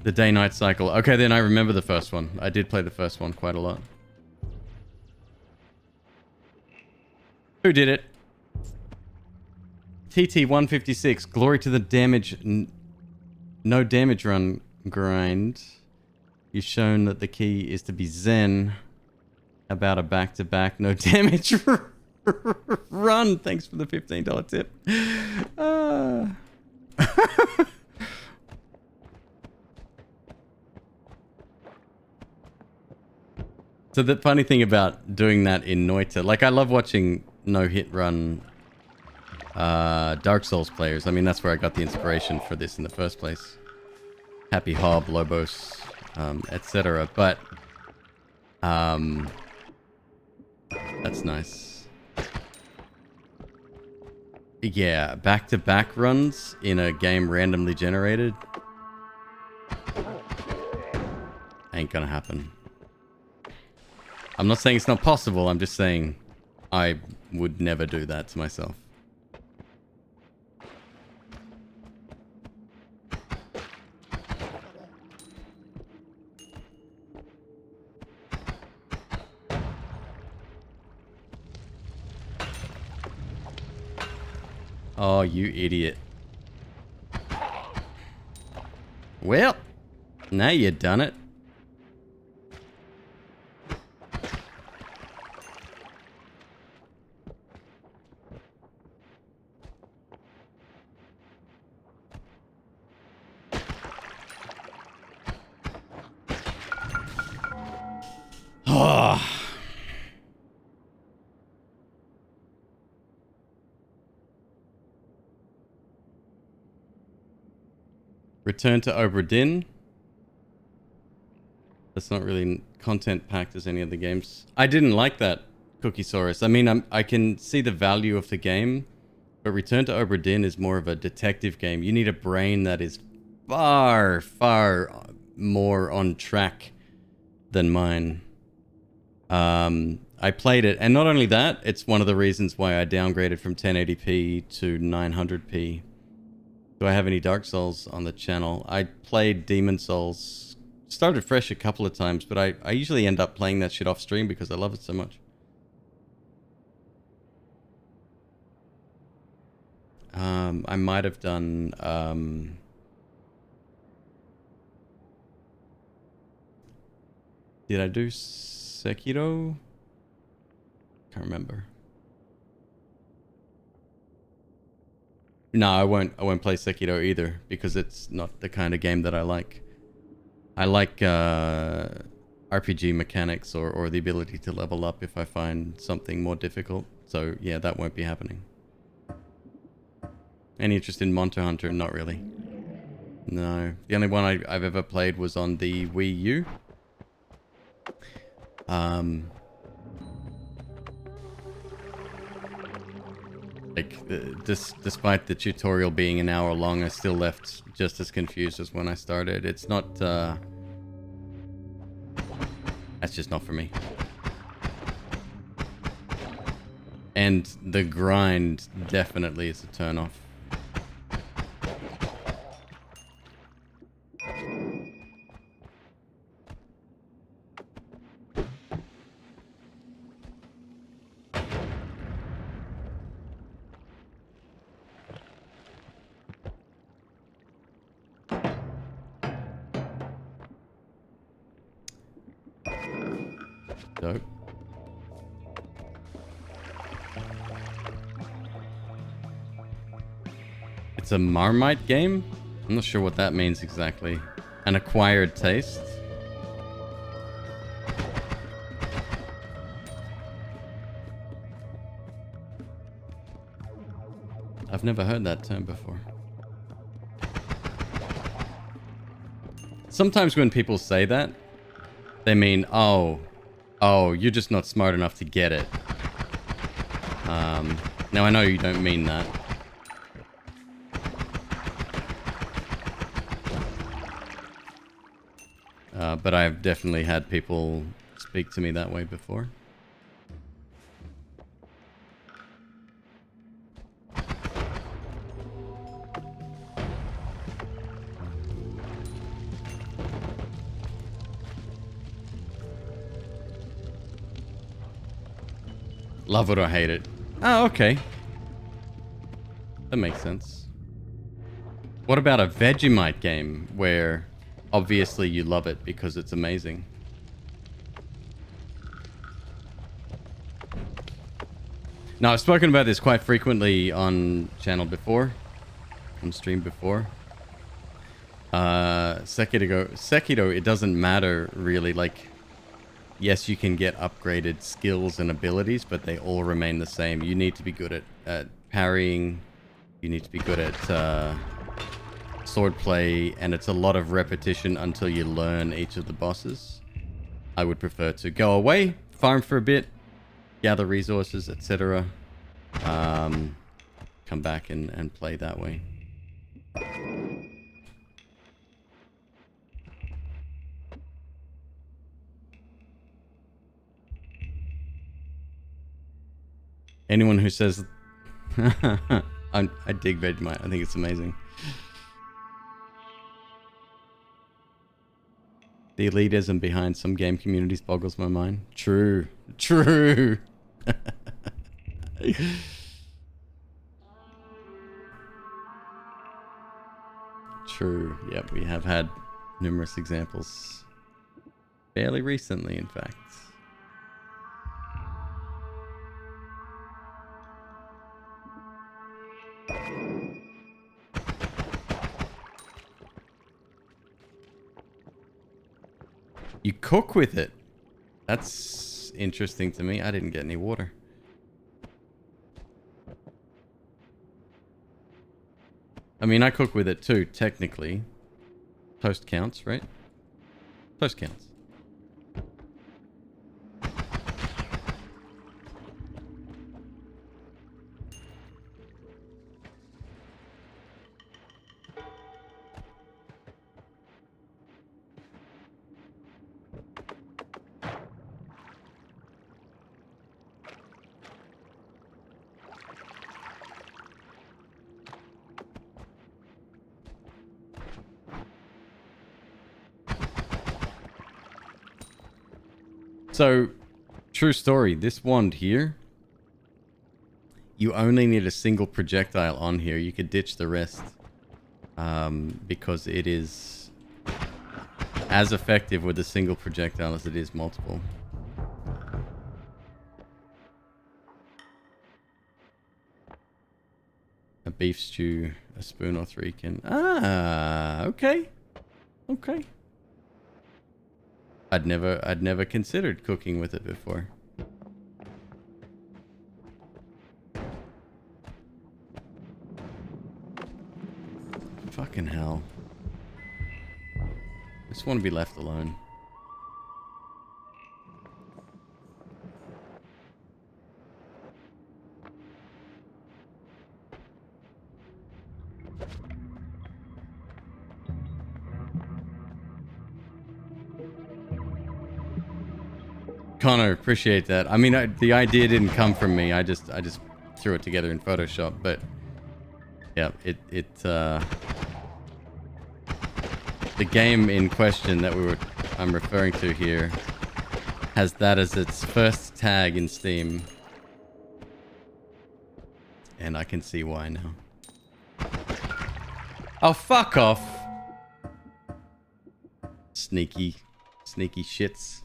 The day-night cycle. Okay, then I remember the first one. I did play the first one quite a lot. Who did it? TT156. Glory to the damage. No damage run grind. You've shown that the key is to be zen about a back-to-back no damage run. Thanks for the $15 tip. So the funny thing about doing that in Noita, like I love watching NoHit run Dark Souls players. I mean, that's where I got the inspiration for this in the first place. Happy Hob, Lobos, etc. But that's nice. Yeah, back-to-back runs in a game randomly generated ain't gonna happen. I'm not saying it's not possible, I'm just saying I would never do that to myself. Oh, you idiot. Well, now you done it. Oh. Return to Obra Dinn. That's not really content packed as any of the games. I didn't like that, Cookiesaurus. I mean, I can see the value of the game, but Return to Obra Dinn is more of a detective game. You need a brain that is far, far more on track than mine. I played it, and not only that, it's one of the reasons why I downgraded from 1080p to 900p. Do I have any Dark Souls on the channel? I played Demon Souls, started fresh a couple of times, but I usually end up playing that shit off stream because I love it so much. I might have done did I do Sekiro? Can't remember. No, I won't play Sekiro either because it's not the kind of game that I like. I like RPG mechanics or the ability to level up if I find something more difficult. So yeah, that won't be happening. Any interest in Monster Hunter? Not really. No. The only one I've ever played was on the Wii U. Despite the tutorial being an hour long, I still left just as confused as when I started. It's not, that's just not for me. And the grind definitely is a turn off. Dope. It's a Marmite game? I'm not sure what that means exactly. An acquired taste? I've never heard that term before. Sometimes when people say that, they mean, oh, you're just not smart enough to get it. Now I know you don't mean that. But I've definitely had people speak to me that way before. Love it or hate it. Oh, okay. That makes sense. What about a Vegemite game where obviously you love it because it's amazing? Now, I've spoken about this quite frequently on channel before, on stream before. Sekiro, it doesn't matter really, like, yes, you can get upgraded skills and abilities, but they all remain the same. You need to be good at parrying. You need to be good at swordplay, and it's a lot of repetition until you learn each of the bosses. I would prefer to go away, farm for a bit, gather resources, etc. Come back and play that way. Anyone who says I dig Vegemite, I think it's amazing. The elitism behind some game communities boggles my mind. True. True. True. Yep, we have had numerous examples. Fairly recently, in fact. You cook with it. That's interesting to me. I didn't get any water. I mean, I cook with it too, technically. Toast counts, right? Toast counts. So, true story. This wand here, you only need a single projectile on here. You could ditch the rest. Because it is as effective with a single projectile as it is multiple. A beef stew, a spoon or three can... Ah, okay. Okay. I'd never considered cooking with it before. Fucking hell. I just want to be left alone. Connor, appreciate that. I mean, the idea didn't come from me. I just threw it together in Photoshop, but yeah, the game in question that I'm referring to here has that as its first tag in Steam. And I can see why now. Oh, fuck off. Sneaky shits.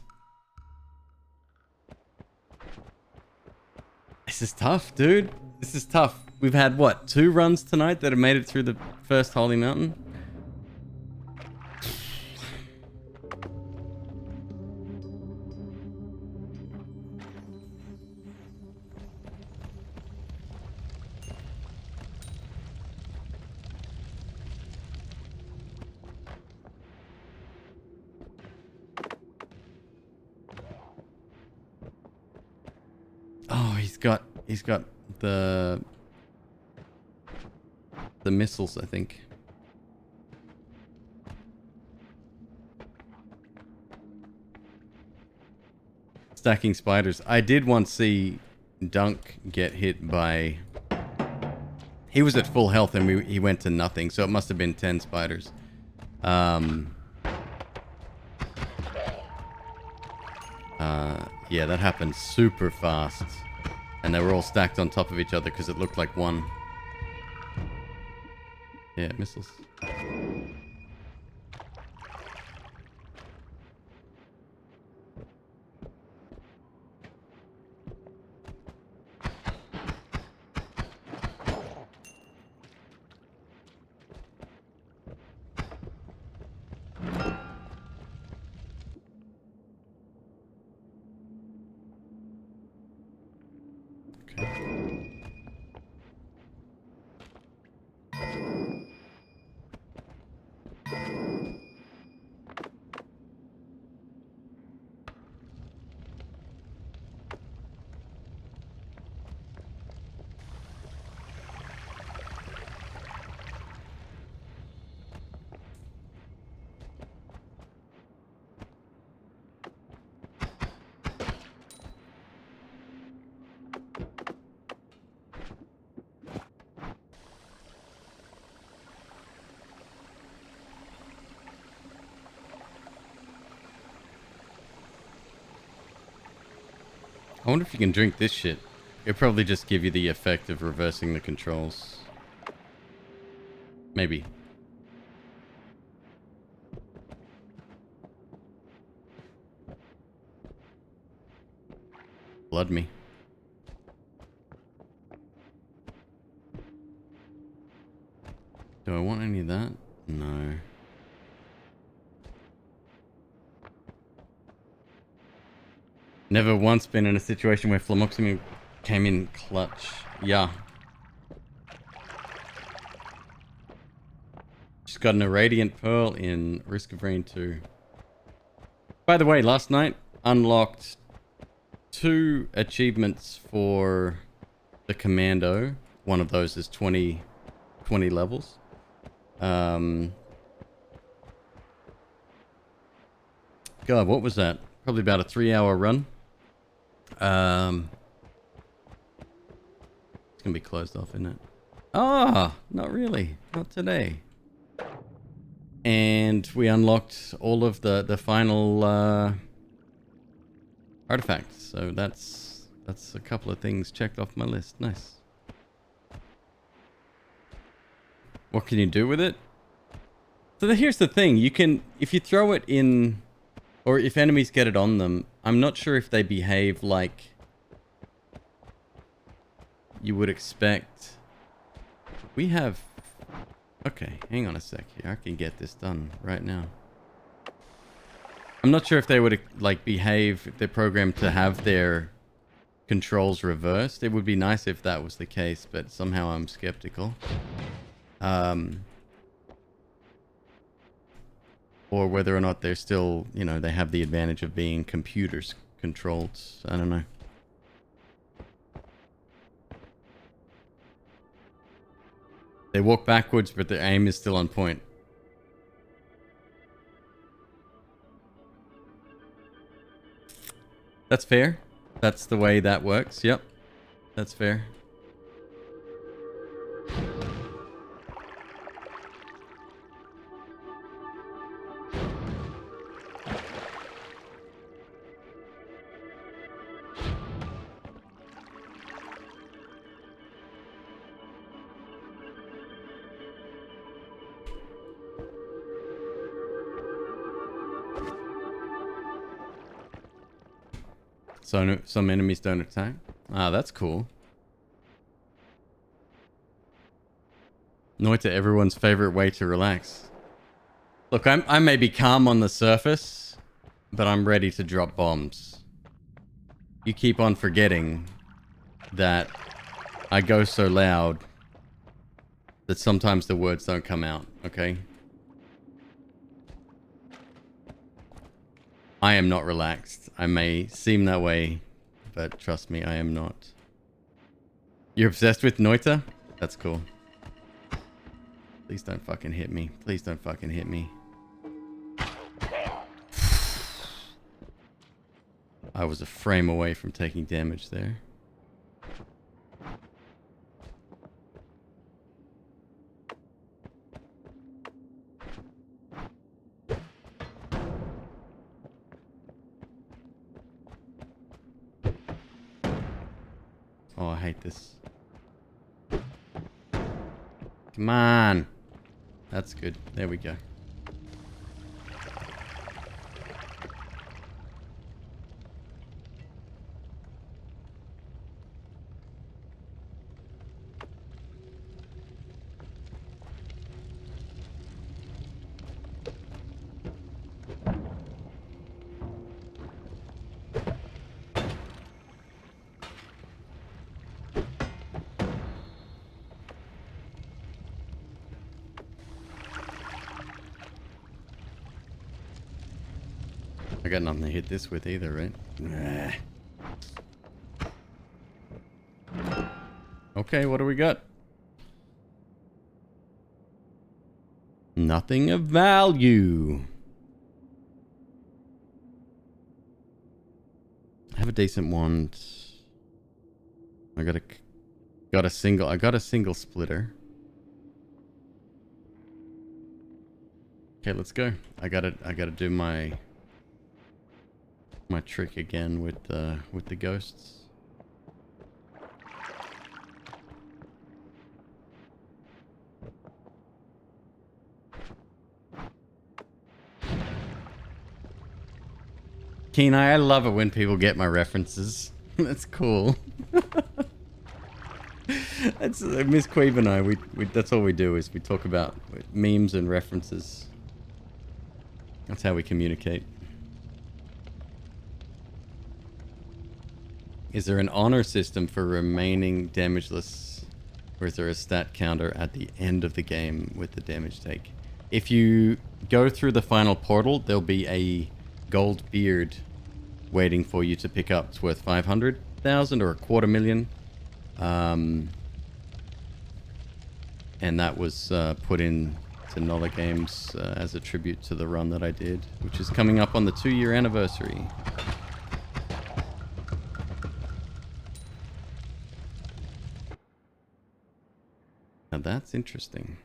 This is tough, dude. This is tough. We've had, what, 2 runs tonight that have made it through the first Holy Mountain? Oh, he's got the missiles, I think. Stacking spiders. I did once see Dunk get hit by... He was at full health and he went to nothing, so it must have been 10 spiders. Yeah, that happened super fast. And they were all stacked on top of each other because it looked like one. Yeah, missiles. I wonder if you can drink this shit. It'll probably just give you the effect of reversing the controls. Maybe. Blood me. Do I want any of that? No. Never once been in a situation where flumoxamine came in clutch. Yeah. Just got an irradiant pearl in Risk of Rain 2. By the way, last night unlocked 2 achievements for the commando. One of those is 20 levels. God, what was that? Probably about a 3-hour run. It's gonna be closed off, isn't it? Ah, not really. Not today. And we unlocked all of the final artifacts. So that's a couple of things checked off my list. Nice. What can you do with it? So here's the thing. You can, if you throw it in, or if enemies get it on them, I'm not sure if they behave like you would expect. We have... Okay, hang on a sec here. I can get this done right now. I'm not sure if they would like behave, if they're programmed to have their controls reversed. It would be nice if that was the case, but somehow I'm skeptical. Or whether or not they're still, you know, they have the advantage of being computers controlled. I don't know. They walk backwards, but their aim is still on point. That's fair. That's the way that works. Yep. That's fair. So no, some enemies don't attack. Ah, that's cool. Noita, everyone's favorite way to relax. Look, I may be calm on the surface, but I'm ready to drop bombs. You keep on forgetting that I go so loud that sometimes the words don't come out, okay? I am not relaxed. I may seem that way, but trust me, I am not. You're obsessed with Noita? That's cool. Please don't fucking hit me. Please don't fucking hit me. I was a frame away from taking damage there. Oh, I hate this. Come on. That's good. There we go. I got nothing to hit this with either, right? Nah. Okay, what do we got? Nothing of value. I have a decent wand. I got a single splitter. Okay, let's go. I gotta do my trick again with the ghosts. Kenai, I love it when people get my references. That's cool. That's McQueeb and I. We that's all we do is we talk about memes and references. That's how we communicate. Is there an honor system for remaining damageless, or is there a stat counter at the end of the game with the damage take? If you go through the final portal, there'll be a gold beard waiting for you to pick up. It's worth 500,000 or 250,000. And that was put in to Nola Games as a tribute to the run that I did, which is coming up on the 2-year anniversary. Now that's interesting.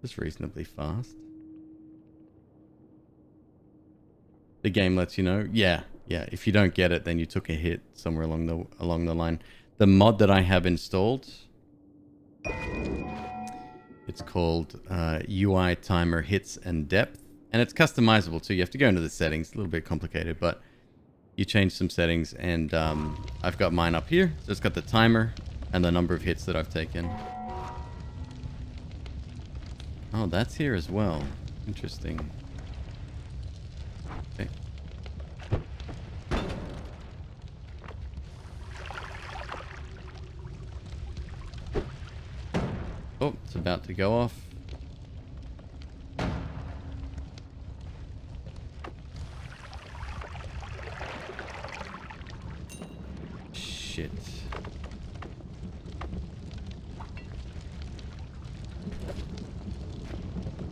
It's reasonably fast. The game lets you know. Yeah. If you don't get it, then you took a hit somewhere along the line. The mod that I have installed, it's called UI timer hits and depth, and it's customizable too. You have to go into the settings. It's a little bit complicated, but you change some settings, and I've got mine up here. So it's got the timer and the number of hits that I've taken. Oh, that's here as well. Interesting. Okay. Oh, it's about to go off. Shit.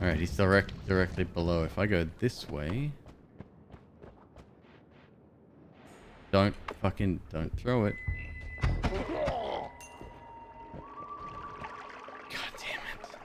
Alright, he's directly below. If I go this way... Don't throw it. God damn it.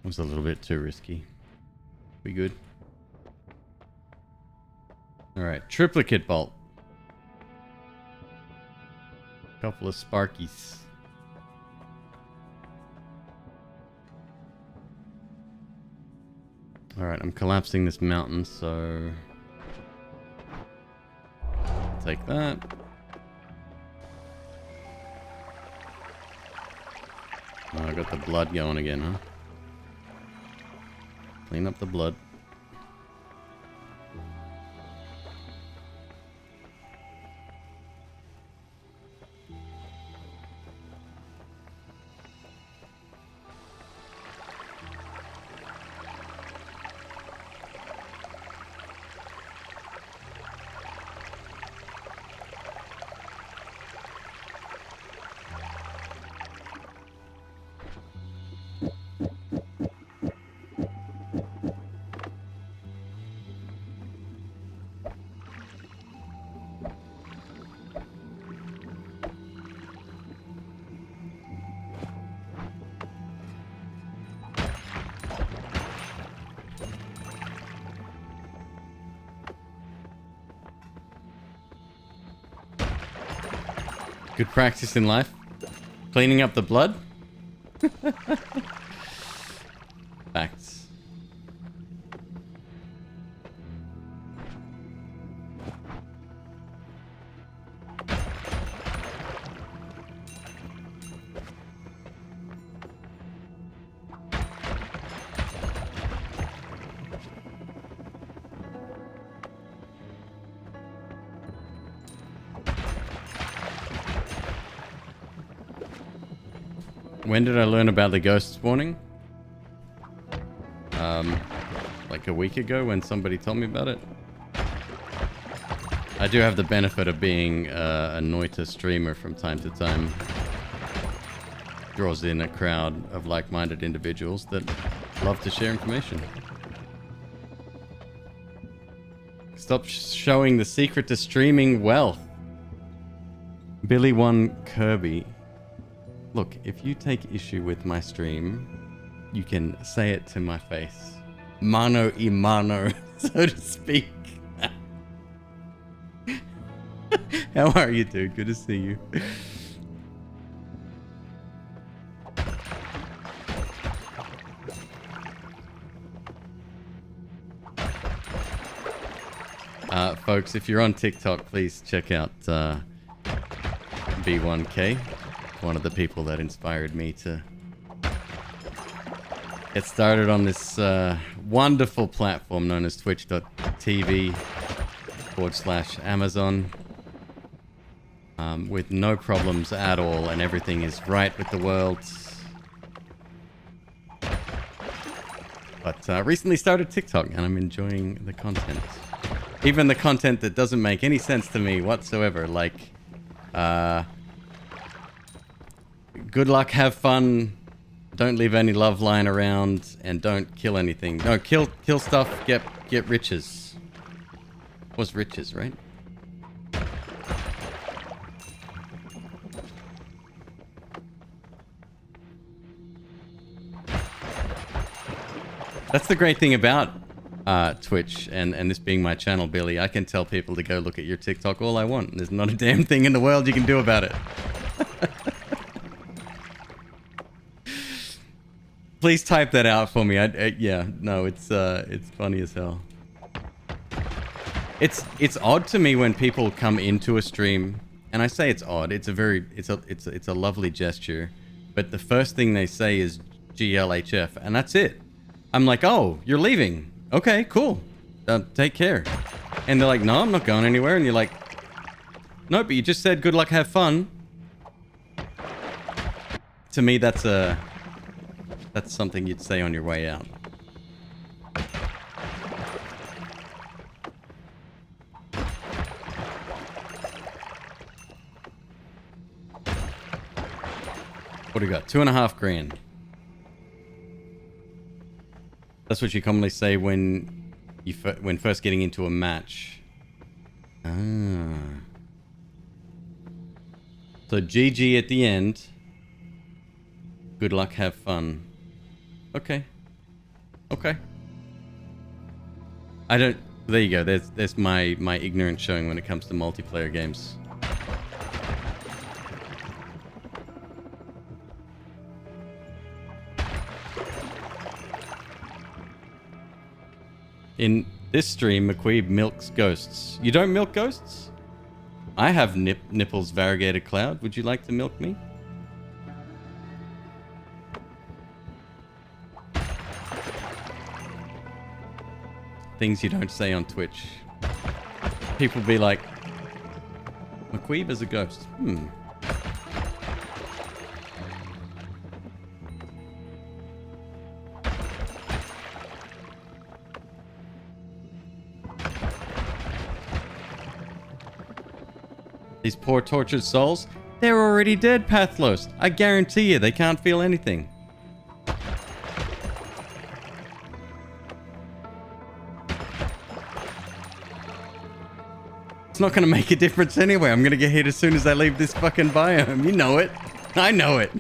Was a little bit too risky. We good? Alright, triplicate bolt. Couple of sparkies. Alright, I'm collapsing this mountain, so... Take that. Oh, I got the blood going again, huh? Clean up the blood. Good practice in life. Cleaning up the blood. Facts. When did I learn about the ghost spawning? Like a week ago when somebody told me about it. I do have the benefit of being a Noita streamer from time to time. Draws in a crowd of like-minded individuals that love to share information. Stop showing the secret to streaming wealth. Billy One Kirby. Look, if you take issue with my stream, you can say it to my face. Mano y mano, so to speak. How are you, dude? Good to see you. Folks, if you're on TikTok, please check out B1K. One of the people that inspired me to get started on this wonderful platform known as Twitch.tv. .com/Amazon with no problems at all, and everything is right with the world. But recently started TikTok, and I'm enjoying the content. Even the content that doesn't make any sense to me whatsoever, like good luck, have fun, don't leave any love lying around, and don't kill anything. No, kill stuff, get riches. Was riches, right? That's the great thing about Twitch and this being my channel, Billy. I can tell people to go look at your TikTok all I want. There's not a damn thing in the world you can do about it. Please type that out for me. Yeah, no, it's funny as hell. It's odd to me when people come into a stream, and I say it's odd. It's a lovely gesture, but the first thing they say is GLHF, and that's it. I'm like, oh, you're leaving. Okay, cool. Take care. And they're like, no, I'm not going anywhere. And you're like, no, but you just said good luck, have fun. To me, that's something you'd say on your way out. What do you got? 2.5 grand. That's what you commonly say when when first getting into a match. Ah. So GG at the end. Good luck, have fun. Okay. Okay. I don't... There you go. There's my ignorance showing when it comes to multiplayer games. In this stream, McQueeb milks ghosts. You don't milk ghosts? I have nipples, variegated cloud. Would you like to milk me? Things you don't say on Twitch. People be like, McQueeb is a ghost. These poor tortured souls, they're already dead, Pathlos. I guarantee you, they can't feel anything. It's not gonna make a difference anyway. I'm gonna get hit as soon as I leave this fucking biome. You know it. I know it.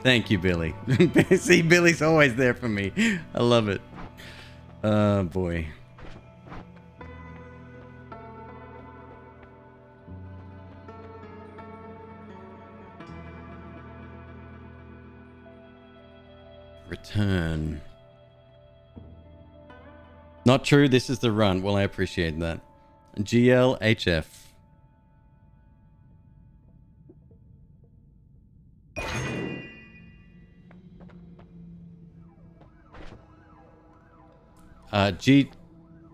Thank you, Billy. See, Billy's always there for me. I love it. Oh, boy. Return. Not true, this is the run. Well, I appreciate that. GLHF.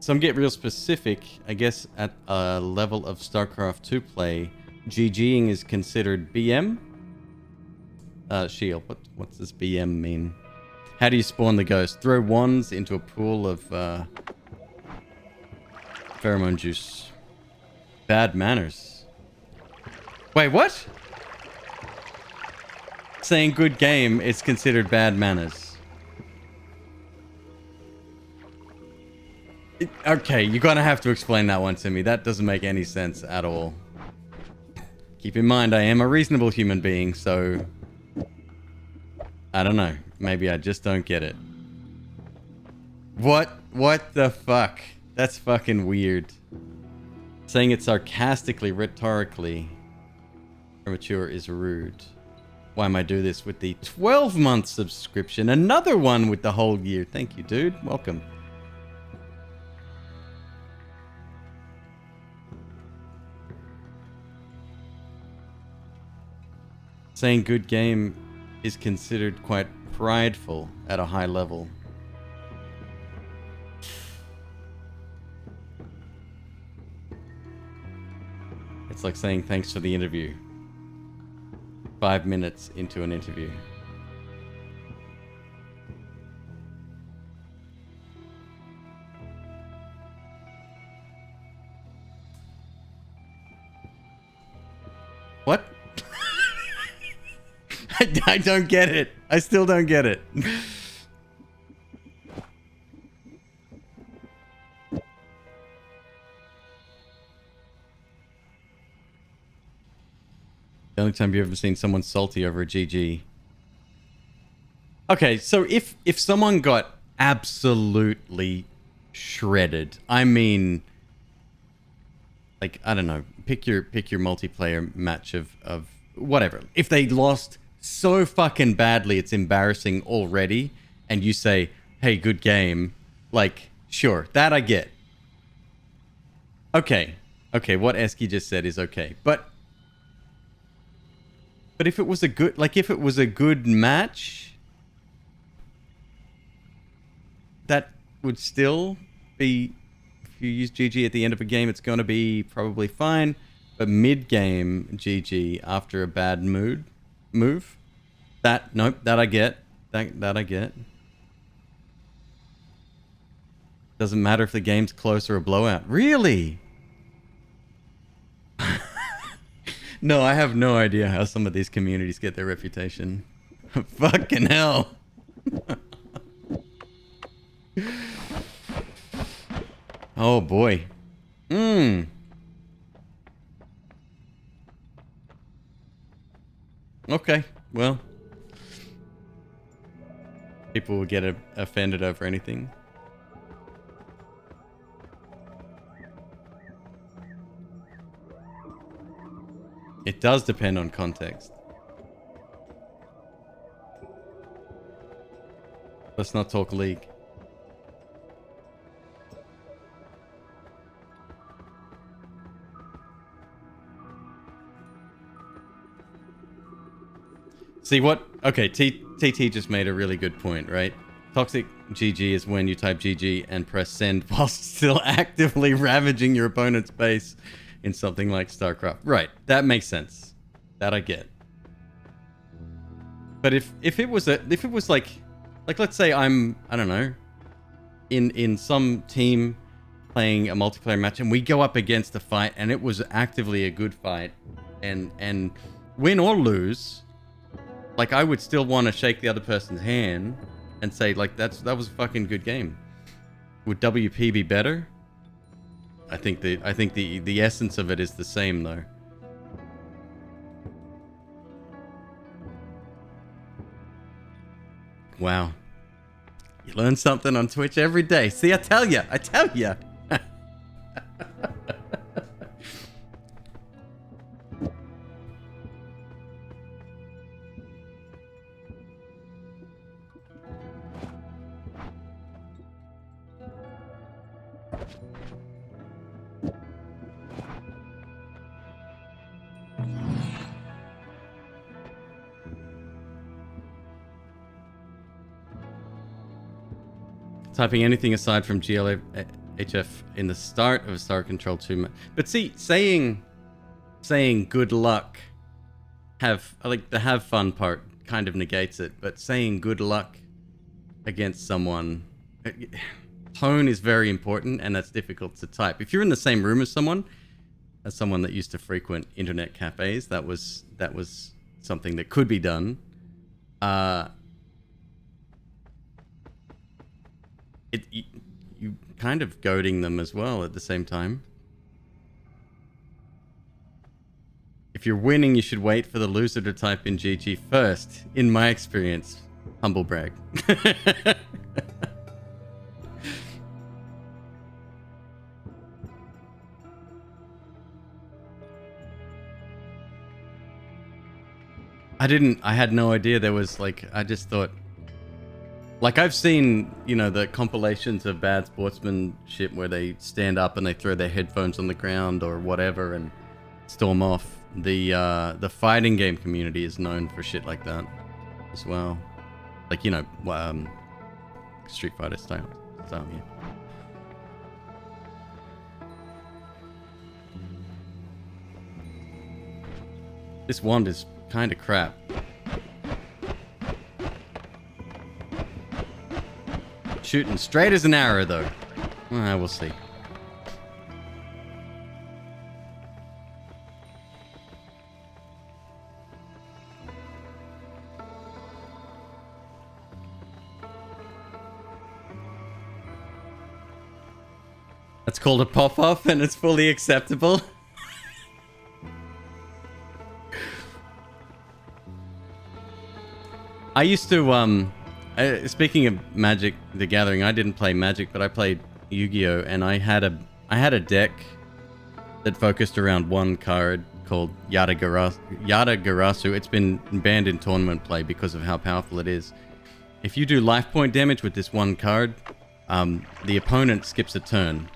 Some get real specific. I guess at a level of StarCraft 2 play, GGing is considered BM. Shield. What's this BM mean? How do you spawn the ghost? Throw wands into a pool of pheromone juice. Bad manners. Wait, what? Saying good game is considered bad manners. Okay, you're gonna have to explain that one to me. That doesn't make any sense at all. Keep in mind, I am a reasonable human being, so... I don't know. Maybe I just don't get it. What the fuck? That's fucking weird. Saying it sarcastically, rhetorically. Premature is rude. Why am I do this with the 12-month subscription? Another one with the whole year. Thank you, dude. Welcome. Saying good game is considered quite prideful at a high level. It's like saying thanks for the interview 5 minutes into an interview. What? I don't get it. I still don't get it. The only time you've ever seen someone salty over a GG. Okay, so if someone got absolutely shredded, I mean, like, I don't know, pick your multiplayer match of whatever. If they lost so fucking badly it's embarrassing already, and you say, hey, good game, like, sure, that I get. Okay, what Eski just said is okay, but if it was a good, like, if it was a good match, that would still be, if you use GG at the end of a game, it's going to be probably fine. But mid-game GG after a bad move, that I get. That I get. Doesn't matter if the game's close or a blowout. Really? No, I have no idea how some of these communities get their reputation. Fucking hell. Oh boy. Okay, well. People will get offended over anything. It does depend on context. Let's not talk League. See what? Okay, TT just made a really good point, right? Toxic GG is when you type GG and press send whilst still actively ravaging your opponent's base in something like StarCraft. Right, that makes sense. That I get. But if it was like let's say I don't know, in some team playing a multiplayer match and we go up against a fight and it was actively a good fight and win or lose, like, I would still want to shake the other person's hand and say, like, that was a fucking good game. Would WP be better? I think the essence of it is the same, though. Wow. You learn something on Twitch every day. See, I tell ya. Typing anything aside from GLHF in the start of a Star Control 2. But see, saying good luck, the have fun part kind of negates it. But saying good luck against someone, tone is very important, and that's difficult to type. If you're in the same room as someone that used to frequent internet cafes, that was something that could be done. You kind of goading them as well at the same time. If you're winning, you should wait for the loser to type in GG first, in my experience. Humble brag. I had no idea there was, like, I just thought, like, I've seen, you know, the compilations of bad sportsmanship where they stand up and they throw their headphones on the ground or whatever and storm off. The fighting game community is known for shit like that as well. Like, you know, Street Fighter style, yeah. This wand is kind of crap. Shooting straight as an arrow, though. We'll see. That's called a pop-off, and it's fully acceptable. I used to, speaking of Magic the Gathering, I didn't play Magic, but I played Yu-Gi-Oh! And I had a deck that focused around one card called Yata-Garasu. It's been banned in tournament play because of how powerful it is. If you do life point damage with this one card, the opponent skips a turn.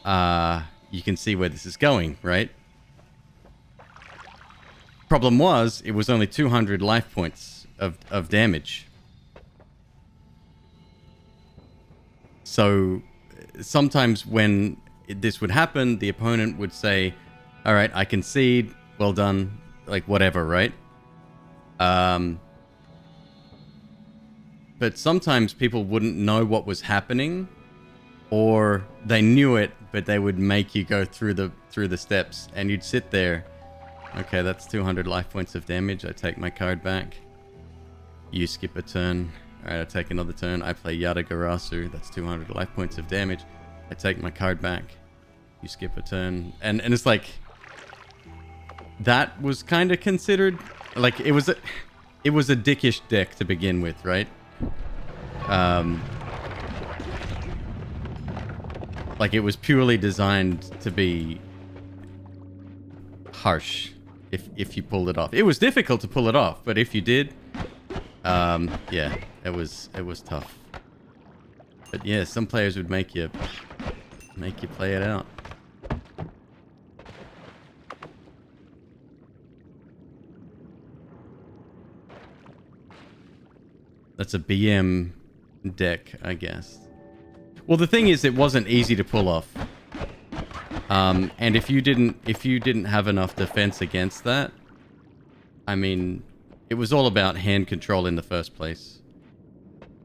You can see where this is going, right? Problem was, it was only 200 life points of damage. So sometimes when this would happen, the opponent would say, all right, I concede, well done, like whatever, right? But sometimes people wouldn't know what was happening, or they knew it, but they would make you go through the steps, and you'd sit there. Okay, that's 200 life points of damage. I take my card back. You skip a turn. Alright, I take another turn. I play Yata-Garasu. That's 200 life points of damage. I take my card back. You skip a turn. And it's like... That was kind of considered... Like, it was a dickish deck to begin with, right? Like, it was purely designed to be... harsh. If you pulled it off. It was difficult to pull it off, but if you did, yeah, it was tough. But yeah, some players would make you play it out. That's a BM deck, I guess. Well, the thing is, it wasn't easy to pull off. And if you didn't have enough defense against that, I mean, it was all about hand control in the first place.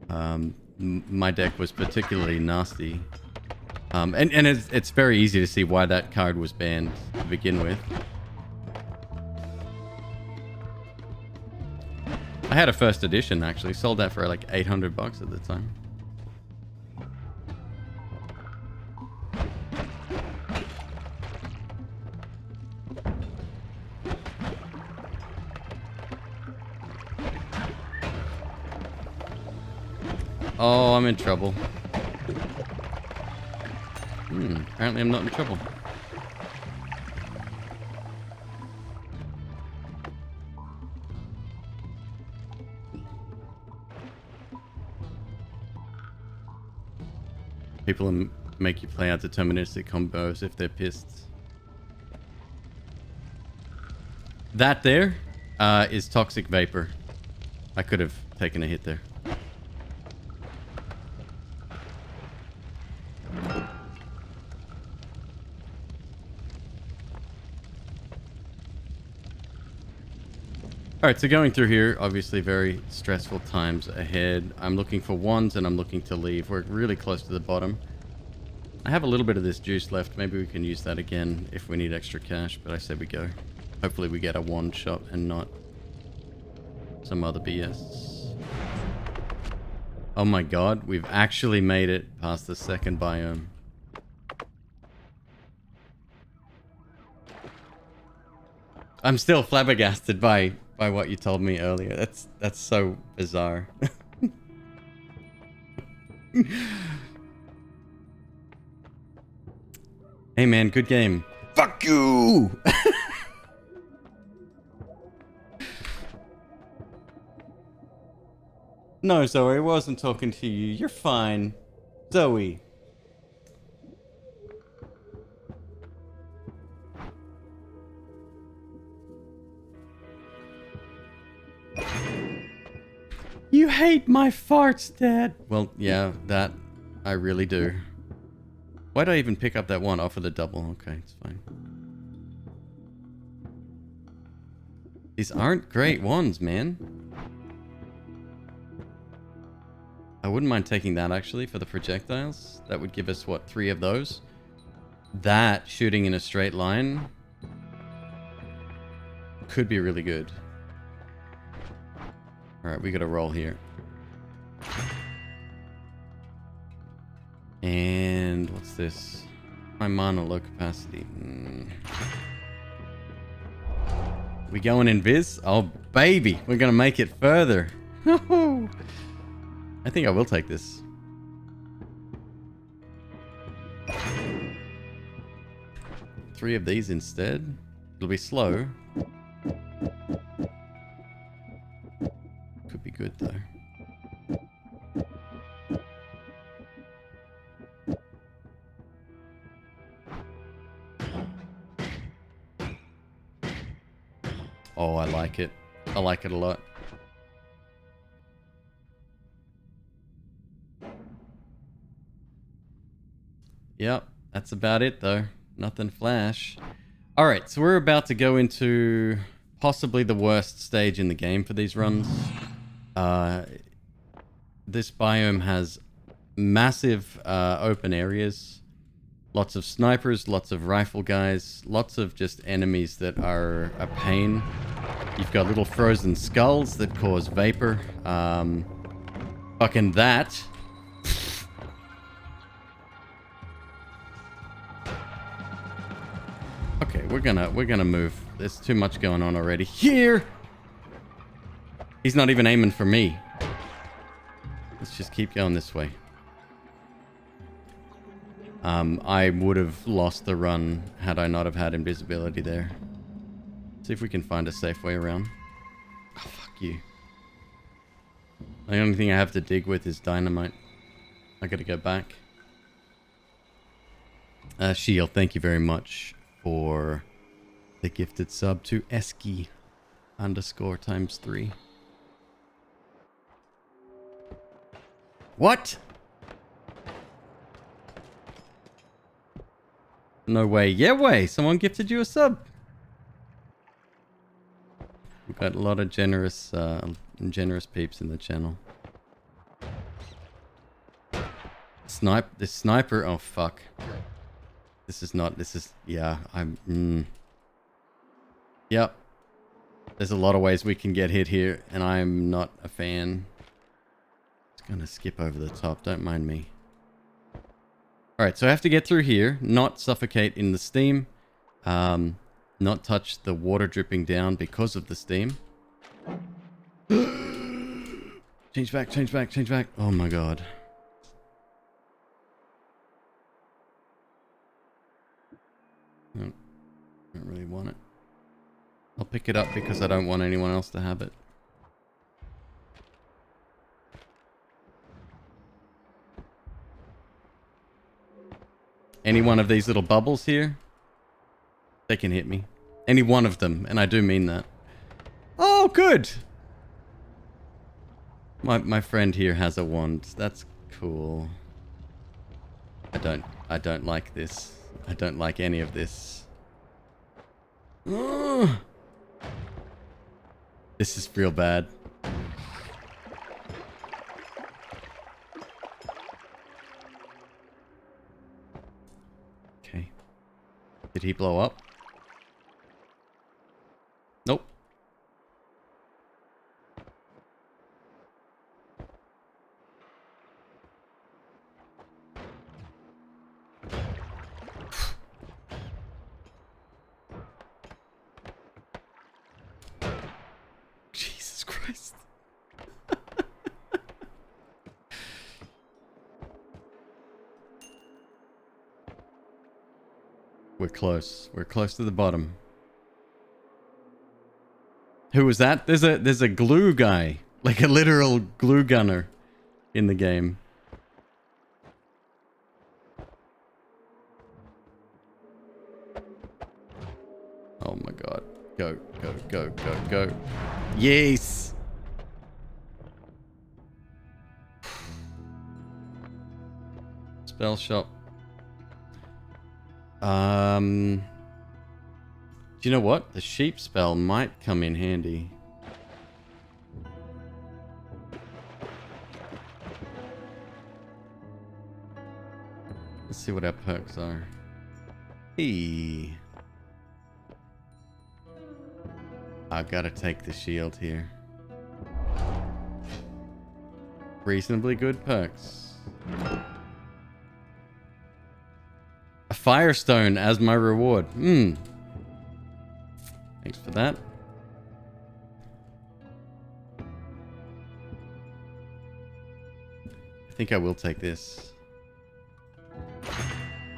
My deck was particularly nasty. And it's very easy to see why that card was banned to begin with. I had a first edition, actually. Sold that for like 800 bucks at the time. Oh, I'm in trouble. Apparently I'm not in trouble. People make you play out deterministic combos if they're pissed. That there is Toxic Vapor. I could have taken a hit there. Alright, so going through here, obviously very stressful times ahead. I'm looking for wands and I'm looking to leave. We're really close to the bottom. I have a little bit of this juice left. Maybe we can use that again if we need extra cash, but I say we go. Hopefully we get a wand shot and not some other BS. Oh my god, we've actually made it past the second biome. I'm still flabbergasted by what you told me earlier. That's so bizarre. Hey man, good game. Fuck you! No, Zoe, I wasn't talking to you. You're fine. Zoe. You hate my farts, Dad. Well, yeah, that I really do. Why did I even pick up that one? Oh, for the double. Okay, it's fine. These aren't great ones, man. I wouldn't mind taking that, actually, for the projectiles. That would give us, what, 3 of those? That, shooting in a straight line, could be really good. Alright, we gotta roll here. And what's this? My mana low capacity. We going invis? Oh, baby! We're gonna make it further. I think I will take this. Three of these instead. It'll be slow. Could be good though. Oh, I like it. I like it a lot. Yep, that's about it though. Nothing flash. Alright, so we're about to go into possibly the worst stage in the game for these runs. This biome has massive open areas. Lots of snipers, lots of rifle guys, lots of just enemies that are a pain. You've got little frozen skulls that cause vapor. Fucking that. Okay, we're gonna move. There's too much going on already. Here! He's not even aiming for me. Let's just keep going this way. I would have lost the run had I not have had invisibility there. See if we can find a safe way around. Oh, fuck you. The only thing I have to dig with is dynamite. I gotta go back. Shield, thank you very much for the gifted sub to Eski_3. What? No way. Yeah way. Someone gifted you a sub. We've got a lot of generous peeps in the channel. This sniper. Oh, fuck. This is, yeah, Yep. There's a lot of ways we can get hit here, and I'm not a fan. Just gonna skip over the top, don't mind me. Alright, so I have to get through here, not suffocate in the steam, not touch the water dripping down because of the steam. Change back, change back, change back. Oh my god. No, don't really want it. I'll pick it up because I don't want anyone else to have it. Any one of these little bubbles here, they can hit me. Any one of them, and I do mean that. Oh, good! My friend here has a wand. That's cool. I don't like this. I don't like any of this. Ugh. This is real bad. Okay. Did he blow up? Nope. Jesus Christ. We're close. We're close to the bottom. Who was that? There's a glue guy. Like a literal glue gunner in the game. Oh my god. Go, go, go, go, go. Yes! spell shop. Do you know what? The sheep spell might come in handy. Let's see what our perks are. Hey. I gotta take the shield here. Reasonably good perks. A firestone as my reward. Thanks for that. I think I will take this.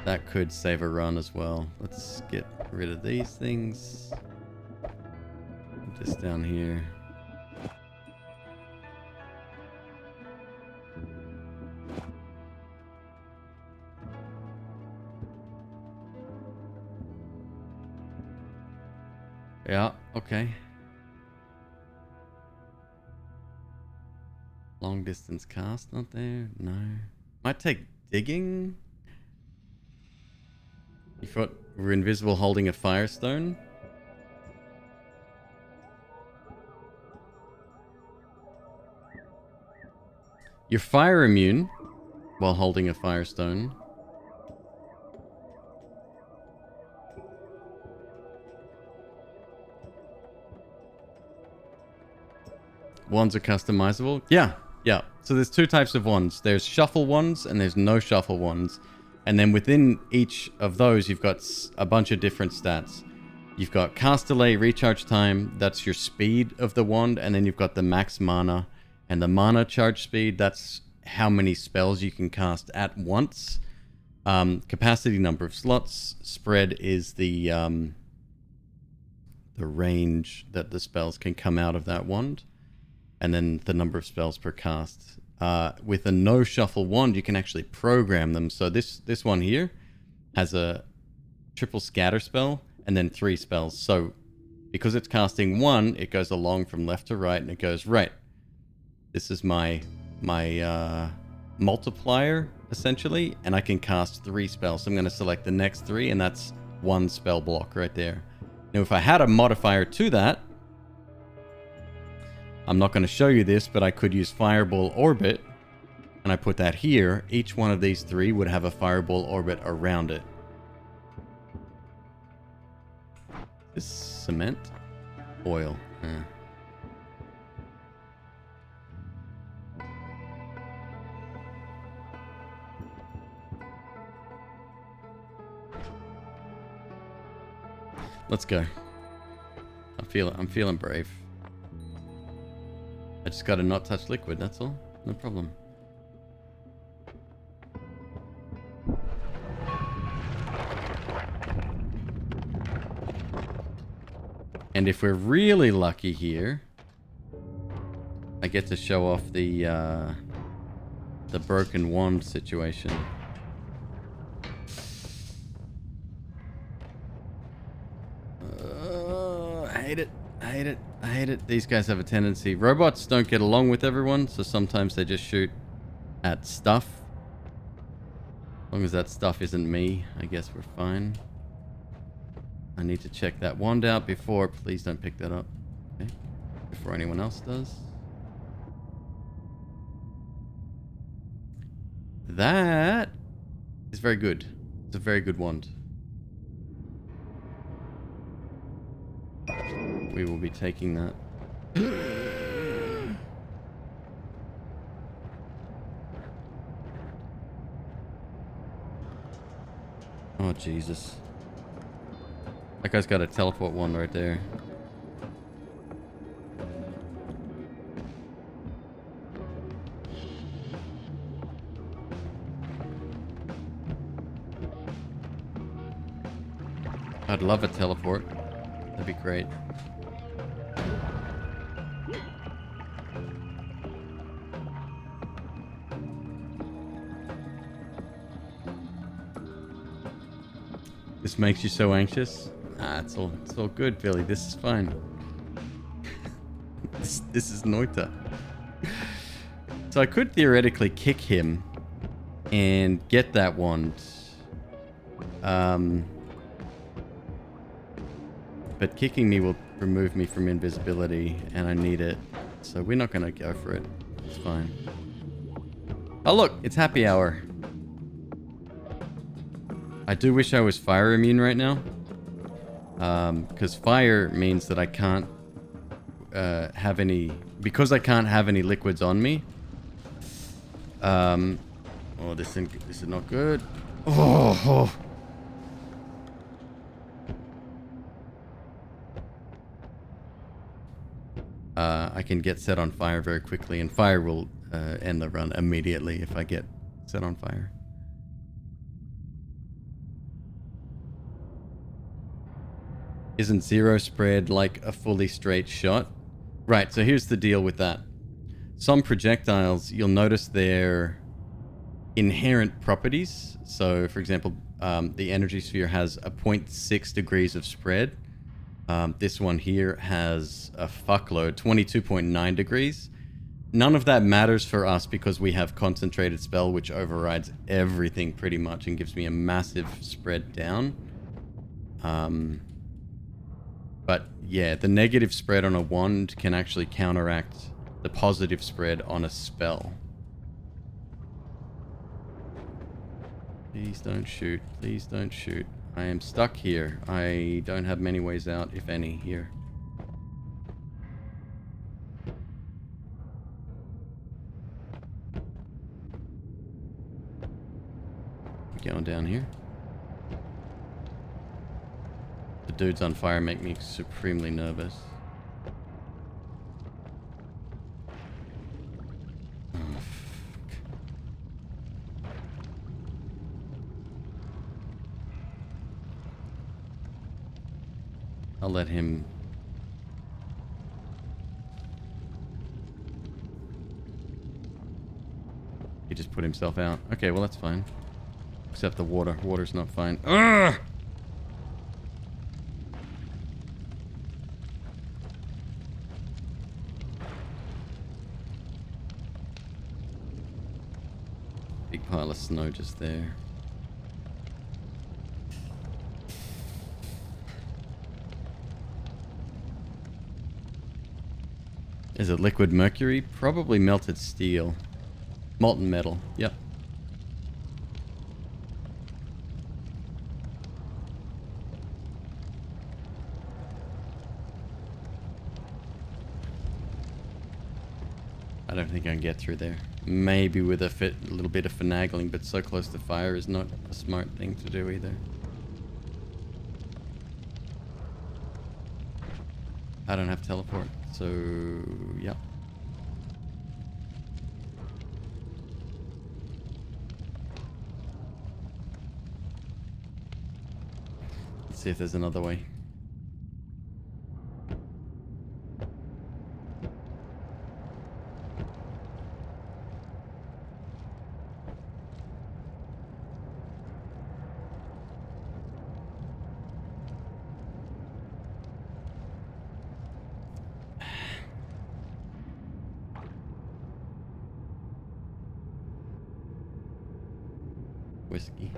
That could save a run as well. Let's get rid of these things. Put this down here. Yeah, okay. Long distance cast, not there? No. Might take digging. You thought we're invisible holding a firestone? You're fire immune while holding a firestone. Wands are customizable? Yeah. So there's two types of wands. There's shuffle wands and there's no shuffle wands. And then within each of those, you've got a bunch of different stats. You've got cast delay, recharge time. That's your speed of the wand. And then you've got the max mana. And the mana charge speed, that's how many spells you can cast at once. Capacity, number of slots. Spread is the range that the spells can come out of that wand. And then the number of spells per cast. With a no shuffle wand, you can actually program them. So this one here has a triple scatter spell and then 3 spells. So because it's casting 1, it goes along from left to right and it goes right. This is my multiplier essentially, and I can cast 3 spells. So I'm going to select the next 3, and that's 1 spell block right there. Now if I had a modifier to that, I'm not going to show you this, but I could use Fireball Orbit, and I put that here. Each one of these 3 would have a Fireball Orbit around it. This cement? Oil. Let's go. I'm feeling brave. I just gotta not touch liquid, that's all. No problem. And if we're really lucky here, I get to show off the broken wand situation. I hate it. These guys have a tendency. Robots don't get along with everyone, so sometimes they just shoot at stuff. As long as that stuff isn't me, I guess we're fine. I need to check that wand out before... Please don't pick that up. Okay. Before anyone else does. That is very good. It's a very good wand. We will be taking that. Oh, Jesus. That guy's got a teleport one right there. I'd love a teleport. That'd be great. This makes you so anxious? Ah, it's all good, Billy. This is fine. this is Noita. So I could theoretically kick him and get that wand. But kicking me will remove me from invisibility, and I need it. So we're not going to go for it. It's fine. Oh look, it's happy hour. I do wish I was fire immune right now. Because fire means that I can't have any... Because I can't have any liquids on me. Oh, this is not good. Oh. I can get set on fire very quickly, and fire will end the run immediately if I get set on fire. Isn't zero spread like a fully straight shot? Right, so here's the deal with that. Some projectiles, you'll notice their inherent properties. So, for example, the energy sphere has a 0.6 degrees of spread. This one here has a fuckload, 22.9 degrees. None of that matters for us because we have concentrated spell, which overrides everything pretty much and gives me a massive spread down. But yeah, the negative spread on a wand can actually counteract the positive spread on a spell. Please don't shoot. Please don't shoot. I am stuck here. I don't have many ways out, if any, here. Going down here. The dudes on fire make me supremely nervous. Oh, fuck. I'll let him... He just put himself out. Okay, well that's fine. Except the water. Water's not fine. Ugh! Big pile of snow just there. Is it liquid mercury? Probably melted steel. Molten metal. Yep. I don't think I can get through there. Maybe with a little bit of finagling, but so close to fire is not a smart thing to do either. I don't have teleport, so yep. Let's see if there's another way. Whiskey.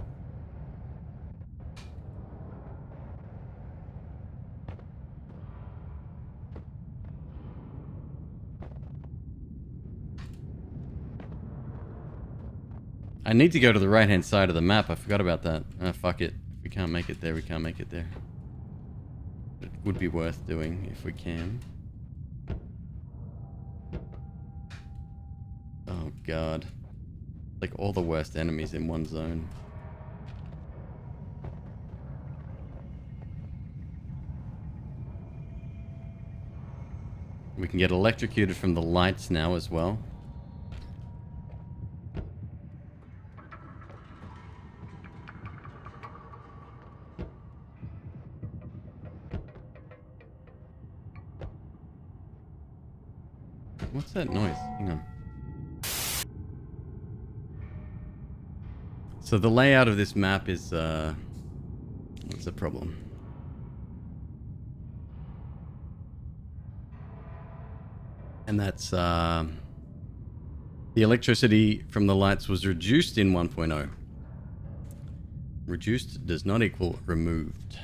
I need to go to the right hand side of the map. I forgot about that. Fuck it. If we can't make it there, we can't make it there. It would be worth doing if we can. Oh god. Like all the worst enemies in one zone. We can get electrocuted from the lights now as well. What's that noise? Hang on. So the layout of this map is, what's the problem? And that's, The electricity from the lights was reduced in 1.0. Reduced does not equal removed.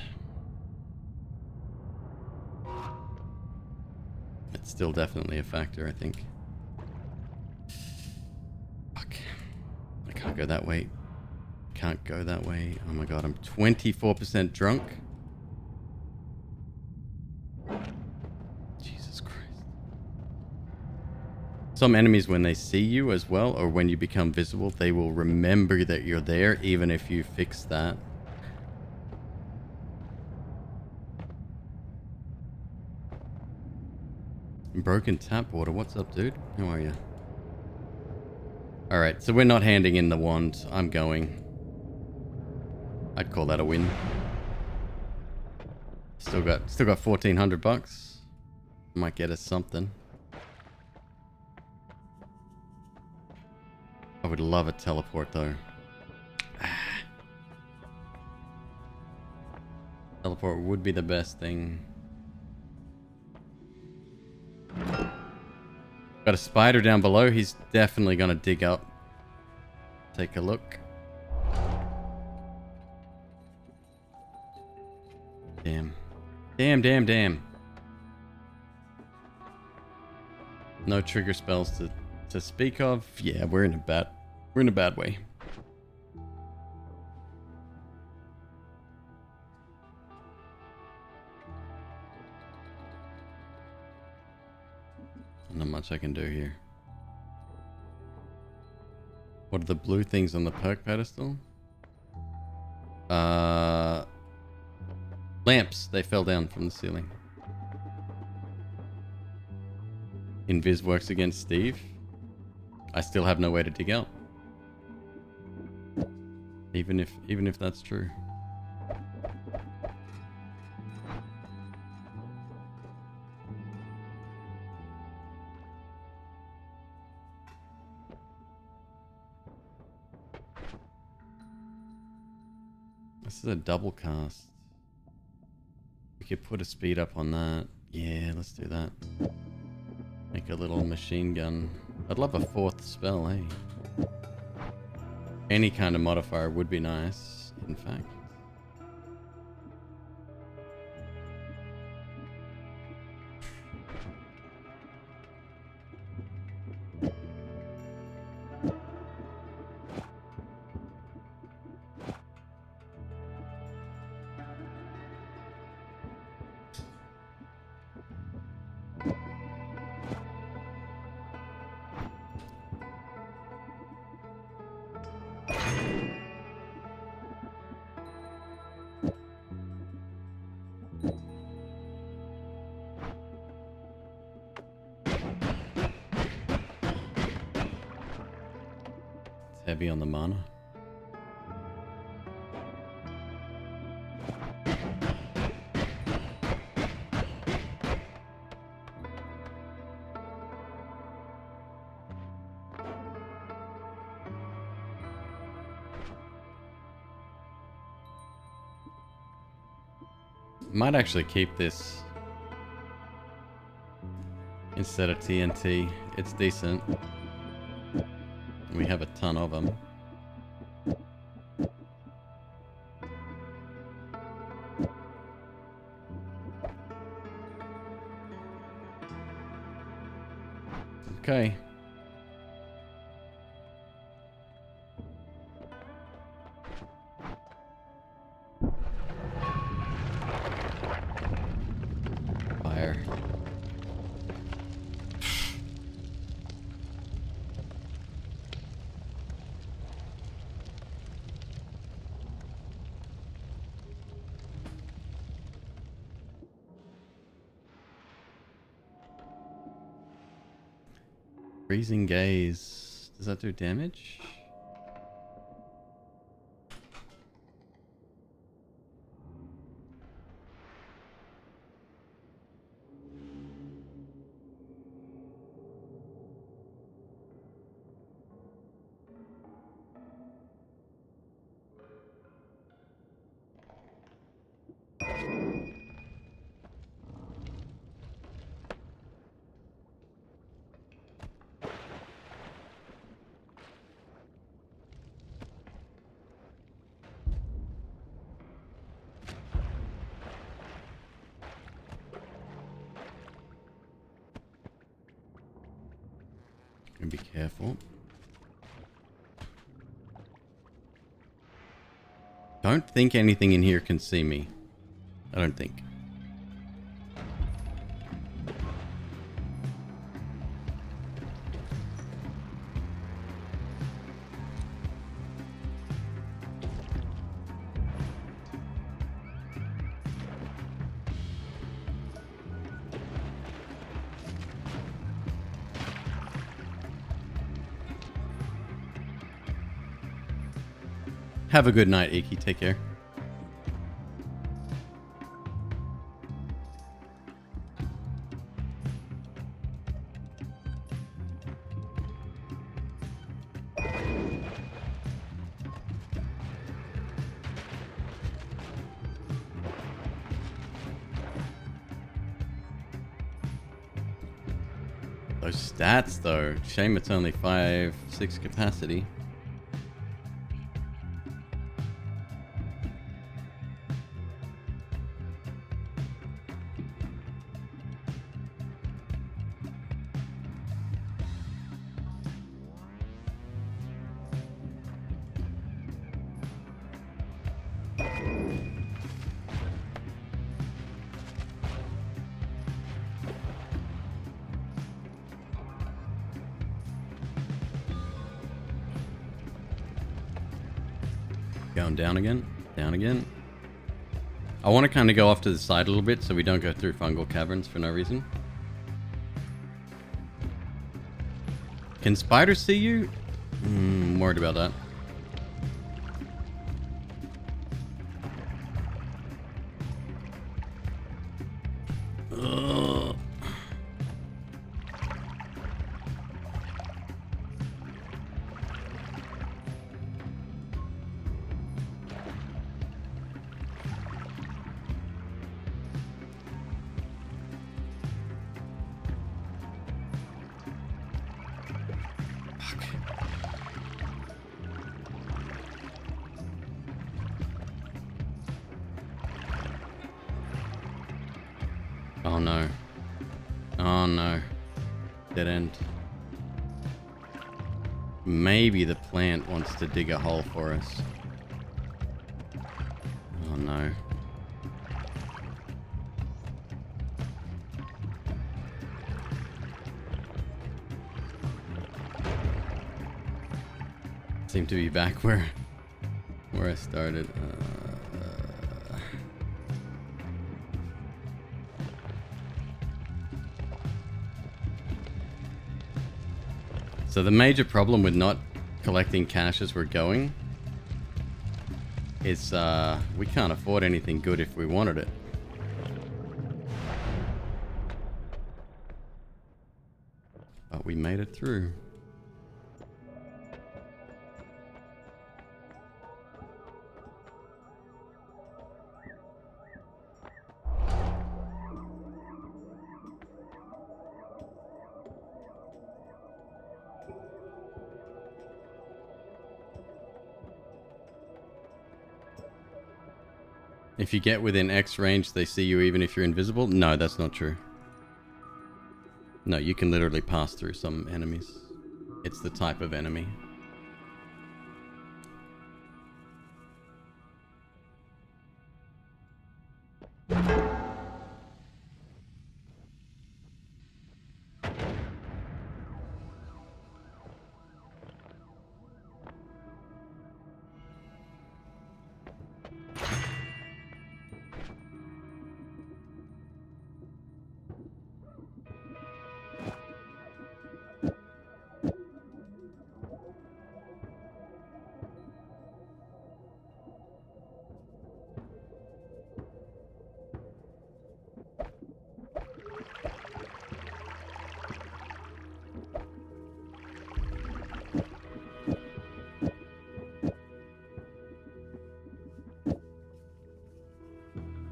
It's still definitely a factor, I think. Fuck. I can't go that way. Can't go that way. Oh my god, I'm 24% drunk. Jesus Christ. Some enemies, when they see you as well, or when you become visible, they will remember that you're there, even if you fix that. Broken tap water. What's up, dude? How are you? Alright, so we're not handing in the wand. I'm going. I'd call that a win. Still got $1,400. Might get us something. I would love a teleport though. Teleport would be the best thing. Got a spider down below. He's definitely gonna dig up. Take a look. Damn. Damn. No trigger spells to speak of. Yeah, we're in a bad way. Not much I can do here. What are the blue things on the perk pedestal? Lamps. They fell down from the ceiling. Invis works against Steve. I still have no way to dig out. Even if that's true. This is a double cast. We could put a speed up on that. Yeah, let's do that. Make a little machine gun. I'd love a fourth spell, hey? Any kind of modifier would be nice, in fact. Heavy on the mana. Might actually keep this instead of TNT. It's decent. We have a ton of them. Okay. Fire. Freezing gaze. Does that do damage? And be careful. Don't think anything in here can see me. I don't think. Have a good night, Iki. Take care. Those stats, though. Shame it's only 5/6 capacity. Going down again. Down again. I want to kind of go off to the side a little bit so we don't go through fungal caverns for no reason. Can spiders see you? I'm worried about that. Ugh. Oh no. Oh no. Dead end. Maybe the plant wants to dig a hole for us. Oh no. Seem to be back where I started. So the major problem with not collecting cash as we're going is we can't afford anything good if we wanted it. But we made it through. If you get within X range, they see you even if you're invisible? No, that's not true. No, you can literally pass through some enemies. It's the type of enemy.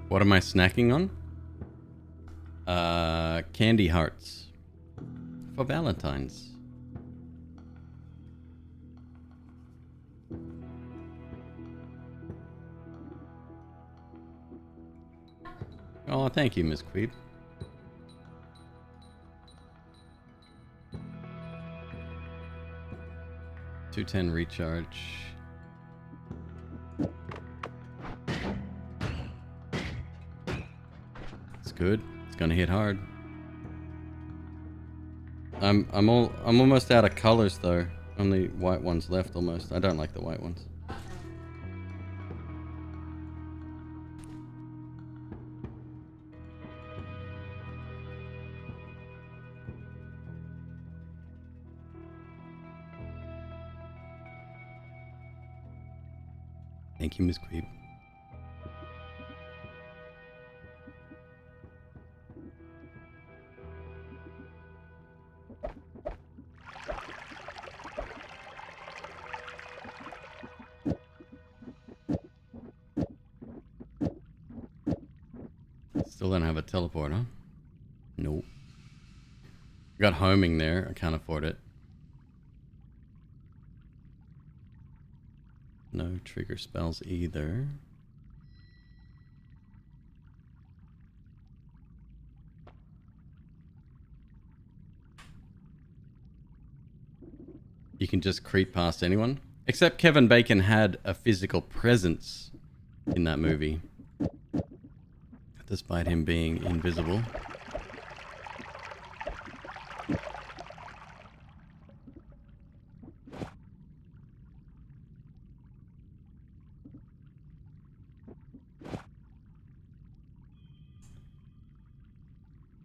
What am I snacking on? Candy hearts. For Valentine's. Oh, thank you, McQueeb. 210 recharge. It's good. It's gonna hit hard. I'm almost out of colors though. Only white ones left almost. I don't like the white ones. Thank you, McQueeb. Still don't have a teleport, huh? Nope. I got homing there. I can't afford it. No trigger spells either. You can just creep past anyone. Except Kevin Bacon had a physical presence in that movie. Despite him being invisible.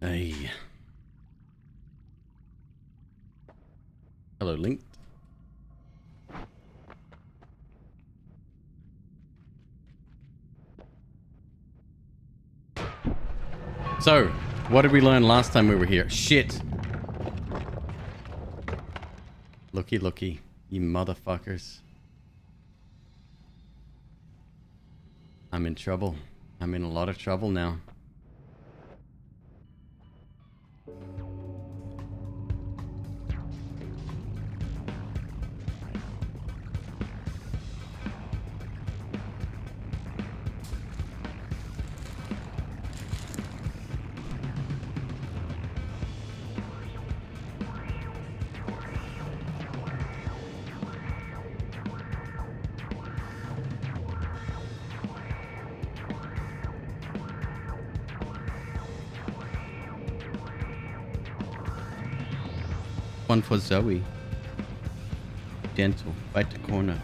Hey. Hello, Linked. So, what did we learn last time we were here? Shit! Looky, looky, you motherfuckers. I'm in trouble. I'm in a lot of trouble now. One for Zoe. Dental, right the corner.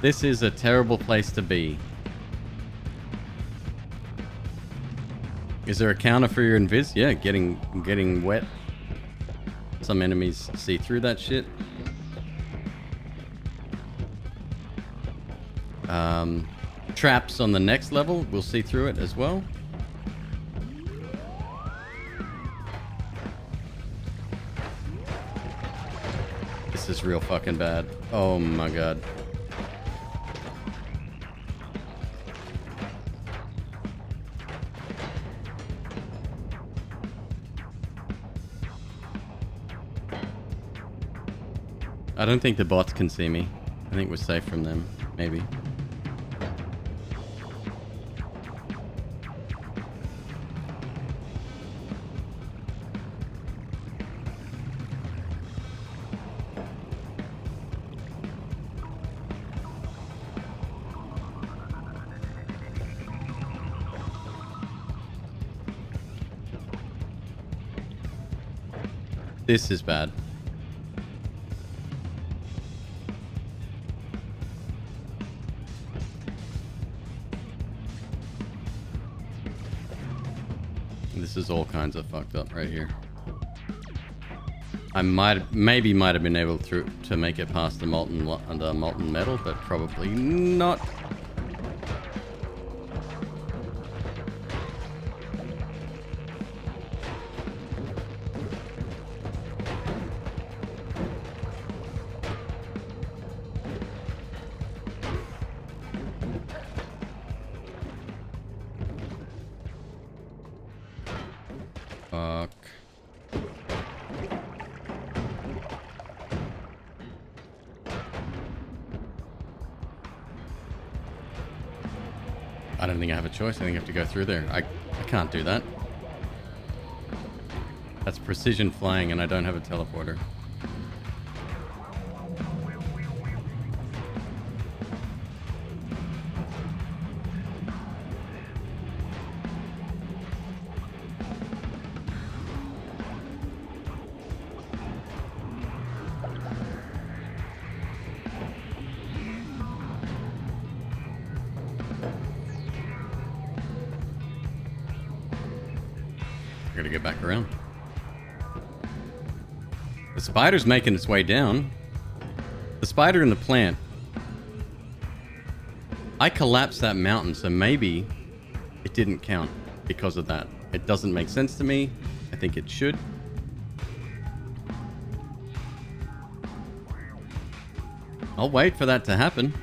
This is a terrible place to be. Is there a counter for your invis? Yeah, getting wet. Some enemies see through that shit. Traps on the next level, we'll see through it as well. This is real fucking bad. Oh my god. I don't think the bots can see me. I think we're safe from them, maybe. This is bad. This is all kinds of fucked up right here. I maybe might have been able to make it past the molten metal, but probably not. Fuck. I don't think I have a choice. I think I have to go through there. I can't do that. That's precision flying, and I don't have a teleporter. I gotta get back around. The spider's making its way down. The spider and the plant. I collapsed that mountain, so maybe it didn't count because of that. It doesn't make sense to me. I think it should. I'll wait for that to happen.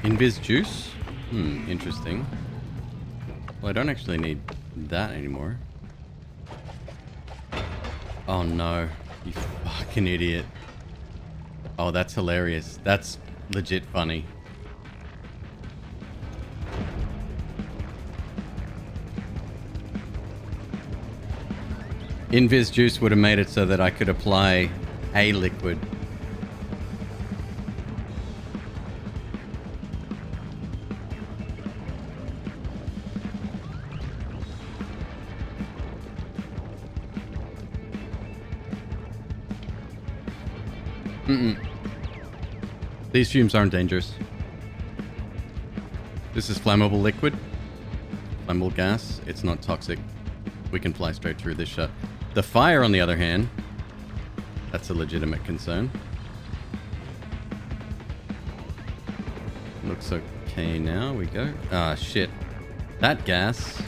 Invis juice? Interesting. Well, I don't actually need that anymore. Oh no, you fucking idiot. Oh, that's hilarious. That's legit funny. Invis juice would have made it so that I could apply a liquid. These fumes aren't dangerous. This is flammable liquid. Flammable gas. It's not toxic. We can fly straight through this shot. The fire, on the other hand, that's a legitimate concern. Looks okay now. We go. Ah, shit. That gas.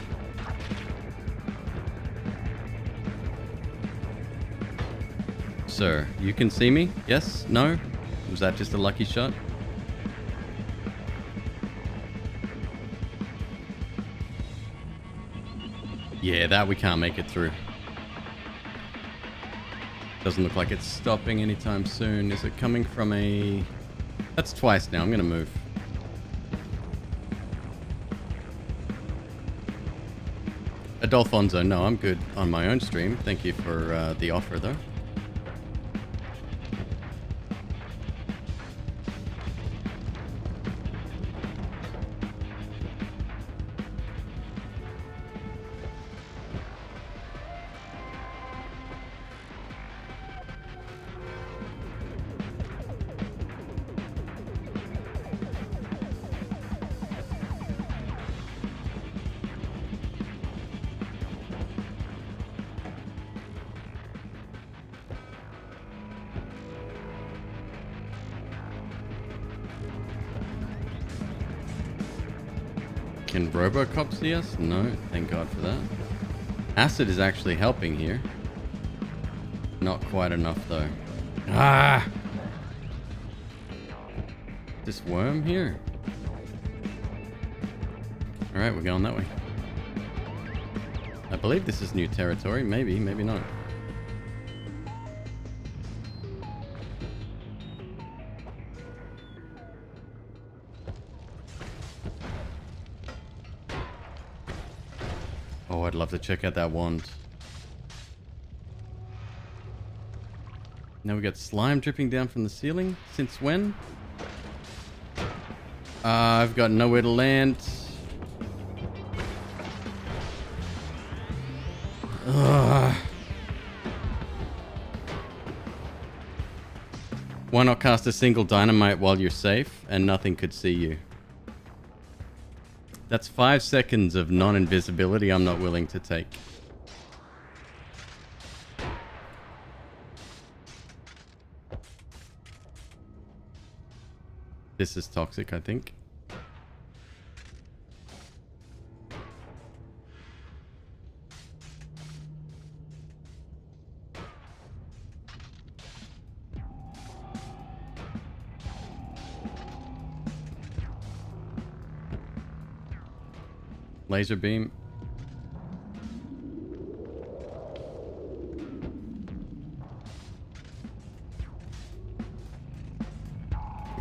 Sir, you can see me? Yes? No? Was that just a lucky shot? Yeah, that we can't make it through. Doesn't look like it's stopping anytime soon. Is it coming from a... That's twice now. I'm going to move. Adolfonso, no, I'm good on my own stream. Thank you for the offer, though. Can Robocop see us? No, thank God for that. Acid is actually helping here. Not quite enough though. Ah! This worm here? Alright, we're going that way. I believe this is new territory. Maybe, maybe not. Oh, I'd love to check out that wand. Now we got slime dripping down from the ceiling. Since when? I've got nowhere to land. Ugh. Why not cast a single dynamite while you're safe and nothing could see you? That's 5 seconds of non-invisibility I'm not willing to take. This is toxic, I think. Laser beam.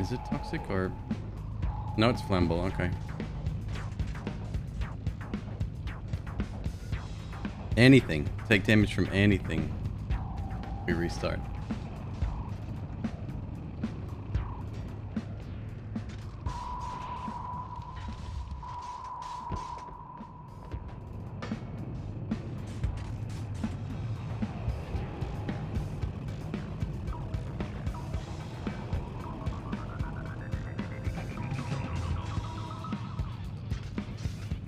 Is it toxic or... No, it's flammable. Okay. Anything. Take damage from anything. We restart.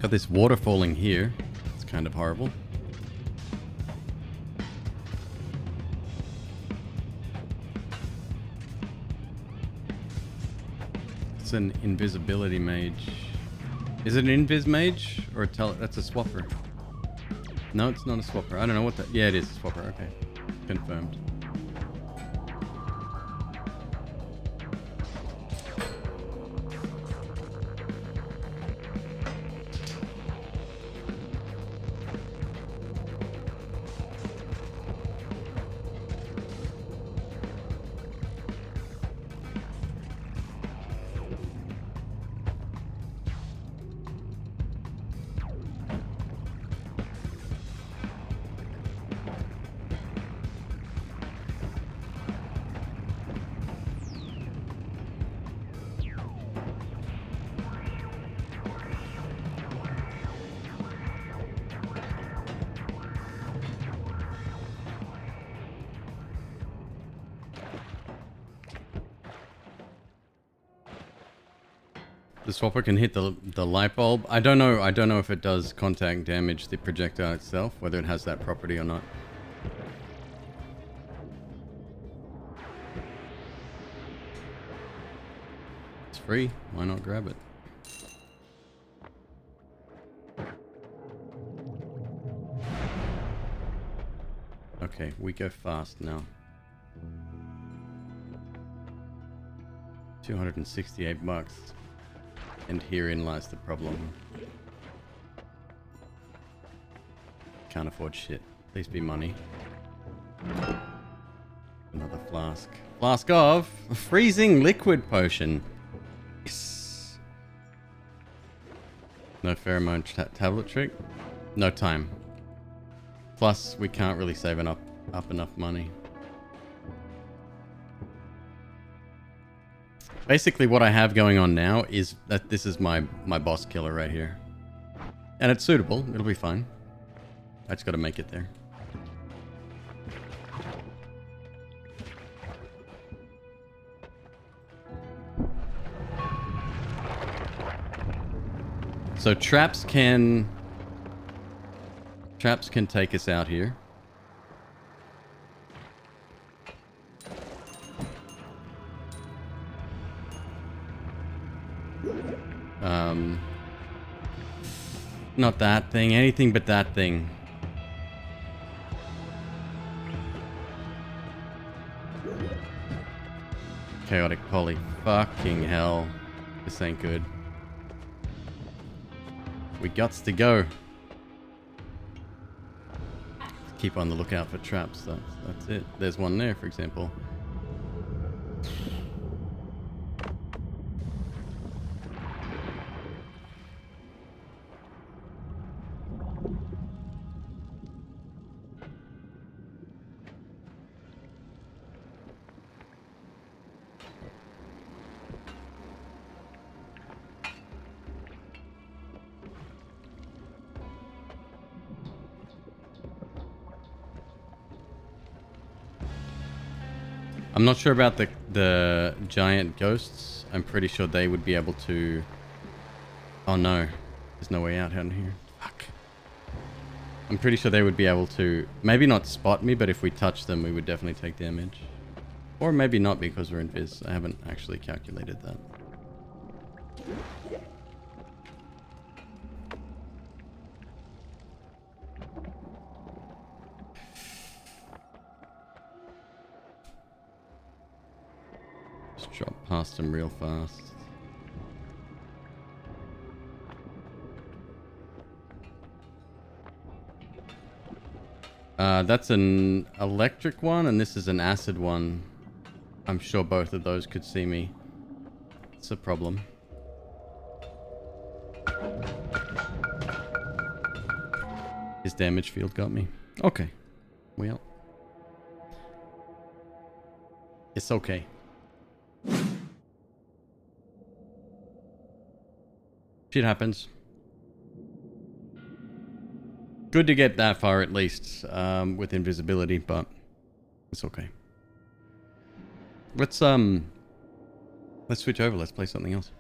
Got this water falling here. It's kind of horrible. It's an invisibility mage. Is it an invis mage or that's a swapper? No, it's not a swapper. I don't know what that. Yeah, it is a swapper. Okay, confirmed. The swapper can hit the light bulb. I don't know if it does contact damage the projectile itself, whether it has that property or not. It's free. Why not grab it? Okay, we go fast now. 268 bucks. And herein lies the problem. Can't afford shit. Please be money. Another flask. Flask of freezing liquid potion. Yes. No pheromone tablet trick. No time. Plus, we can't really save up enough money. Basically, what I have going on now is that this is my boss killer right here. And it's suitable. It'll be fine. I just got to make it there. So traps can take us out here. Not that thing, anything but that thing. Chaotic poly. Fucking hell. This ain't good. We gots to go. Keep on the lookout for traps. That's it. There's one there, for example. I'm not sure about the giant ghosts. I'm pretty sure they would be able to... Oh no. There's no way out here. Fuck. I'm pretty sure they would be able to... Maybe not spot me, but if we touch them, we would definitely take damage. Or maybe not because we're invis. I haven't actually calculated that. Just drop past them real fast. That's an electric one, and this is an acid one. I'm sure both of those could see me. It's a problem. His damage field got me. Okay. Well. It's okay. Shit happens. Good to get that far at least, with invisibility, but it's okay. Let's switch over. Let's play something else.